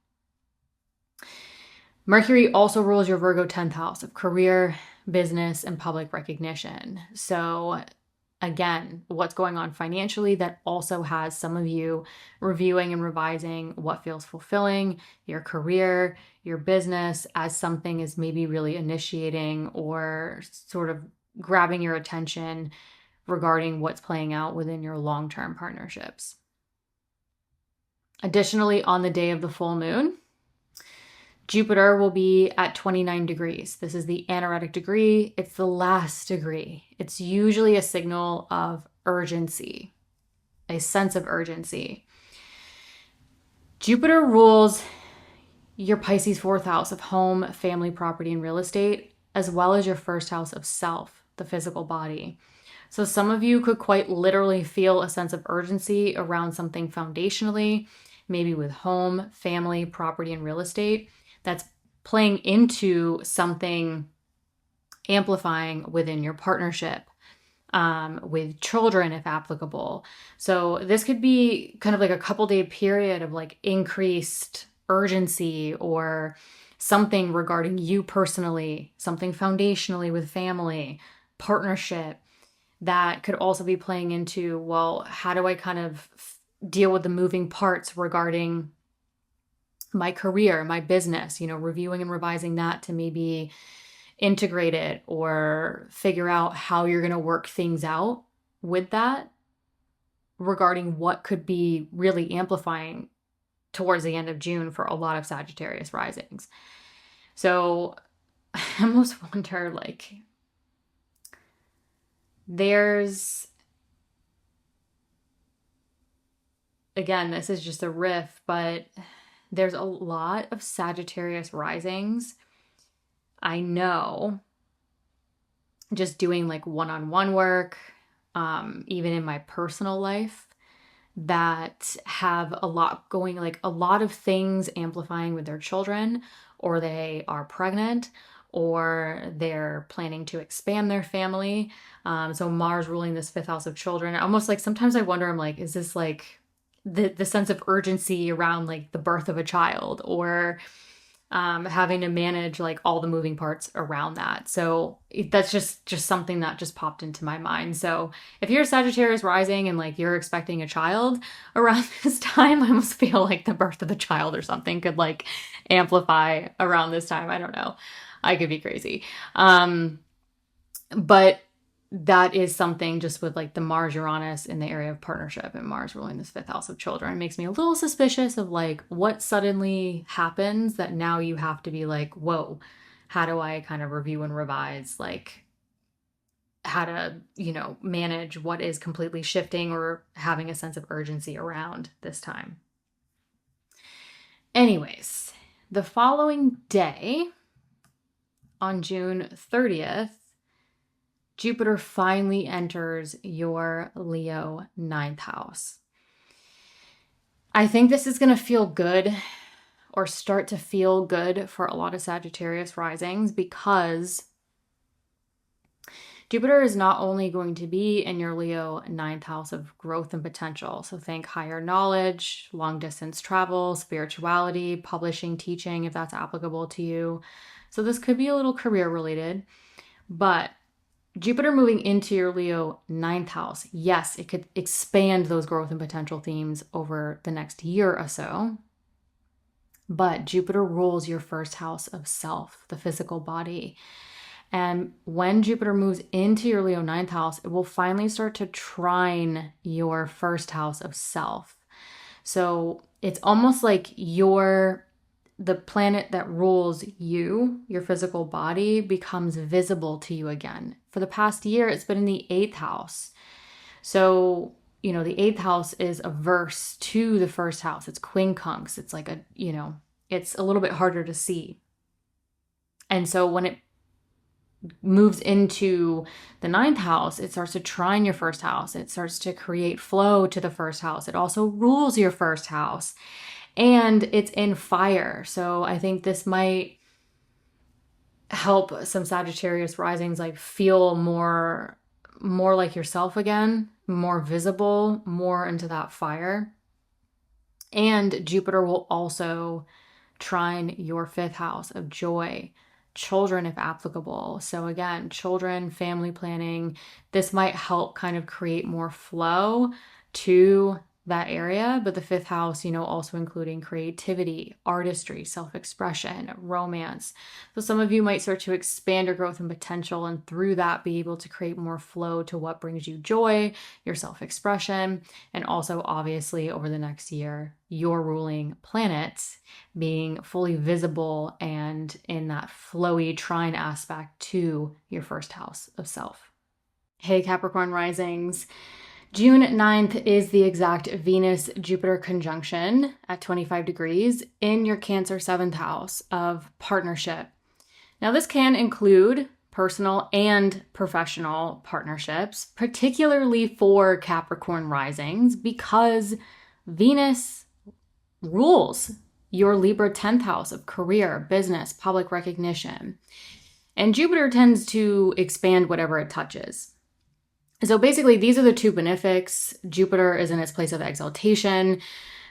Mercury also rules your Virgo 10th house of career, business, and public recognition. So again, what's going on financially that also has some of you reviewing and revising what feels fulfilling, your career, your business, as something is maybe really initiating or sort of grabbing your attention regarding what's playing out within your long-term partnerships. Additionally, on the day of the full moon, Jupiter will be at 29 degrees. This is the anaretic degree. It's the last degree. It's usually a signal of urgency, a sense of urgency. Jupiter rules your Pisces 4th house of home, family, property, and real estate, as well as your 1st house of self, the physical body. So some of you could quite literally feel a sense of urgency around something foundationally, maybe with home, family, property, and real estate, that's playing into something amplifying within your partnership, with children if applicable. So this could be kind of like a couple-day period of like increased urgency or something regarding you personally, something foundationally with family, partnership, that could also be playing into, well, how do I kind of deal with the moving parts regarding my career, my business, reviewing and revising that to maybe integrate it or figure out how you're going to work things out with that regarding what could be really amplifying towards the end of June for a lot of Sagittarius risings. So I almost wonder, like, there's, again, this is just a riff, but there's a lot of Sagittarius risings I know, just doing like one-on-one work, even in my personal life, that have a lot going, like a lot of things amplifying with their children, or they are pregnant, or they're planning to expand their family. So Mars ruling this 5th house of children. Almost like sometimes I wonder, I'm like, is this like the sense of urgency around like the birth of a child, or having to manage like all the moving parts around that. So that's just something that just popped into my mind. So if you're a Sagittarius rising and like you're expecting a child around this time, I almost feel like the birth of a child or something could like amplify around this time. I don't know. I could be crazy. But that is something just with like the Mars Uranus in the area of partnership and Mars ruling this 5th house of children. It makes me a little suspicious of like what suddenly happens that now you have to be like, whoa, how do I kind of review and revise, like how to, manage what is completely shifting or having a sense of urgency around this time. Anyways, the following day on June 30th, Jupiter finally enters your Leo 9th house. I think this is going to feel good, or start to feel good, for a lot of Sagittarius risings, because Jupiter is not only going to be in your Leo 9th house of growth and potential. So think higher knowledge, long distance travel, spirituality, publishing, teaching, if that's applicable to you. So this could be a little career related, but Jupiter moving into your Leo 9th house, yes, it could expand those growth and potential themes over the next year or so. But Jupiter rules your 1st house of self, the physical body. And when Jupiter moves into your Leo 9th house, it will finally start to trine your 1st house of self. So it's almost like the planet that rules you, your physical body, becomes visible to you again. For the past year, it's been in the 8th house. So the eighth house is averse to the first house. It's quincunx. It's like it's a little bit harder to see. And so when it moves into the ninth house, it starts to trine your first house. It starts to create flow to the first house. It also rules your first house. And it's in fire. So I think this might help some Sagittarius risings like feel more like yourself again, more visible, more into that fire. And Jupiter will also trine your fifth house of joy, children if applicable. So again, children, family planning, this might help kind of create more flow to that area. But the fifth house, also including creativity, artistry, self-expression, romance. So some of you might start to expand your growth and potential, and through that be able to create more flow to what brings you joy, your self-expression, and also obviously over the next year, your ruling planets being fully visible and in that flowy trine aspect to your first house of self. Hey Capricorn risings. June 9th is the exact Venus-Jupiter conjunction at 25 degrees in your Cancer 7th house of partnership. Now, this can include personal and professional partnerships, particularly for Capricorn risings, because Venus rules your Libra 10th house of career, business, public recognition. And Jupiter tends to expand whatever it touches. So basically, these are the two benefics. Jupiter is in its place of exaltation,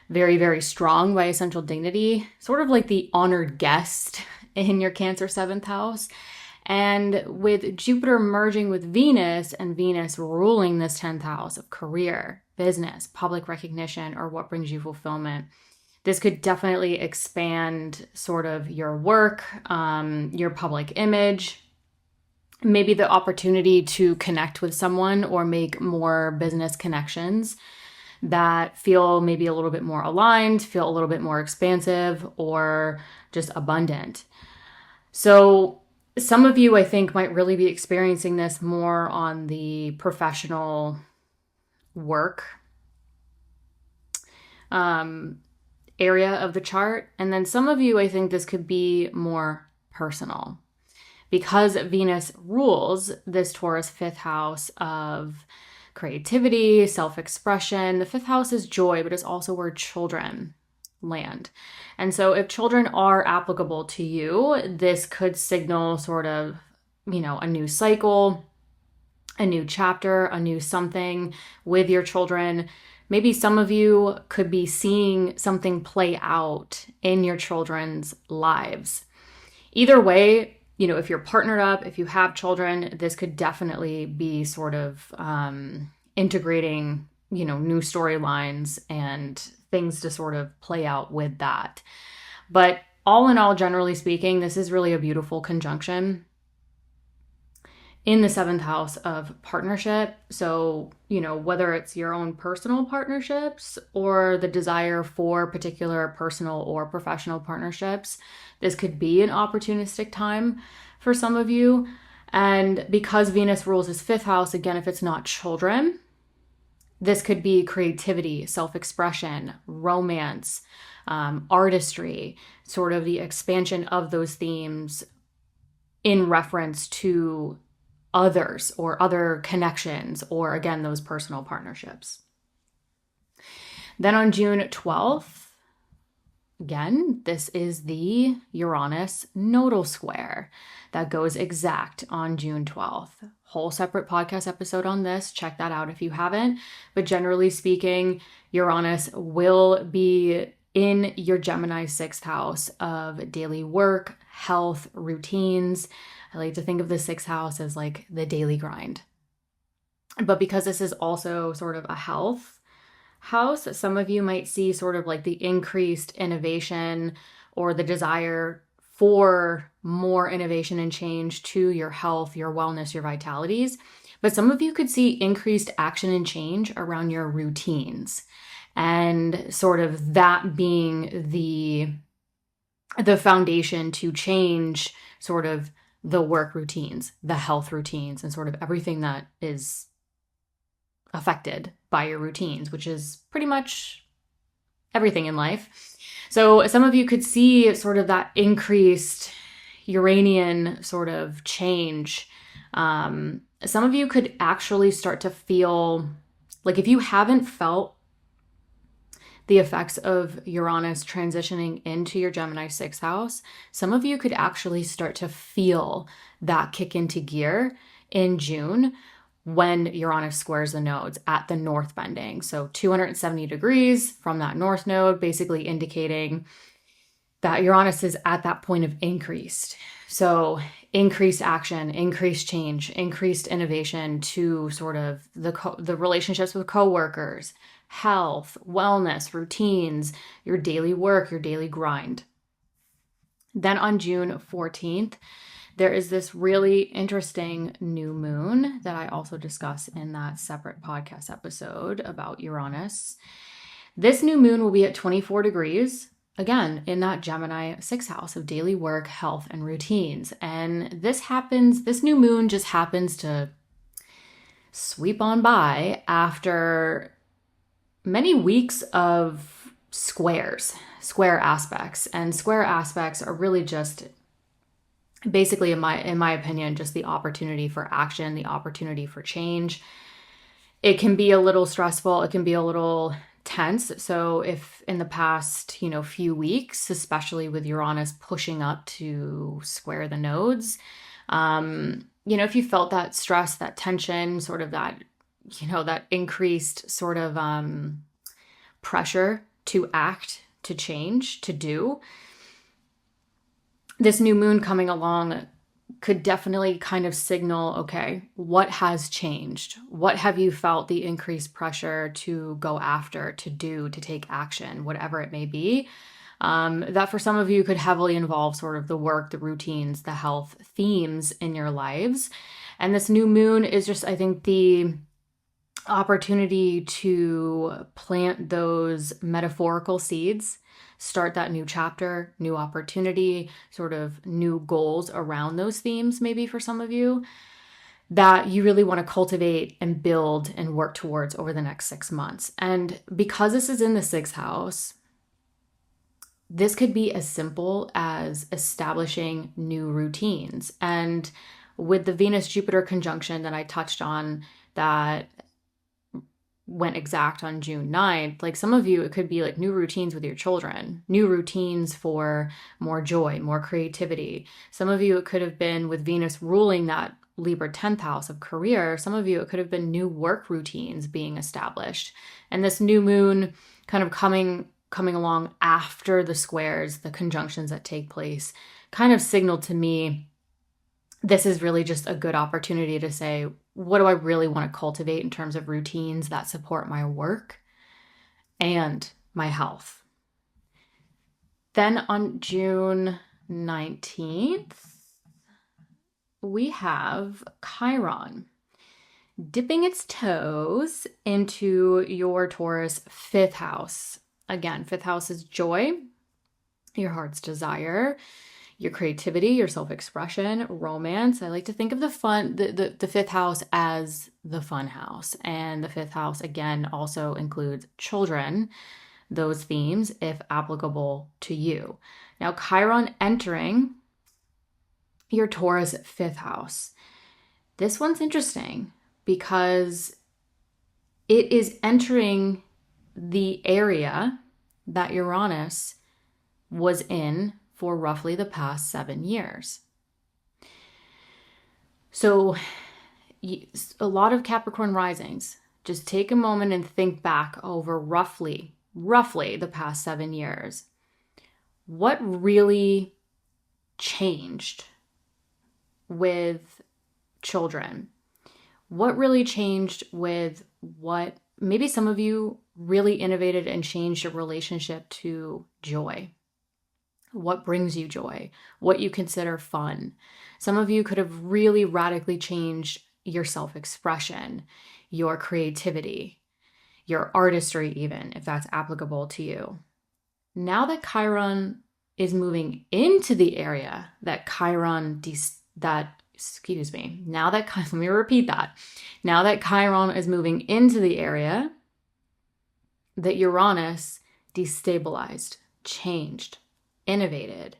very, very strong by essential dignity, sort of like the honored guest in your Cancer 7th house. And with Jupiter merging with Venus and Venus ruling this 10th house of career, business, public recognition, or what brings you fulfillment, this could definitely expand sort of your work, your public image, maybe the opportunity to connect with someone or make more business connections that feel maybe a little bit more aligned, feel a little bit more expansive, or just abundant. So some of you, I think, might really be experiencing this more on the professional work area of the chart. And then some of you, I think this could be more personal. Because Venus rules this Taurus fifth house of creativity, self-expression. The fifth house is joy, but it's also where children land. And so if children are applicable to you, this could signal sort of, a new cycle, a new chapter, a new something with your children. Maybe some of you could be seeing something play out in your children's lives. Either way, if you're partnered up, if you have children, this could definitely be sort of integrating, new storylines and things to sort of play out with that. But all in all, generally speaking, this is really a beautiful conjunction in the 7th house of partnership. So, whether it's your own personal partnerships or the desire for particular personal or professional partnerships, this could be an opportunistic time for some of you. And because Venus rules his 5th house, again, if it's not children, this could be creativity, self-expression, romance, artistry, sort of the expansion of those themes in reference to others or other connections, or again, those personal partnerships. Then on June 12th, again, this is the Uranus nodal square that goes exact on June 12th. Whole separate podcast episode on this. Check that out if you haven't. But generally speaking, Uranus will be in your Gemini 6th house of daily work, health, routines. I like to think of the 6th house as like the daily grind. But because this is also sort of a health house, some of you might see sort of like the increased innovation or the desire for more innovation and change to your health, your wellness, your vitalities. But some of you could see increased action and change around your routines, and sort of that being the foundation to change sort of the work routines, the health routines, and sort of everything that is affected by your routines, which is pretty much everything in life. So some of you could see sort of that increased Uranian sort of change. Some of you could actually start to feel like, if you haven't felt the effects of Uranus transitioning into your Gemini 6th house, some of you could actually start to feel that kick into gear in June when Uranus squares the nodes at the north bending. So 270 degrees from that north node, basically indicating that Uranus is at that point of increased. So increased action, increased change, increased innovation to sort of the relationships with coworkers, health, wellness, routines, your daily work, your daily grind. Then on June 14th, there is this really interesting new moon that I also discuss in that separate podcast episode about Uranus. This new moon will be at 24 degrees, again, in that Gemini 6th house of daily work, health, and routines. And this new moon just happens to sweep on by after many weeks of square aspects. And square aspects are really just basically, in my opinion, just the opportunity for action, the opportunity for change. It can be a little stressful. It can be a little tense. So if in the past, few weeks, especially with Uranus pushing up to square the nodes, if you felt that stress, that tension, sort of that, that increased sort of pressure to act, to change, to do, this new moon coming along could definitely kind of signal, okay, what has changed? What have you felt the increased pressure to go after, to do, to take action, whatever it may be? That for some of you could heavily involve sort of the work, the routines, the health themes in your lives. And this new moon is just, I think, the opportunity to plant those metaphorical seeds, start that new chapter, new opportunity, sort of new goals around those themes, maybe for some of you, that you really want to cultivate and build and work towards over the next 6 months. And because this is in the 6th house, this could be as simple as establishing new routines. And with the Venus-Jupiter conjunction that I touched on that went exact on June 9th, like some of you, it could be like new routines with your children, new routines for more joy, more creativity. Some of you, it could have been with Venus ruling that Libra 10th house of career. Some of you, it could have been new work routines being established. And this new moon kind of coming along after the squares, the conjunctions that take place, kind of signaled to me this is really just a good opportunity to say, what do I really want to cultivate in terms of routines that support my work and my health? Then on June 19th, we have Chiron dipping its toes into your Taurus 5th house. Again, 5th house is joy, your heart's desire, your creativity, your self-expression, romance. I like to think of the 5th house as the fun house. And the 5th house, again, also includes children, those themes, if applicable to you. Now, Chiron entering your Taurus 5th house. This one's interesting because it is entering the area that Uranus was in for roughly the past 7 years. So a lot of Capricorn risings, just take a moment and think back over roughly the past 7 years. What really changed with children? What really changed with what maybe some of you really innovated and changed your relationship to joy? What brings you joy? What you consider fun? Some of you could have really radically changed your self-expression, your creativity, your artistry even, if that's applicable to you. Now that Chiron is moving into the area that excuse me, now that, let me repeat that. Now that Chiron is moving into the area, that Uranus destabilized, changed, innovated.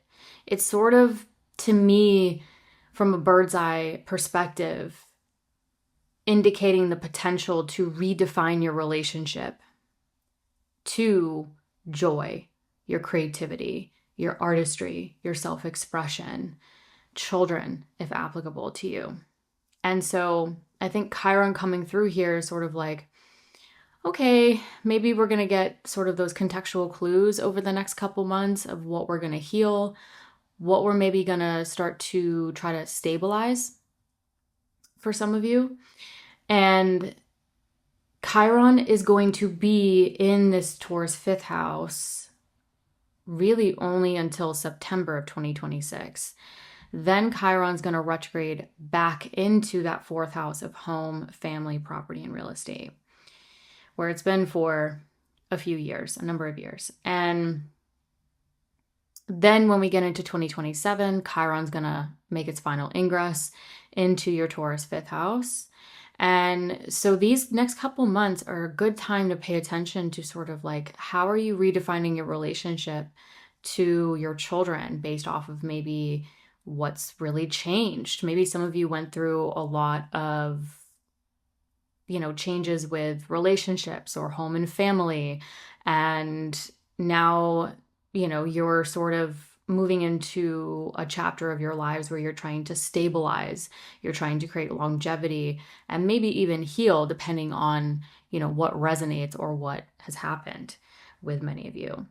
It's sort of, to me, from a bird's eye perspective, indicating the potential to redefine your relationship to joy, your creativity, your artistry, your self-expression, children, if applicable to you. And so I think Chiron coming through here is sort of like, okay, maybe we're going to get sort of those contextual clues over the next couple months of what we're going to heal, what we're maybe going to start to try to stabilize for some of you. And Chiron is going to be in this Taurus 5th house really only until September of 2026. Then Chiron's going to retrograde back into that 4th house of home, family, property, and real estate, where it's been for a few years, a number of years. And then when we get into 2027, Chiron's going to make its final ingress into your Taurus 5th house. And so these next couple months are a good time to pay attention to sort of like, how are you redefining your relationship to your children based off of maybe what's really changed? Maybe some of you went through a lot of, changes with relationships or home and family. And now, you're sort of moving into a chapter of your lives where you're trying to stabilize, you're trying to create longevity, and maybe even heal, depending on, what resonates or what has happened with many of you.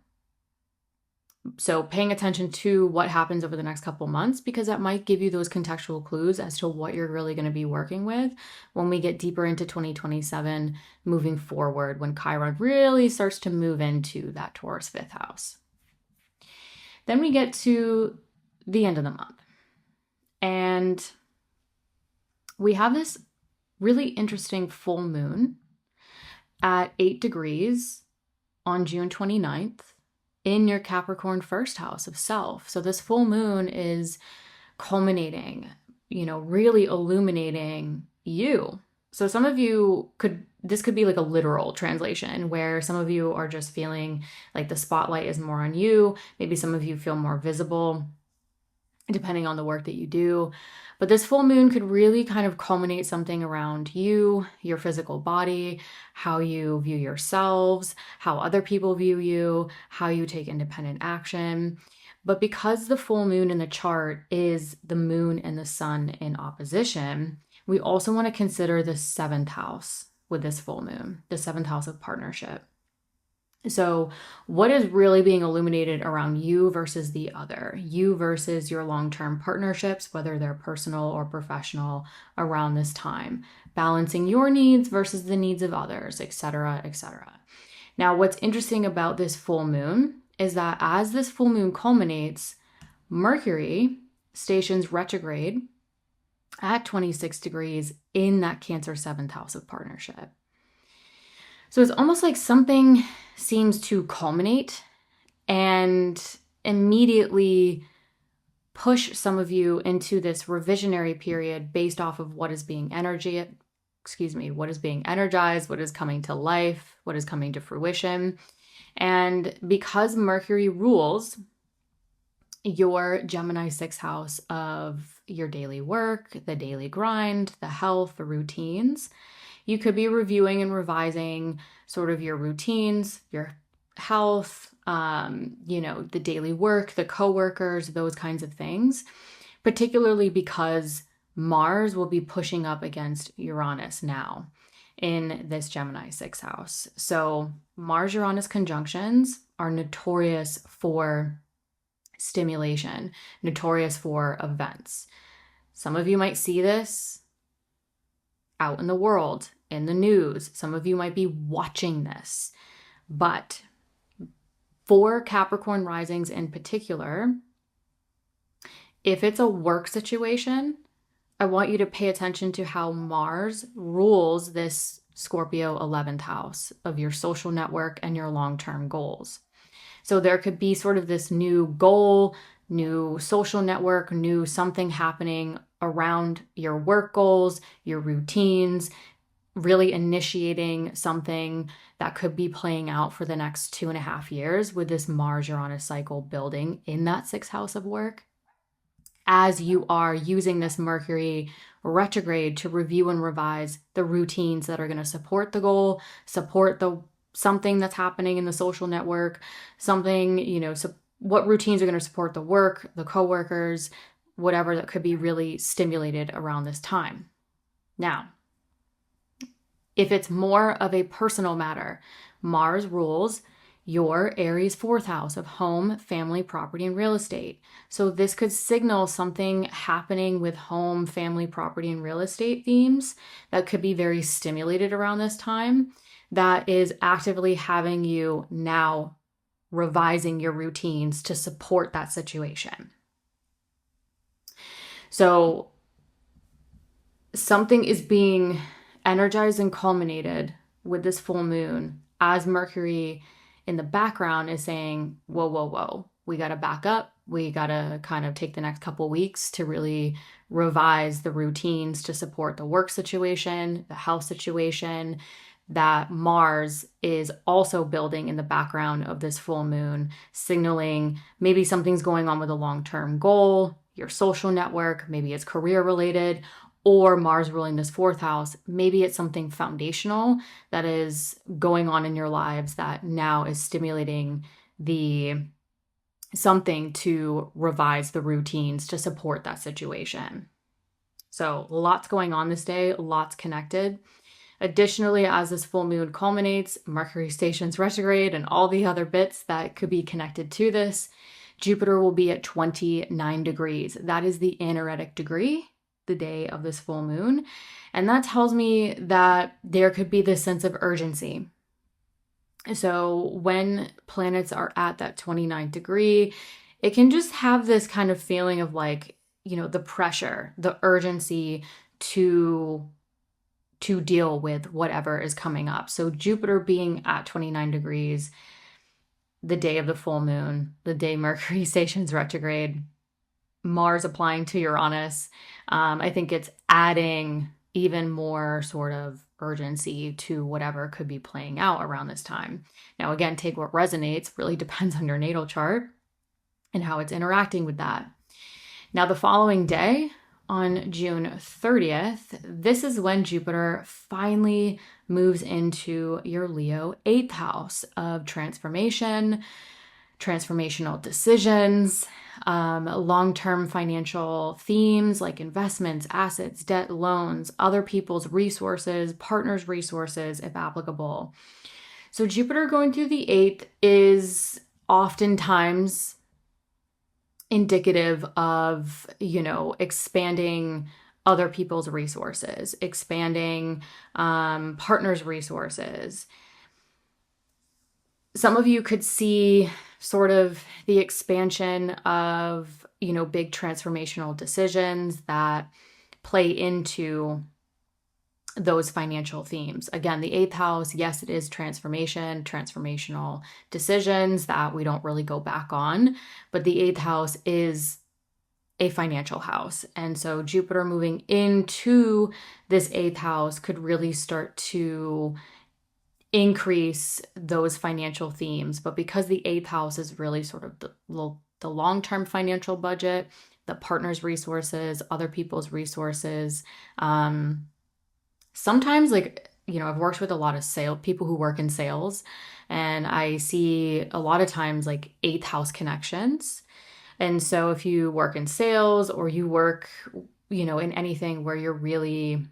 So paying attention to what happens over the next couple months, because that might give you those contextual clues as to what you're really going to be working with when we get deeper into 2027, moving forward, when Chiron really starts to move into that Taurus 5th house. Then we get to the end of the month, and we have this really interesting full moon at 8 degrees on June 29th in your Capricorn 1st house of self. So this full moon is culminating, really illuminating you. So some of you this could be like a literal translation where some of you are just feeling like the spotlight is more on you. Maybe some of you feel more visible, depending on the work that you do. But this full moon could really kind of culminate something around you, your physical body, how you view yourselves, how other people view you, how you take independent action. But because the full moon in the chart is the moon and the sun in opposition, we also want to consider the 7th house with this full moon, the 7th house of partnership. So what is really being illuminated around you versus the other, you versus your long-term partnerships, whether they're personal or professional, around this time, balancing your needs versus the needs of others, etc., etc. Now, what's interesting about this full moon is that as this full moon culminates, Mercury stations retrograde at 26 degrees in that Cancer 7th house of partnership. So it's almost like something seems to culminate and immediately push some of you into this revisionary period based off of what is being energized, what is coming to life, what is coming to fruition. And because Mercury rules your Gemini 6th house of your daily work, the daily grind, the health, the routines, you could be reviewing and revising sort of your routines, your health, the daily work, the coworkers, those kinds of things, particularly because Mars will be pushing up against Uranus now in this Gemini 6th house. So Mars-Uranus conjunctions are notorious for stimulation, notorious for events. Some of you might see this out in the world, in the news. Some of you might be watching this. But for Capricorn risings in particular, if it's a work situation, I want you to pay attention to how Mars rules this Scorpio 11th house of your social network and your long-term goals. So there could be sort of this new goal, new social network, new something happening around your work goals, your routines, really initiating something that could be playing out for the next 2.5 years with this Mars Uranus cycle building in that sixth house of work. As you are using this Mercury retrograde to review and revise the routines that are going to support the goal, support the something that's happening in the social network, something, what routines are going to support the work, the coworkers, whatever that could be really stimulated around this time. Now, if it's more of a personal matter, Mars rules your Aries fourth house of home, family, property, and real estate. So this could signal something happening with home, family, property, and real estate themes that could be very stimulated around this time, that is actively having you now revising your routines to support that situation. So something is being energized and culminated with this full moon as Mercury in the background is saying, whoa, we got to back up. We got to kind of take the next couple weeks to really revise the routines to support the work situation, the health situation, that Mars is also building in the background of this full moon, signaling maybe something's going on with a long-term goal, your social network, maybe it's career related, or Mars ruling this fourth house, maybe it's something foundational that is going on in your lives that now is stimulating something to revise the routines to support that situation. So lots going on this day, lots connected. Additionally, as this full moon culminates, Mercury stations retrograde and all the other bits that could be connected to this, Jupiter will be at 29 degrees. That is the anaretic degree, the day of this full moon. And that tells me that there could be this sense of urgency. So when planets are at that 29 degree, it can just have this kind of feeling of the pressure, the urgency to deal with whatever is coming up. So Jupiter being at 29 degrees, the day of the full moon, the day Mercury stations retrograde, Mars applying to Uranus, I think it's adding even more sort of urgency to whatever could be playing out around this time. Now, again, take what resonates, really depends on your natal chart and how it's interacting with that. Now, the following day, on June 30th, this is when Jupiter finally moves into your Leo 8th house of transformation, transformational decisions, long-term financial themes like investments, assets, debt, loans, other people's resources, partners' resources, if applicable. So Jupiter going through the 8th is oftentimes indicative of, expanding other people's resources, expanding partners' resources. Some of you could see sort of the expansion of, big transformational decisions that play into those financial themes. Again, the 8th house, yes, it is transformation, transformational decisions that we don't really go back on, but the 8th house is a financial house. And so Jupiter moving into this 8th house could really start to increase those financial themes. But because the 8th house is really sort of the long-term financial budget, the partner's resources, other people's resources, sometimes I've worked with a lot of people who work in sales, and I see a lot of times 8th house connections. And so if you work in sales or you work, in anything where you're really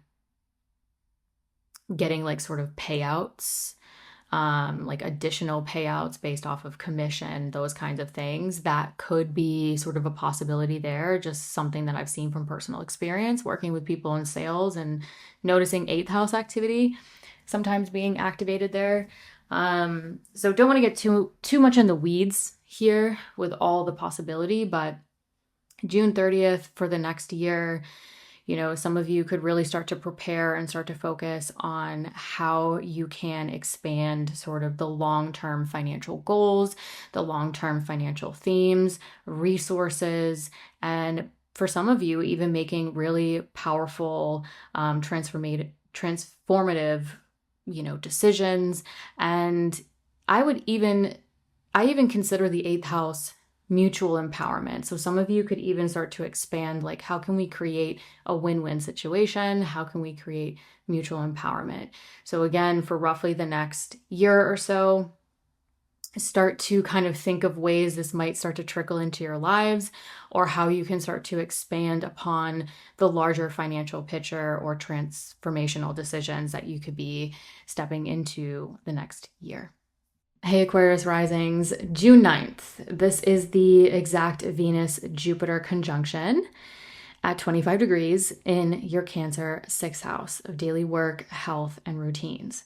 getting sort of payouts, additional payouts based off of commission, those kinds of things, that could be sort of a possibility there. Just something that I've seen from personal experience working with people in sales and noticing 8th house activity sometimes being activated there. So don't want to get too much in the weeds here with all the possibility, but June 30th for the next year, some of you could really start to prepare and start to focus on how you can expand sort of the long-term financial goals, the long-term financial themes, resources, and for some of you, even making really powerful, transformative, decisions. And I even consider the eighth house mutual empowerment. So some of you could even start to expand, like, how can we create a win-win situation? How can we create mutual empowerment? So again, for roughly the next year or so, start to kind of think of ways this might start to trickle into your lives, or how you can start to expand upon the larger financial picture or transformational decisions that you could be stepping into the next year. Hey Aquarius Risings, June 9th. This is the exact Venus-Jupiter conjunction at 25 degrees in your Cancer 6th house of daily work, health, and routines.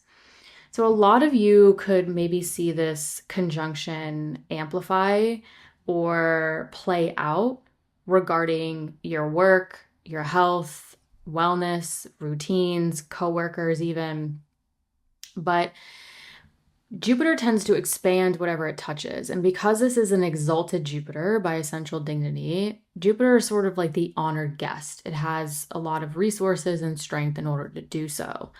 So a lot of you could maybe see this conjunction amplify or play out regarding your work, your health, wellness, routines, coworkers even. But Jupiter tends to expand whatever it touches. And because this is an exalted Jupiter by essential dignity, Jupiter is sort of like the honored guest. It has a lot of resources and strength in order to do so.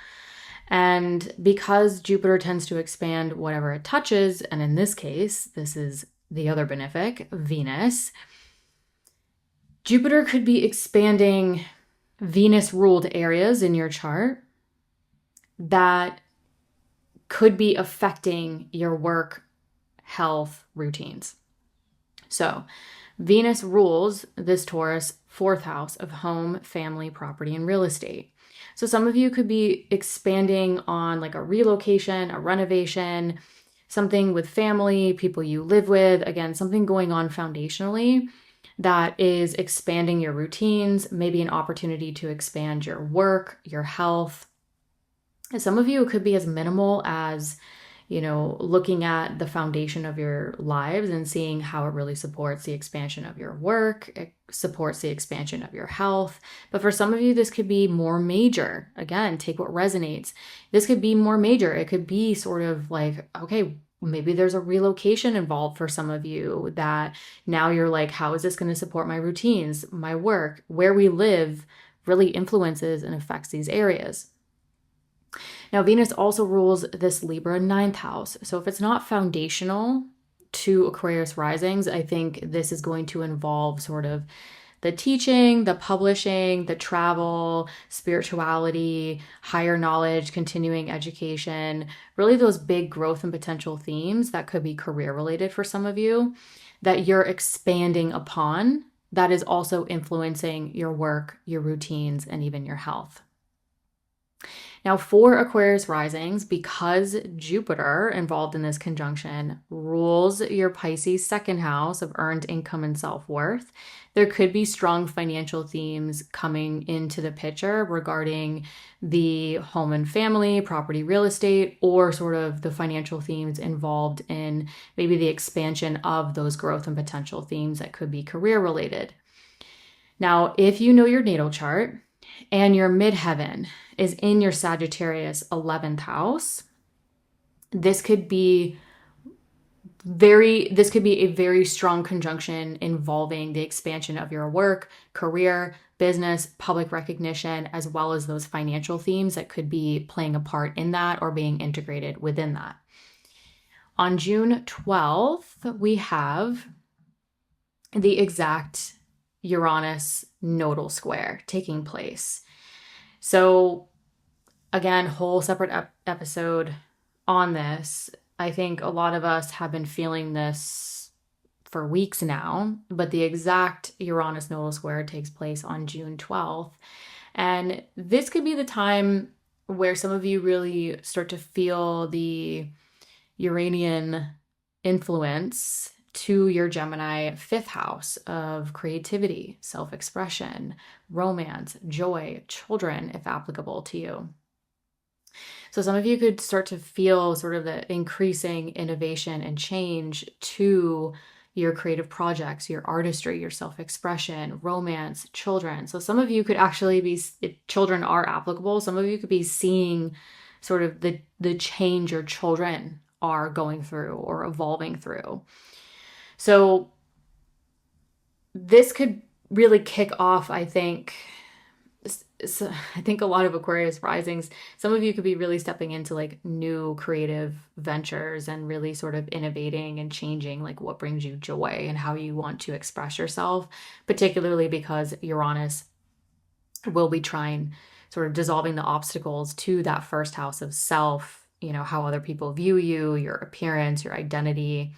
And because Jupiter tends to expand whatever it touches, and in this case, this is the other benefic, Venus, Jupiter could be expanding Venus-ruled areas in your chart that could be affecting your work, health, routines. So Venus rules this Taurus 4th house of home, family, property, and real estate. So some of you could be expanding on like a relocation, a renovation, something with family, people you live with, again, something going on foundationally that is expanding your routines, maybe an opportunity to expand your work, your health. Some of you, it could be as minimal as, looking at the foundation of your lives and seeing how it really supports the expansion of your work. It supports the expansion of your health. But for some of you, this could be more major. Again, take what resonates. This could be more major. It could be sort of like, okay, maybe there's a relocation involved for some of you that now you're like, how is this going to support my routines, my work? Where we live really influences and affects these areas. Now, Venus also rules this Libra 9th house. So if it's not foundational to Aquarius risings, I think this is going to involve sort of the teaching, the publishing, the travel, spirituality, higher knowledge, continuing education, really those big growth and potential themes that could be career related for some of you that you're expanding upon, that is also influencing your work, your routines, and even your health. Now, for Aquarius risings, because Jupiter involved in this conjunction rules your Pisces 2nd house of earned income and self-worth, there could be strong financial themes coming into the picture regarding the home and family, property, real estate, or sort of the financial themes involved in maybe the expansion of those growth and potential themes that could be career related. Now, if you know your natal chart and your midheaven is in your Sagittarius 11th house, this could be a very strong conjunction involving the expansion of your work, career, business, public recognition, as well as those financial themes that could be playing a part in that or being integrated within that. On June 12th, we have the exact Uranus nodal square taking place. So again, whole separate episode on this. I think a lot of us have been feeling this for weeks now, but the exact Uranus nodal square takes place on June 12th. And this could be the time where some of you really start to feel the Uranian influence to your Gemini 5th house of creativity, self-expression, romance, joy, children, if applicable to you. So some of you could start to feel sort of the increasing innovation and change to your creative projects, your artistry, your self-expression, romance, children. So some of you could actually be, if children are applicable, some of you could be seeing sort of the change your children are going through or evolving through. So this could really kick off, I think. So I think a lot of Aquarius risings, some of you could be really stepping into like new creative ventures and really sort of innovating and changing like what brings you joy and how you want to express yourself, particularly because Uranus will be trying sort of dissolving the obstacles to that first house of self, you know, how other people view you, your appearance, your identity.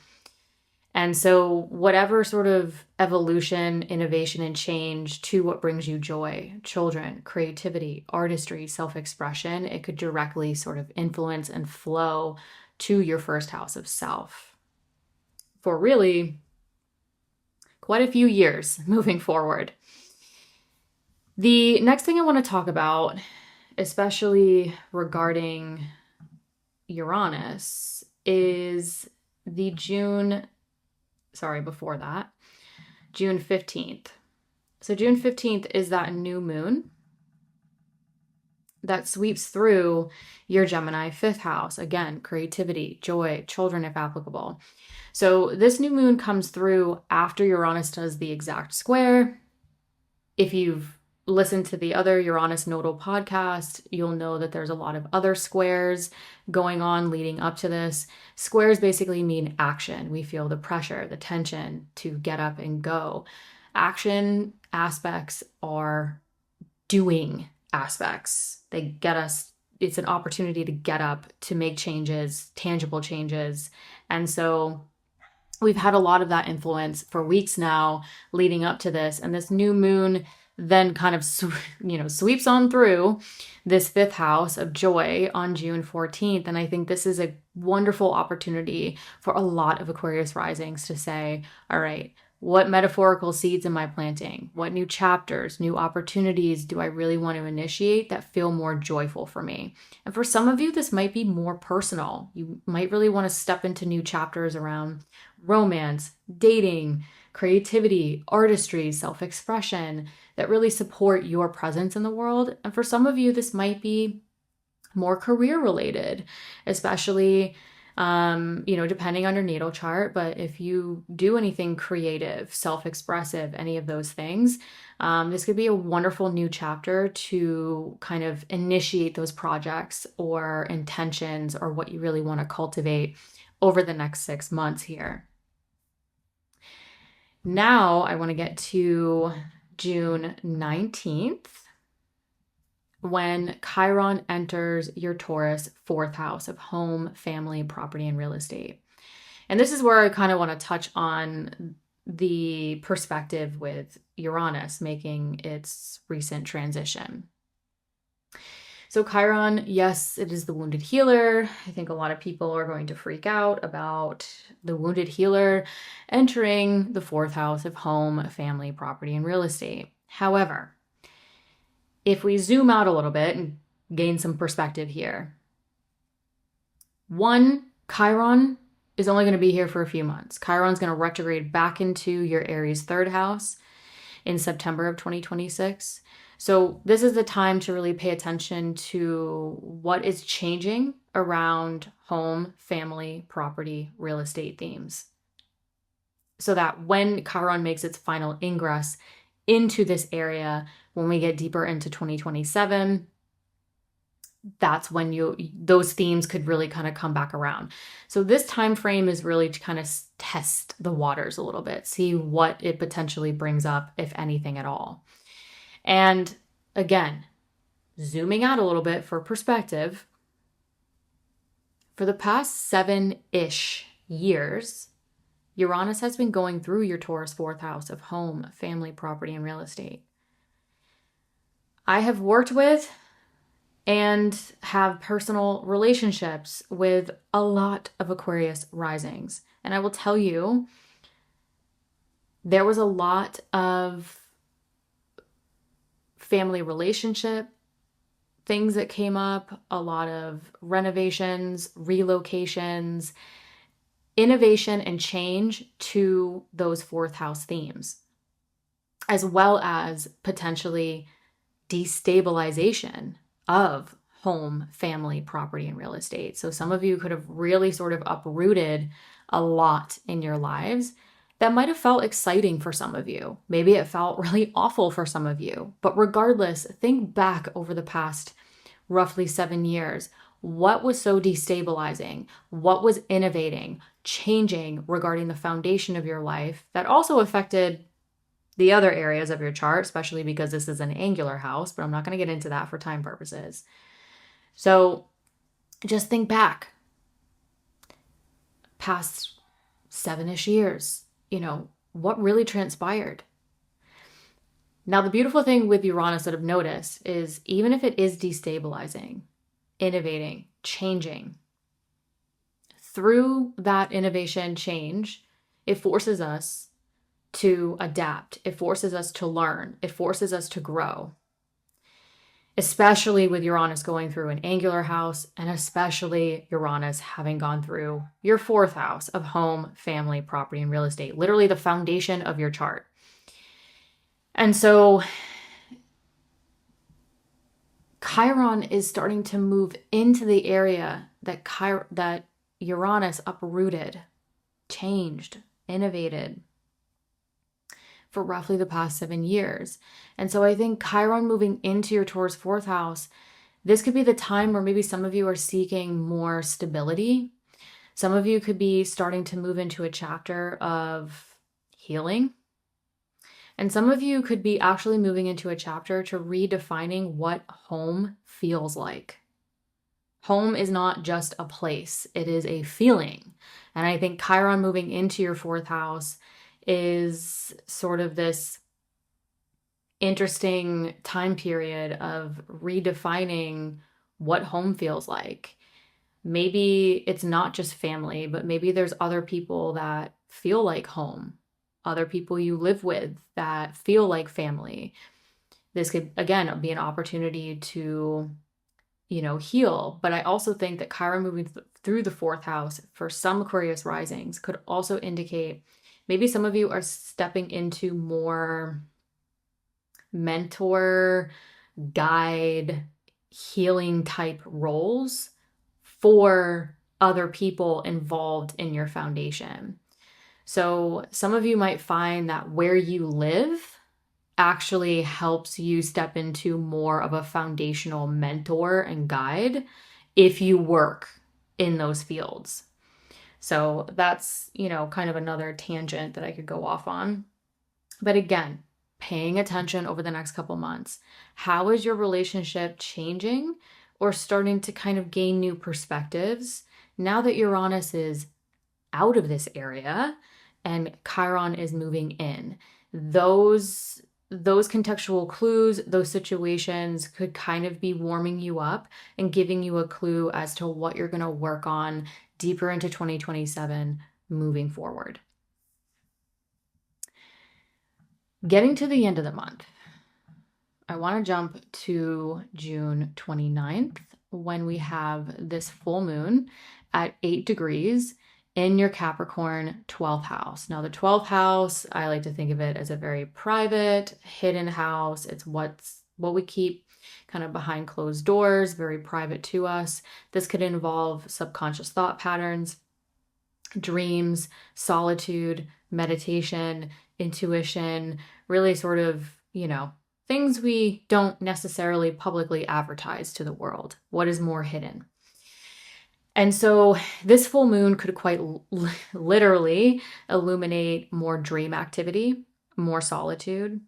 And so, whatever sort of evolution, innovation, and change to what brings you joy, children, creativity, artistry, self expression, it could directly sort of influence and flow to your first house of self for really quite a few years moving forward. The next thing I want to talk about, especially regarding Uranus, is the before that, June 15th. So June 15th is that new moon that sweeps through your Gemini 5th house. Again, creativity, joy, children if applicable. So this new moon comes through after Uranus does the exact square. If you've listened to the other Uranus Nodal podcast, you'll know that there's a lot of other squares going on leading up to this. Squares basically mean action. We feel the pressure, the tension to get up and go. Action aspects are doing aspects. They get us, it's an opportunity to get up, to make changes, tangible changes. And so we've had a lot of that influence for weeks now leading up to this. And this new moon then kind of, sweeps on through this 5th house of joy on June 14th. And I think this is a wonderful opportunity for a lot of Aquarius risings to say, all right, what metaphorical seeds am I planting? What new chapters, new opportunities do I really want to initiate that feel more joyful for me? And for some of you, this might be more personal. You might really want to step into new chapters around romance, dating, creativity, artistry, self-expression that really support your presence in the world. And for some of you, this might be more career related, especially, depending on your natal chart. But if you do anything creative, self-expressive, any of those things, this could be a wonderful new chapter to kind of initiate those projects or intentions or what you really want to cultivate over the next 6 months here. Now I want to get to June 19th, when Chiron enters your Taurus 4th house of home, family, property, and real estate. And this is where I kind of want to touch on the perspective with Uranus making its recent transition. So Chiron, yes, it is the wounded healer. I think a lot of people are going to freak out about the wounded healer entering the 4th house of home, family, property, and real estate. However, if we zoom out a little bit and gain some perspective here, one, Chiron is only going to be here for a few months. Chiron's going to retrograde back into your Aries 3rd house in September of 2026. So this is the time to really pay attention to what is changing around home, family, property, real estate themes. So that when Chiron makes its final ingress into this area, when we get deeper into 2027, that's when those themes could really kind of come back around. So this time frame is really to kind of test the waters a little bit, see what it potentially brings up, if anything at all. And again, zooming out a little bit for perspective, for the past 7-ish years, Uranus has been going through your Taurus 4th house of home, family, property, and real estate. I have worked with and have personal relationships with a lot of Aquarius risings. And I will tell you, there was a lot of family relationship things that came up, a lot of renovations, relocations, innovation and change to those 4th house themes, as well as potentially destabilization of home, family, property, and real estate. So some of you could have really sort of uprooted a lot in your lives that might have felt exciting for some of you. Maybe it felt really awful for some of you. But regardless, think back over the past roughly 7 years. What was so destabilizing? What was innovating, changing regarding the foundation of your life that also affected the other areas of your chart, especially because this is an angular house, but I'm not going to get into that for time purposes. So just think back past 7-ish years, what really transpired? Now, the beautiful thing with Uranus that I've noticed is even if it is destabilizing, innovating, changing, through that innovation change, it forces us to adapt. It forces us to learn. It forces us to grow. Especially with Uranus going through an angular house, and especially Uranus having gone through your 4th house of home, family, property, and real estate, literally the foundation of your chart. And so Chiron is starting to move into the area that Uranus uprooted, changed, innovated for roughly the past 7 years. And so I think Chiron moving into your Taurus 4th house, this could be the time where maybe some of you are seeking more stability. Some of you could be starting to move into a chapter of healing. And some of you could be actually moving into a chapter to redefining what home feels like. Home is not just a place, it is a feeling. And I think Chiron moving into your 4th house is sort of this interesting time period of redefining what home feels like. Maybe it's not just family, but maybe there's other people that feel like home, other people you live with that feel like family. This could, again, be an opportunity to, heal. But I also think that Chiron moving through the 4th house for some Aquarius risings could also indicate maybe some of you are stepping into more mentor, guide, healing type roles for other people involved in your foundation. So some of you might find that where you live actually helps you step into more of a foundational mentor and guide if you work in those fields. So that's, kind of another tangent that I could go off on. But again, paying attention over the next couple months. How is your relationship changing or starting to kind of gain new perspectives now that Uranus is out of this area and Chiron is moving in? Those contextual clues, those situations could kind of be warming you up and giving you a clue as to what you're going to work on deeper into 2027 moving forward. Getting to the end of the month, I want to jump to June 29th when we have this full moon at 8 degrees in your Capricorn 12th house. Now, the 12th house, I like to think of it as a very private, hidden house. It's what we keep kind of behind closed doors, very private to us. This could involve subconscious thought patterns, dreams, solitude, meditation, intuition, really sort of, things we don't necessarily publicly advertise to the world. What is more hidden? And so this full moon could quite literally illuminate more dream activity, more solitude.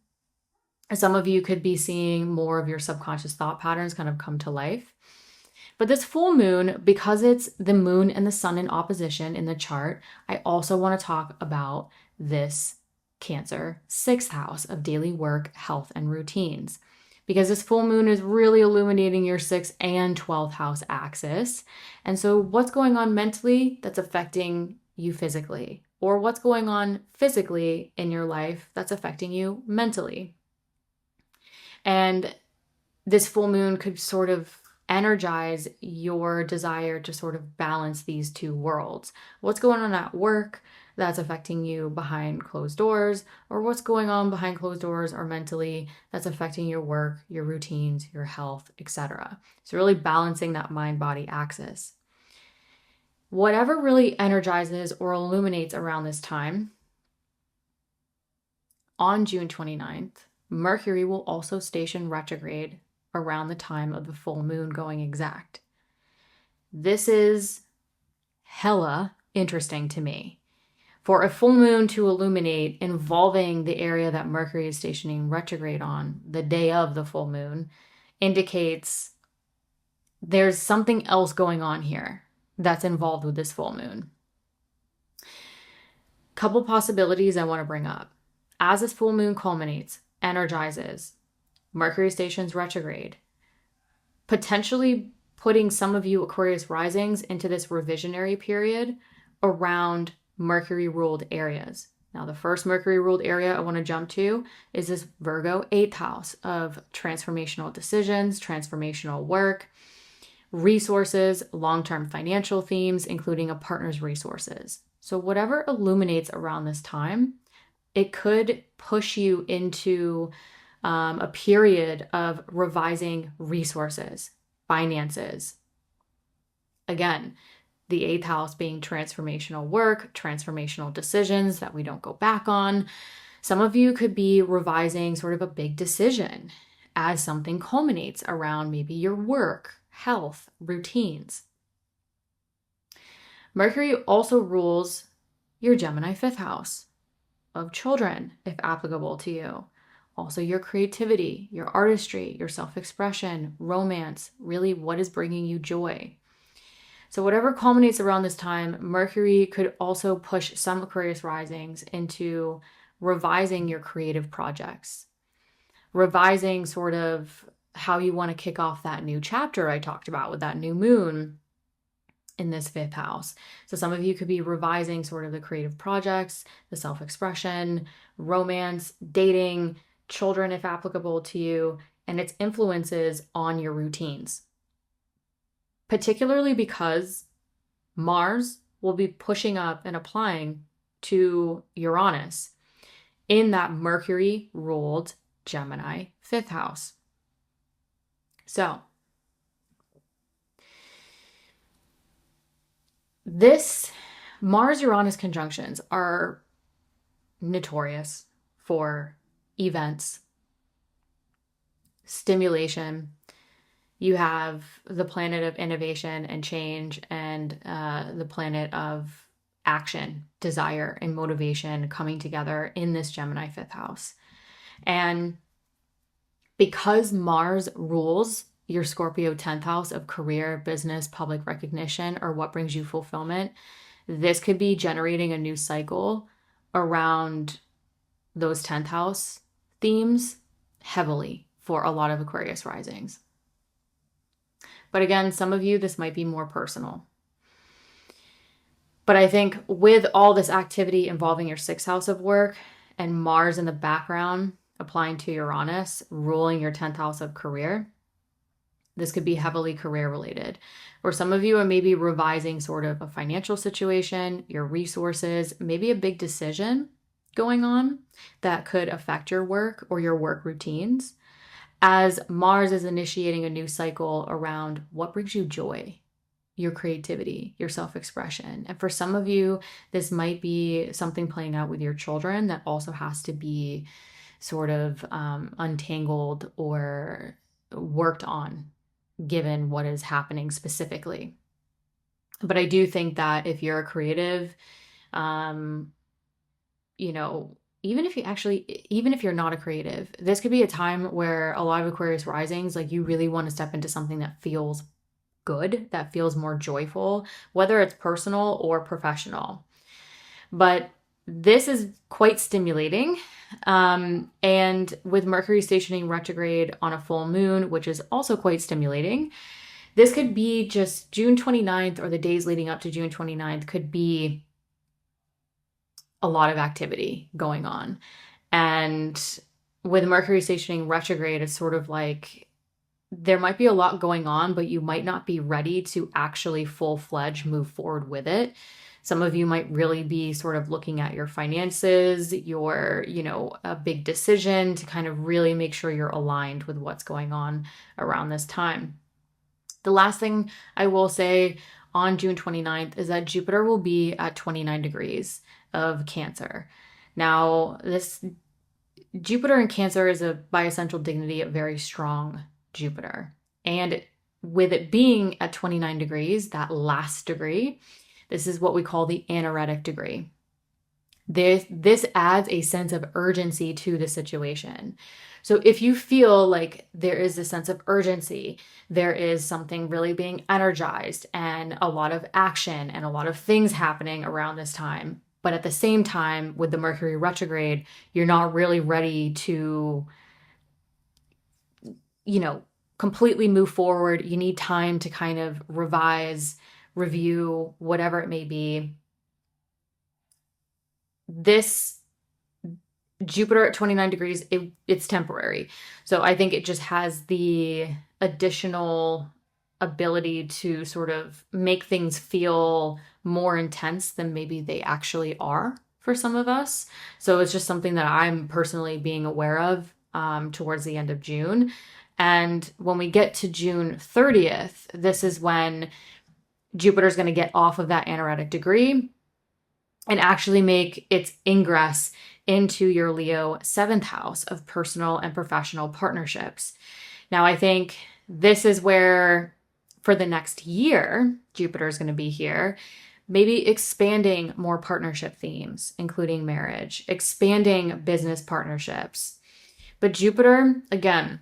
Some of you could be seeing more of your subconscious thought patterns kind of come to life. But this full moon, because it's the moon and the sun in opposition in the chart, I also want to talk about this Cancer 6th house of daily work, health, and routines. Because this full moon is really illuminating your 6th and 12th house axis. And so what's going on mentally that's affecting you physically? Or what's going on physically in your life that's affecting you mentally? And this full moon could sort of energize your desire to sort of balance these two worlds. What's going on at work that's affecting you behind closed doors, or what's going on behind closed doors or mentally that's affecting your work, your routines, your health, etc. So really balancing that mind-body axis. Whatever really energizes or illuminates around this time on June 29th, Mercury will also station retrograde around the time of the full moon going exact. This is hella interesting to me. For a full moon to illuminate involving the area that Mercury is stationing retrograde on the day of the full moon indicates there's something else going on here that's involved with this full moon. Couple possibilities I want to bring up. As this full moon culminates, energizes, Mercury stations retrograde, potentially putting some of you Aquarius risings into this revisionary period around Mercury ruled areas. Now, the first Mercury ruled area I want to jump to is this Virgo 8th house of transformational decisions, transformational work, resources, long-term financial themes, including a partner's resources. So whatever illuminates around this time, it could push you into a period of revising resources, finances. Again, the 8th house being transformational work, transformational decisions that we don't go back on. Some of you could be revising sort of a big decision as something culminates around maybe your work, health, routines. Mercury also rules your Gemini 5th house of children, if applicable to you. Also your creativity, your artistry, your self-expression, romance, really what is bringing you joy. So whatever culminates around this time, Mercury could also push some Aquarius risings into revising your creative projects, revising sort of how you want to kick off that new chapter I talked about with that new moon in this 5th house. So some of you could be revising sort of the creative projects, the self-expression, romance, dating, children if applicable to you, and its influences on your routines. Particularly because Mars will be pushing up and applying to Uranus in that Mercury ruled Gemini 5th house. So this Mars-Uranus conjunctions are notorious for events, stimulation. You have the planet of innovation and change and the planet of action, desire, and motivation coming together in this Gemini 5th house. And because Mars rules your Scorpio 10th house of career, business, public recognition, or what brings you fulfillment, this could be generating a new cycle around those 10th house themes heavily for a lot of Aquarius risings. But again, some of you, this might be more personal. But I think with all this activity involving your 6th house of work and Mars in the background applying to Uranus, ruling your 10th house of career, this could be heavily career related. Or some of you are maybe revising sort of a financial situation, your resources, maybe a big decision going on that could affect your work or your work routines, as Mars is initiating a new cycle around what brings you joy, your creativity, your self-expression. And for some of you, this might be something playing out with your children that also has to be sort of untangled or worked on, given what is happening specifically. But I do think that if you're a creative, even if you're not a creative, this could be a time where a lot of Aquarius risings, like you really want to step into something that feels good, that feels more joyful, whether it's personal or professional. But this is quite stimulating. And with Mercury stationing retrograde on a full moon, which is also quite stimulating, this could be just June 29th or the days leading up to June 29th could be a lot of activity going on. And with Mercury stationing retrograde, it's sort of like there might be a lot going on, but you might not be ready to actually full-fledged move forward with it. Some of you might really be sort of looking at your finances, a big decision to kind of really make sure you're aligned with what's going on around this time. The last thing I will say on June 29th is that Jupiter will be at 29 degrees of Cancer. Now, this Jupiter in Cancer is by essential dignity a very strong Jupiter. And with it being at 29 degrees, that last degree, this is what we call the anaretic degree. This adds a sense of urgency to the situation. So if you feel like there is a sense of urgency, there is something really being energized and a lot of action and a lot of things happening around this time, but at the same time with the Mercury retrograde, you're not really ready to, completely move forward. You need time to kind of revise, review, whatever it may be. This Jupiter at 29 degrees, it's temporary. So I think it just has the additional ability to sort of make things feel more intense than maybe they actually are for some of us. So it's just something that I'm personally being aware of towards the end of June. And when we get to June 30th, this is when Jupiter's going to get off of that anaretic degree and actually make its ingress into your Leo 7th house of personal and professional partnerships. Now, I think this is where, for the next year, Jupiter is going to be here, maybe expanding more partnership themes, including marriage, expanding business partnerships. But Jupiter, again,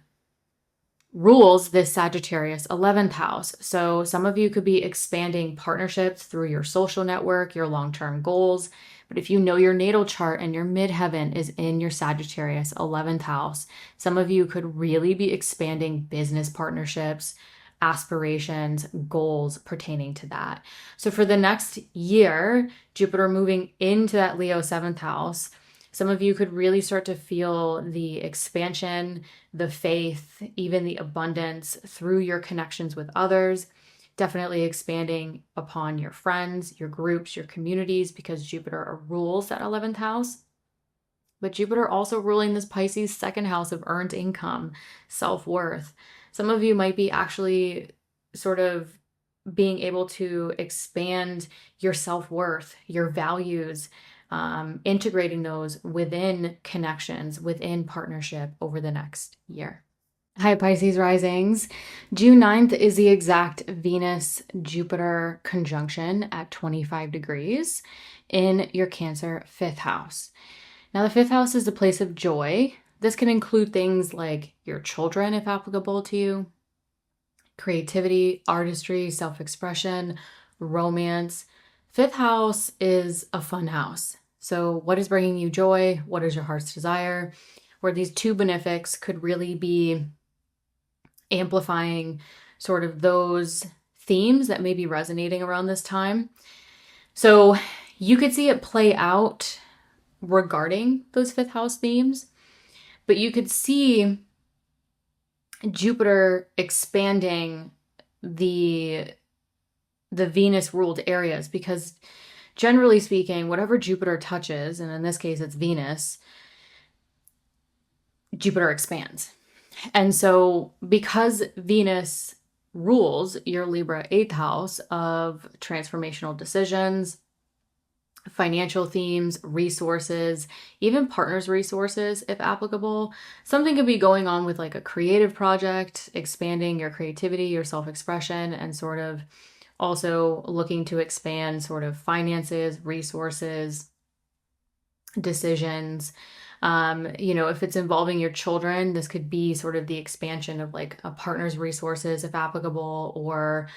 rules this Sagittarius 11th house. So some of you could be expanding partnerships through your social network, your long-term goals. But if you know your natal chart and your midheaven is in your Sagittarius 11th house, some of you could really be expanding business partnerships, aspirations, goals pertaining to that. So for the next year, Jupiter moving into that Leo 7th house, some of you could really start to feel the expansion, the faith, even the abundance through your connections with others, definitely expanding upon your friends, your groups, your communities, because Jupiter rules that 11th house. But Jupiter also ruling this Pisces 2nd house of earned income, self-worth. Some of you might be actually sort of being able to expand your self-worth, your values, integrating those within connections, within partnership over the next year. Hi, Pisces Risings. June 9th is the exact Venus-Jupiter conjunction at 25 degrees in your Cancer 5th house. Now, the 5th house is the place of joy. This can include things like your children, if applicable to you, creativity, artistry, self-expression, romance. 5th house is a fun house. So what is bringing you joy? What is your heart's desire? Where these two benefics could really be amplifying sort of those themes that may be resonating around this time. So you could see it play out regarding those 5th house themes, but you could see Jupiter expanding the Venus ruled areas, because generally speaking, whatever Jupiter touches, and in this case it's Venus, Jupiter expands. And so because Venus rules your Libra 8th house of transformational decisions, financial themes, resources, even partners' resources, if applicable, something could be going on with like a creative project, expanding your creativity, your self-expression, and sort of also looking to expand sort of finances, resources, decisions. If it's involving your children, this could be sort of the expansion of like a partner's resources, if applicable, or,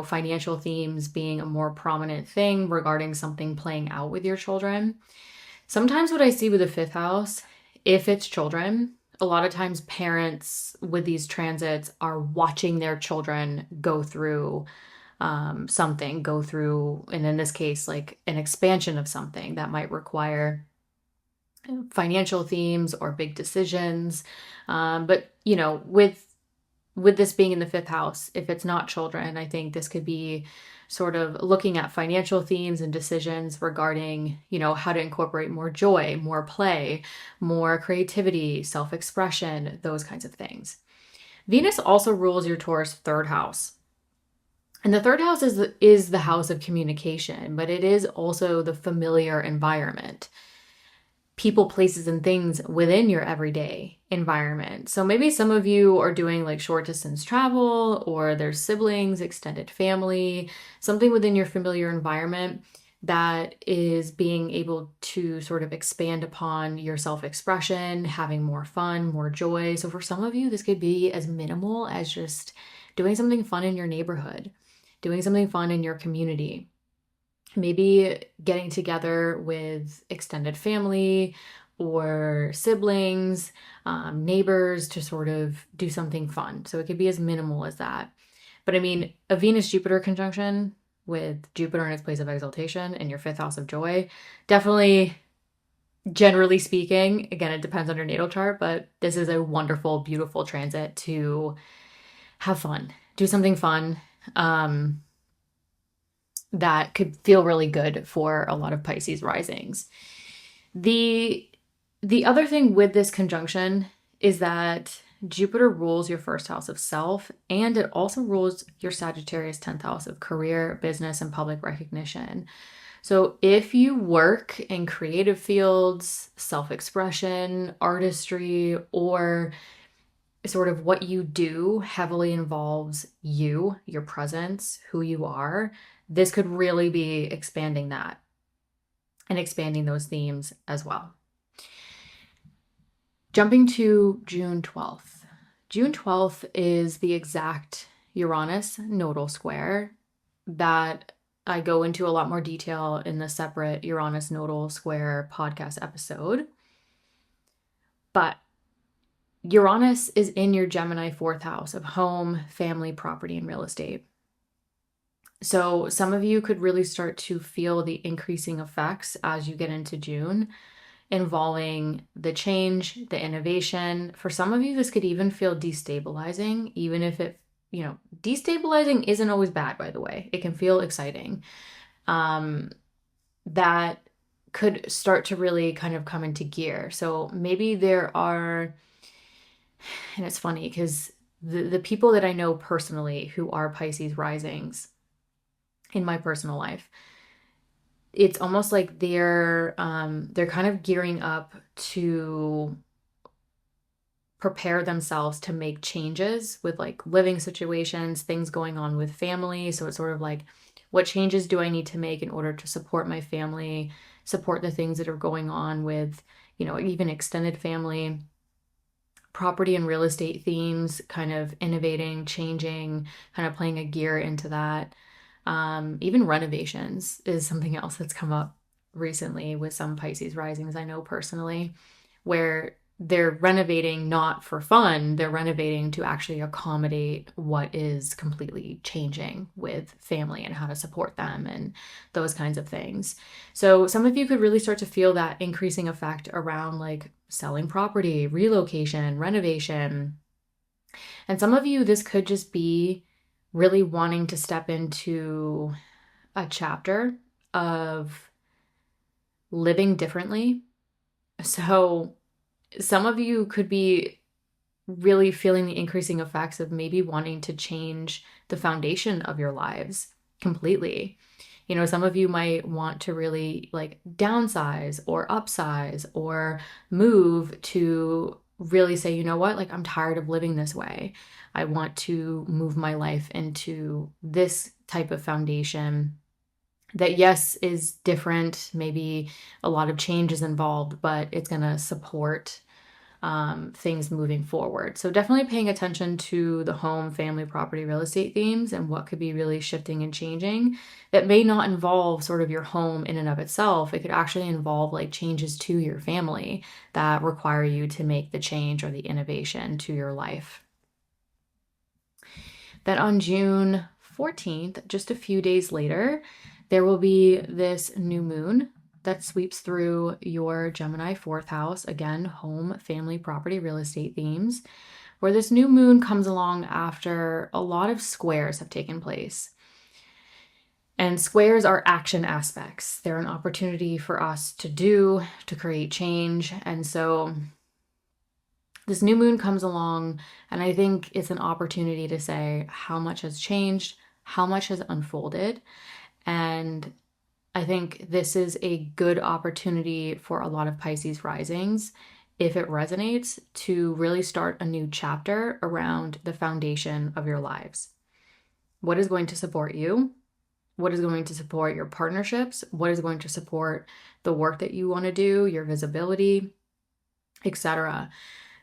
financial themes being a more prominent thing regarding something playing out with your children. Sometimes what I see with the 5th house, if it's children, a lot of times parents with these transits are watching their children go through and in this case, like an expansion of something that might require financial themes or big decisions. But with this being in the 5th house, if it's not children, I think this could be sort of looking at financial themes and decisions regarding, how to incorporate more joy, more play, more creativity, self-expression, those kinds of things. Venus also rules your Taurus 3rd house. And the 3rd house is the house of communication, but it is also the familiar environment. people, places, and things within your everyday environment. So maybe some of you are doing like short distance travel, or there's siblings, extended family, something within your familiar environment that is being able to sort of expand upon your self-expression, having more fun, more joy. So for some of you, this could be as minimal as just doing something fun in your neighborhood, doing something fun in your community. Maybe getting together with extended family or siblings, neighbors to sort of do something fun. So it could be as minimal as that. But I mean, a Venus-Jupiter conjunction with Jupiter in its place of exaltation in your fifth house of joy, definitely, generally speaking, again, it depends on your natal chart, but this is a wonderful, beautiful transit to have fun, do something fun. That could feel really good for a lot of Pisces risings. The other thing with this conjunction is that Jupiter rules your first house of self, and it also rules your Sagittarius 10th house of career, business, and public recognition. So if you work in creative fields, self-expression, artistry, or sort of what you do heavily involves you, your presence, who you are, this could really be expanding that and expanding those themes as well. Jumping to June 12th. June 12th is the exact Uranus nodal square that I go into a lot more detail in the separate Uranus nodal square podcast episode. But Uranus is in your Gemini fourth house of home, family, property, and real estate. So some of you could really start to feel the increasing effects as you get into June, involving the change, the innovation. For some of you, this could even feel destabilizing, even if it, destabilizing isn't always bad, by the way. It can feel exciting. That could start to really kind of come into gear. So maybe there are, and it's funny because the people that I know personally who are Pisces risings in my personal life, it's almost like they're kind of gearing up to prepare themselves to make changes with like living situations, things going on with family. So it's sort of like, what changes do I need to make in order to support my family, support the things that are going on with, even extended family, property and real estate themes, kind of innovating, changing, kind of playing a gear into that. Even renovations is something else that's come up recently with some Pisces risings I know personally, where they're renovating not for fun, they're renovating to actually accommodate what is completely changing with family and how to support them and those kinds of things. So some of you could really start to feel that increasing effect around like selling property, relocation, renovation. And some of you, this could just be really wanting to step into a chapter of living differently. So some of you could be really feeling the increasing effects of maybe wanting to change the foundation of your lives completely. Some of you might want to really like downsize or upsize or move to really say, you know what, like I'm tired of living this way. I want to move my life into this type of foundation that, yes, is different. Maybe a lot of change is involved, but it's going to support things moving forward. So definitely paying attention to the home, family, property, real estate themes and what could be really shifting and changing. That may not involve sort of your home in and of itself. It could actually involve like changes to your family that require you to make the change or the innovation to your life. Then on June 14th, just a few days later, there will be this new moon that sweeps through your Gemini fourth house, again, home, family, property, real estate themes, where this new moon comes along after a lot of squares have taken place. And squares are action aspects. They're an opportunity for us to create change. And so this new moon comes along, and I think it's an opportunity to say how much has changed, how much has unfolded, and I think this is a good opportunity for a lot of Pisces risings, if it resonates, to really start a new chapter around the foundation of your lives. What is going to support you? What is going to support your partnerships? What is going to support the work that you want to do, your visibility, etc.,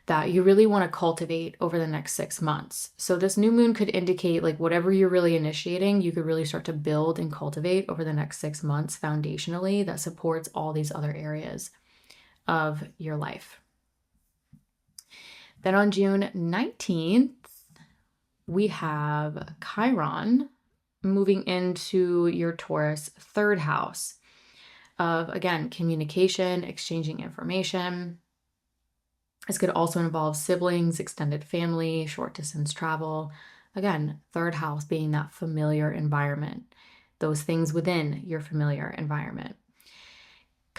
that you really want to cultivate over the next 6 months. So this new moon could indicate like whatever you're really initiating, you could really start to build and cultivate over the next 6 months foundationally that supports all these other areas of your life. Then on June 19th, we have Chiron moving into your Taurus third house of, again, communication, exchanging information. This could also involve siblings, extended family, short distance travel. Again, third house being that familiar environment, those things within your familiar environment.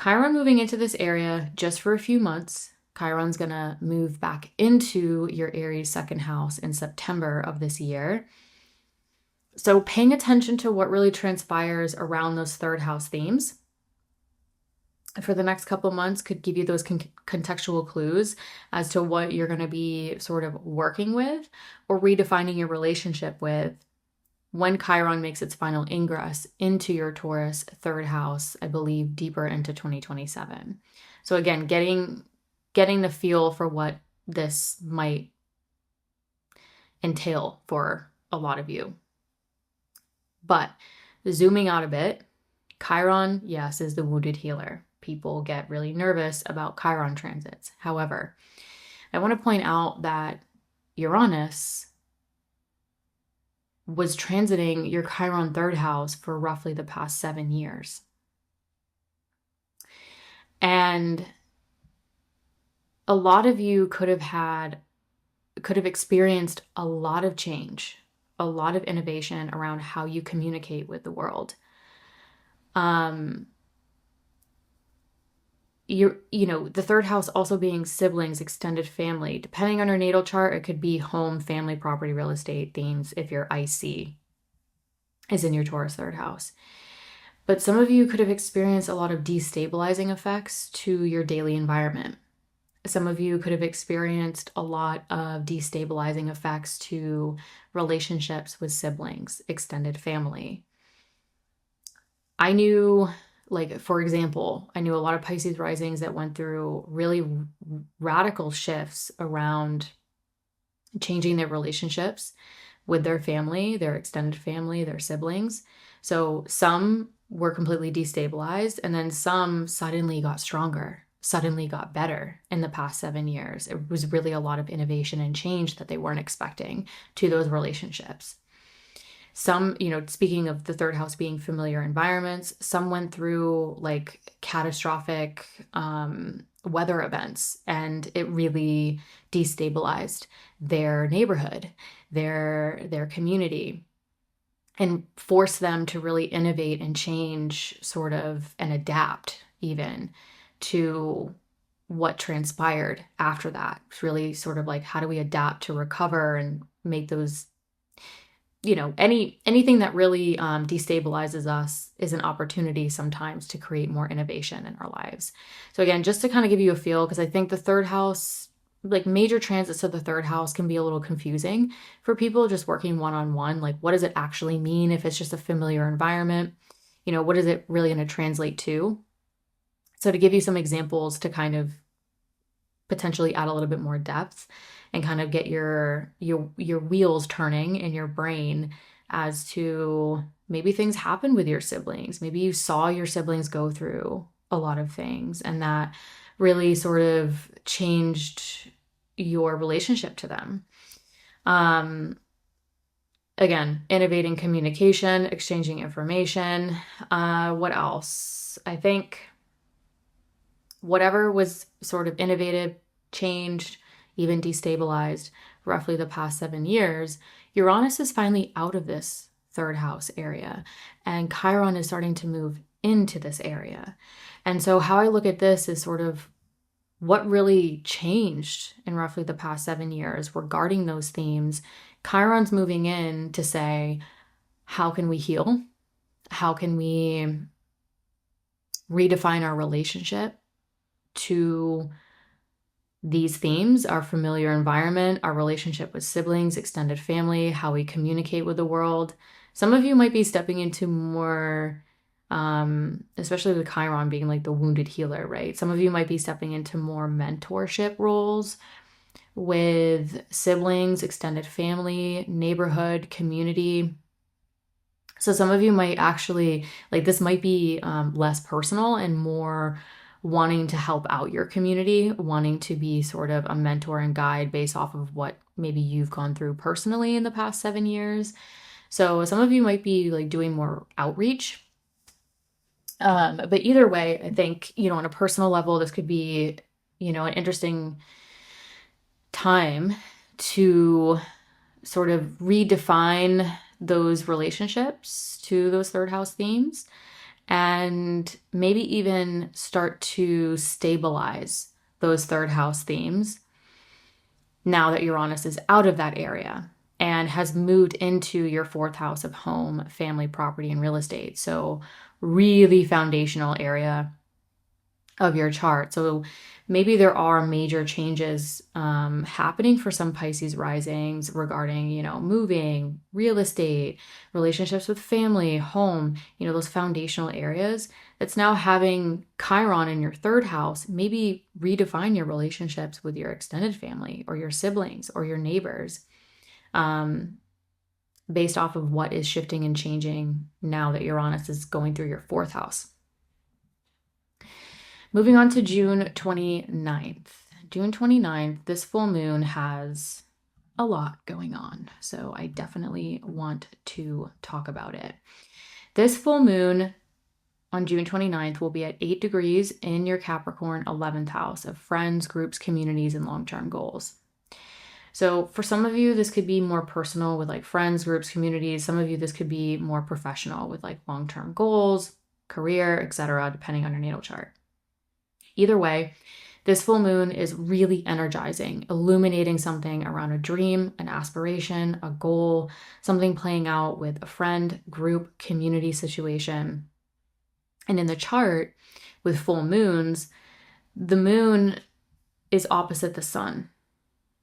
Chiron moving into this area just for a few months. Chiron's going to move back into your Aries second house in September of this year. So paying attention to what really transpires around those third house themes for the next couple months could give you those contextual clues as to what you're going to be sort of working with or redefining your relationship with when Chiron makes its final ingress into your Taurus third house, I believe deeper into 2027. So again, getting the feel for what this might entail for a lot of you. But zooming out a bit, Chiron, yes, is the wounded healer. People get really nervous about Chiron transits. However, I want to point out that Uranus was transiting your Chiron third house for roughly the past 7 years. And a lot of you could have experienced a lot of change, a lot of innovation around how you communicate with the world. The third house also being siblings, extended family. Depending on your natal chart, it could be home, family, property, real estate themes if your IC is in your Taurus third house. But some of you could have experienced a lot of destabilizing effects to your daily environment. Some of you could have experienced a lot of destabilizing effects to relationships with siblings, extended family. I knew, for example, I knew a lot of Pisces risings that went through really radical shifts around changing their relationships with their family, their extended family, their siblings. So some were completely destabilized, and then some suddenly got stronger, suddenly got better in the past 7 years. It was really a lot of innovation and change that they weren't expecting to those relationships. Some, speaking of the third house being familiar environments, some went through catastrophic weather events, and it really destabilized their neighborhood, their community, and forced them to really innovate and change and adapt even to what transpired after that. It's really sort of how do we adapt to recover and make those, anything that really destabilizes us is an opportunity sometimes to create more innovation in our lives. So again, just to kind of give you a feel, because I think the third house, major transits of the third house can be a little confusing for people just working one-on-one. What does it actually mean if it's just a familiar environment? What is it really going to translate to? So to give you some examples to kind of potentially add a little bit more depth and kind of get your wheels turning in your brain as to maybe things happen with your siblings. Maybe you saw your siblings go through a lot of things, and that really sort of changed your relationship to them. Again, innovating communication, exchanging information. What else? I think whatever was sort of innovated, changed, even destabilized roughly the past 7 years, Uranus is finally out of this third house area, and Chiron is starting to move into this area. And so how I look at this is sort of what really changed in roughly the past 7 years regarding those themes. Chiron's moving in to say, how can we heal? How can we redefine our relationship to these themes, our familiar environment, our relationship with siblings, extended family, how we communicate with the world. Some of you might be stepping into more, especially with Chiron being like the wounded healer, right? Some of you might be stepping into more mentorship roles with siblings, extended family, neighborhood, community. So some of you might actually, like, this might be less personal and more wanting to help out your community, wanting to be sort of a mentor and guide based off of what maybe you've gone through personally in the past 7 years. So some of you might be like doing more outreach. But either way, I think, on a personal level, this could be, an interesting time to sort of redefine those relationships to those third house themes, and maybe even start to stabilize those third house themes now that Uranus is out of that area and has moved into your fourth house of home, family, property, and real estate. So really foundational area of your chart. So maybe there are major changes happening for some Pisces risings regarding, moving, real estate, relationships with family, home, those foundational areas. That's now having Chiron in your third house. Maybe redefine your relationships with your extended family or your siblings or your neighbors based off of what is shifting and changing now that Uranus is going through your fourth house. Moving on to June 29th. June 29th, this full moon has a lot going on, so I definitely want to talk about it. This full moon on June 29th will be at 8 degrees in your Capricorn 11th house of friends, groups, communities, and long-term goals. So for some of you, this could be more personal with like friends, groups, communities. Some of you, this could be more professional with like long-term goals, career, etc., depending on your natal chart. Either way, this full moon is really energizing, illuminating something around a dream, an aspiration, a goal, something playing out with a friend, group, community situation. And in the chart with full moons, the moon is opposite the sun.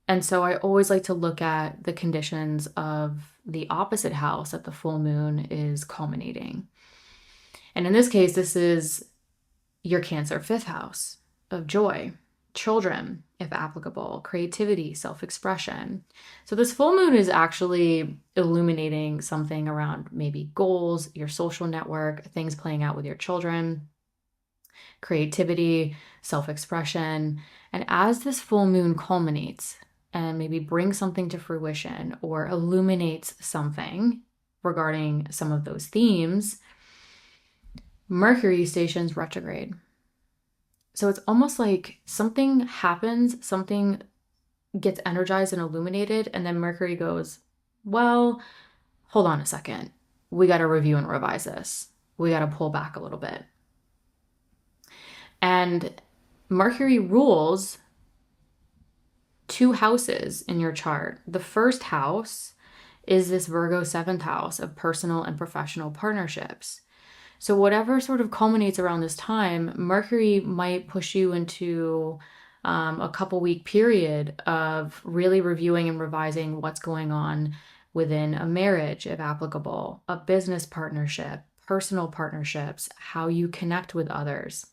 And so I always like to look at the conditions of the opposite house that the full moon is culminating. And in this case, this is your Cancer 5th house of joy, children, if applicable, creativity, self-expression. So this full moon is actually illuminating something around maybe goals, your social network, things playing out with your children, creativity, self-expression. And as this full moon culminates and maybe brings something to fruition or illuminates something regarding some of those themes, Mercury stations retrograde. So it's almost like something happens, something gets energized and illuminated, and then Mercury goes, well, hold on a second. We got to review and revise this. We got to pull back a little bit. And Mercury rules 2 houses in your chart. The first house is this Virgo 7th house of personal and professional partnerships. So whatever sort of culminates around this time, Mercury might push you into a couple-week period of really reviewing and revising what's going on within a marriage, if applicable, a business partnership, personal partnerships, how you connect with others,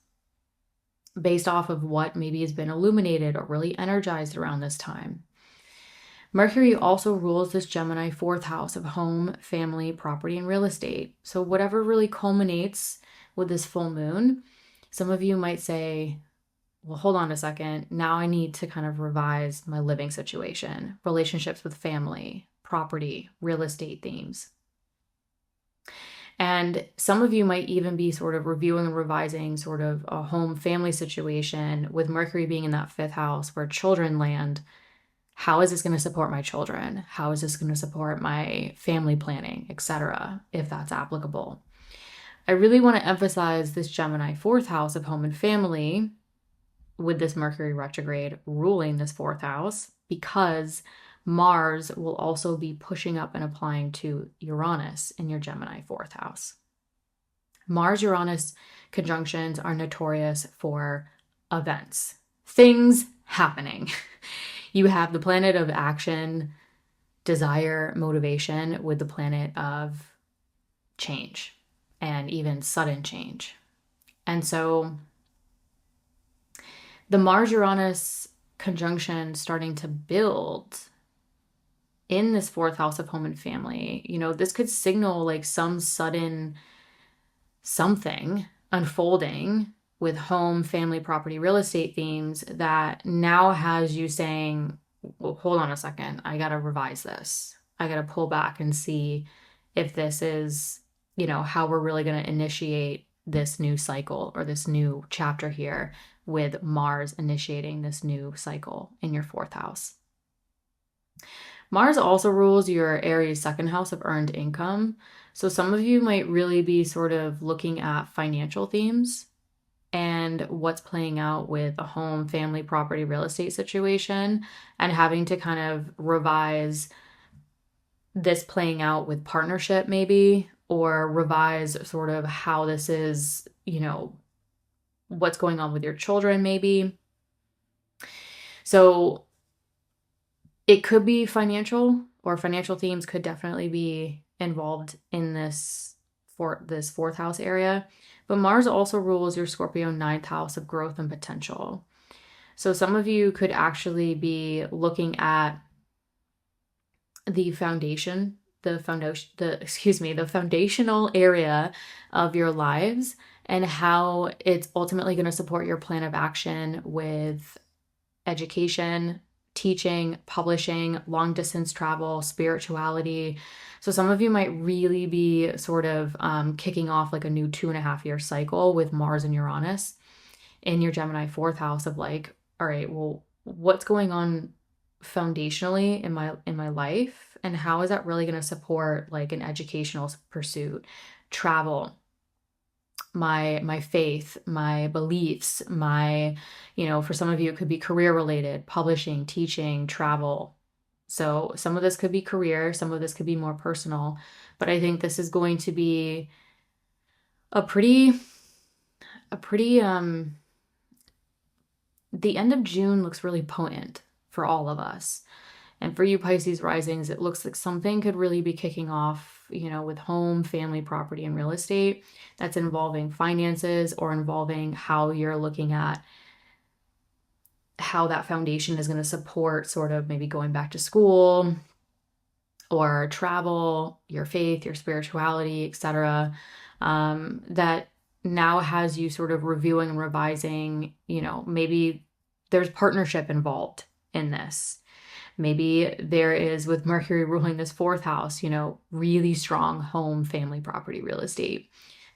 based off of what maybe has been illuminated or really energized around this time. Mercury also rules this Gemini 4th house of home, family, property, and real estate. So whatever really culminates with this full moon, some of you might say, well, hold on a second. Now I need to kind of revise my living situation, relationships with family, property, real estate themes. And some of you might even be sort of reviewing and revising sort of a home family situation with Mercury being in that 5th house where children land. How is this going to support my children? How is this going to support my family planning, etc., if that's applicable? I really want to emphasize this Gemini 4th house of home and family with this Mercury retrograde ruling this 4th house, because Mars will also be pushing up and applying to Uranus in your Gemini 4th house. Mars-Uranus conjunctions are notorious for events, things happening. You have the planet of action, desire, motivation with the planet of change and even sudden change. And so the Mars-Uranus conjunction starting to build in this fourth house of home and family, this could signal like some sudden something unfolding with home, family, property, real estate themes that now has you saying, well, hold on a second, I got to revise this. I got to pull back and see if this is, how we're really going to initiate this new cycle or this new chapter here with Mars initiating this new cycle in your fourth house. Mars also rules your Aries second house of earned income. So some of you might really be sort of looking at financial themes and what's playing out with a home, family, property, real estate situation and having to kind of revise this playing out with partnership maybe, or revise sort of how this is, what's going on with your children maybe. So it could be financial, or financial themes could definitely be involved in this fourth house area. But Mars also rules your Scorpio ninth house of growth and potential. So some of you could actually be looking at the foundational area of your lives and how it's ultimately going to support your plan of action with education, teaching, publishing, long distance travel, spirituality. So some of you might really be sort of kicking off like a new 2.5-year cycle with Mars and Uranus in your Gemini fourth house of like, all right, well, what's going on foundationally in my life, and how is that really going to support like an educational pursuit, travel, my faith, my beliefs, for some of you, it could be career related, publishing, teaching, travel. So some of this could be career, some of this could be more personal, but I think this is going to be a pretty, the end of June looks really potent for all of us. And for you Pisces risings, it looks like something could really be kicking off, with home, family, property, and real estate that's involving finances or involving how you're looking at how that foundation is going to support sort of maybe going back to school or travel, your faith, your spirituality, etc. That now has you sort of reviewing and revising, maybe there's partnership involved in this. Maybe there is, with Mercury ruling this fourth house, really strong home, family, property, real estate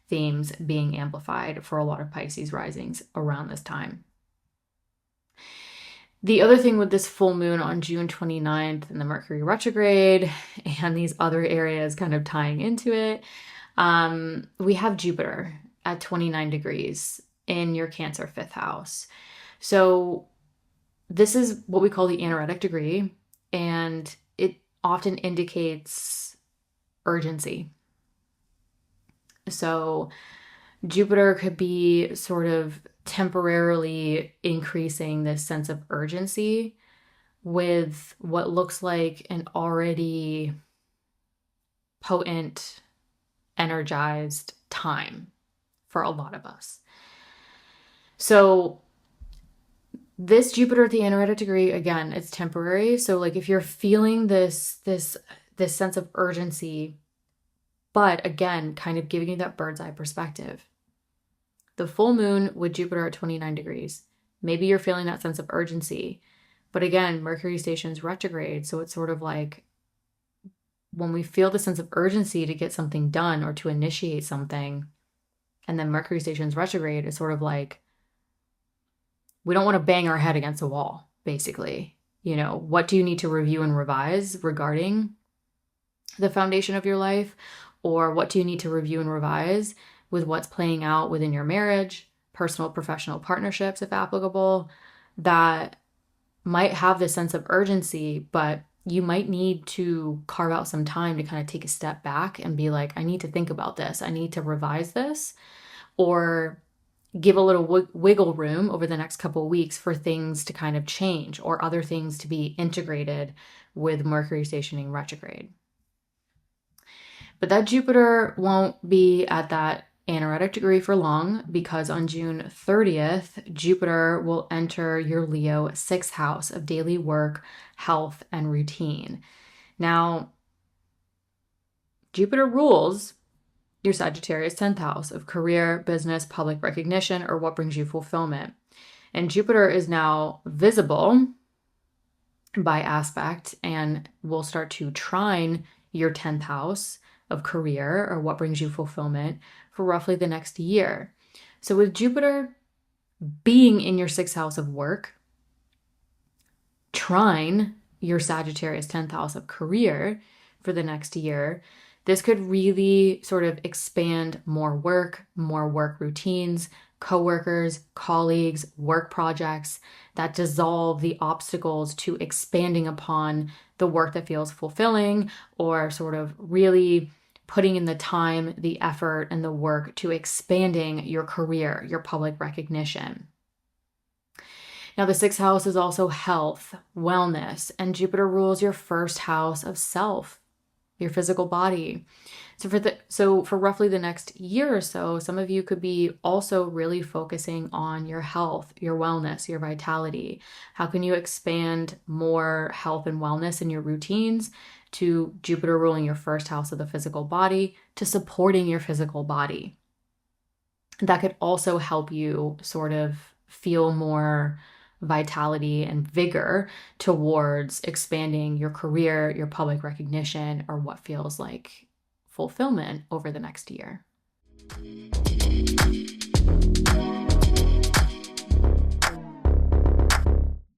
themes being amplified for a lot of Pisces risings around this time. The other thing with this full moon on June 29th and the Mercury retrograde and these other areas kind of tying into it, we have Jupiter at 29 degrees in your Cancer fifth house. So this is what we call the anaretic degree, and it often indicates urgency. So Jupiter could be sort of temporarily increasing this sense of urgency with what looks like an already potent, energized time for a lot of us. So this Jupiter at the anaretic degree, again, it's temporary. So like if you're feeling this sense of urgency, but again, kind of giving you that bird's eye perspective. The full moon with Jupiter at 29 degrees, maybe you're feeling that sense of urgency. But again, Mercury stations retrograde. So it's sort of like when we feel the sense of urgency to get something done or to initiate something, and then Mercury stations retrograde, it's sort of like, we don't want to bang our head against a wall, basically. What do you need to review and revise regarding the foundation of your life? Or what do you need to review and revise with what's playing out within your marriage, personal, professional partnerships, if applicable, that might have this sense of urgency, but you might need to carve out some time to kind of take a step back and be like, I need to think about this. I need to revise this, or give a little wiggle room over the next couple of weeks for things to kind of change or other things to be integrated with Mercury stationing retrograde. But that Jupiter won't be at that anaretic degree for long, because on June 30th, Jupiter will enter your Leo 6th house of daily work, health, and routine. Now, Jupiter rules your Sagittarius 10th house of career, business, public recognition, or what brings you fulfillment. And Jupiter is now visible by aspect and will start to trine your 10th house of career, or what brings you fulfillment, for roughly the next year. So with Jupiter being in your 6th house of work, trine your Sagittarius 10th house of career for the next year, this could really sort of expand more work routines, coworkers, colleagues, work projects that dissolve the obstacles to expanding upon the work that feels fulfilling, or sort of really putting in the time, the effort, and the work to expanding your career, your public recognition. Now, the 6th house is also health, wellness, and Jupiter rules your 1st house of self, your physical body. So for roughly the next year or so, some of you could be also really focusing on your health, your wellness, your vitality. How can you expand more health and wellness in your routines, to Jupiter ruling your 1st house of the physical body, to supporting your physical body? That could also help you sort of feel more vitality and vigor towards expanding your career, your public recognition, or what feels like fulfillment over the next year.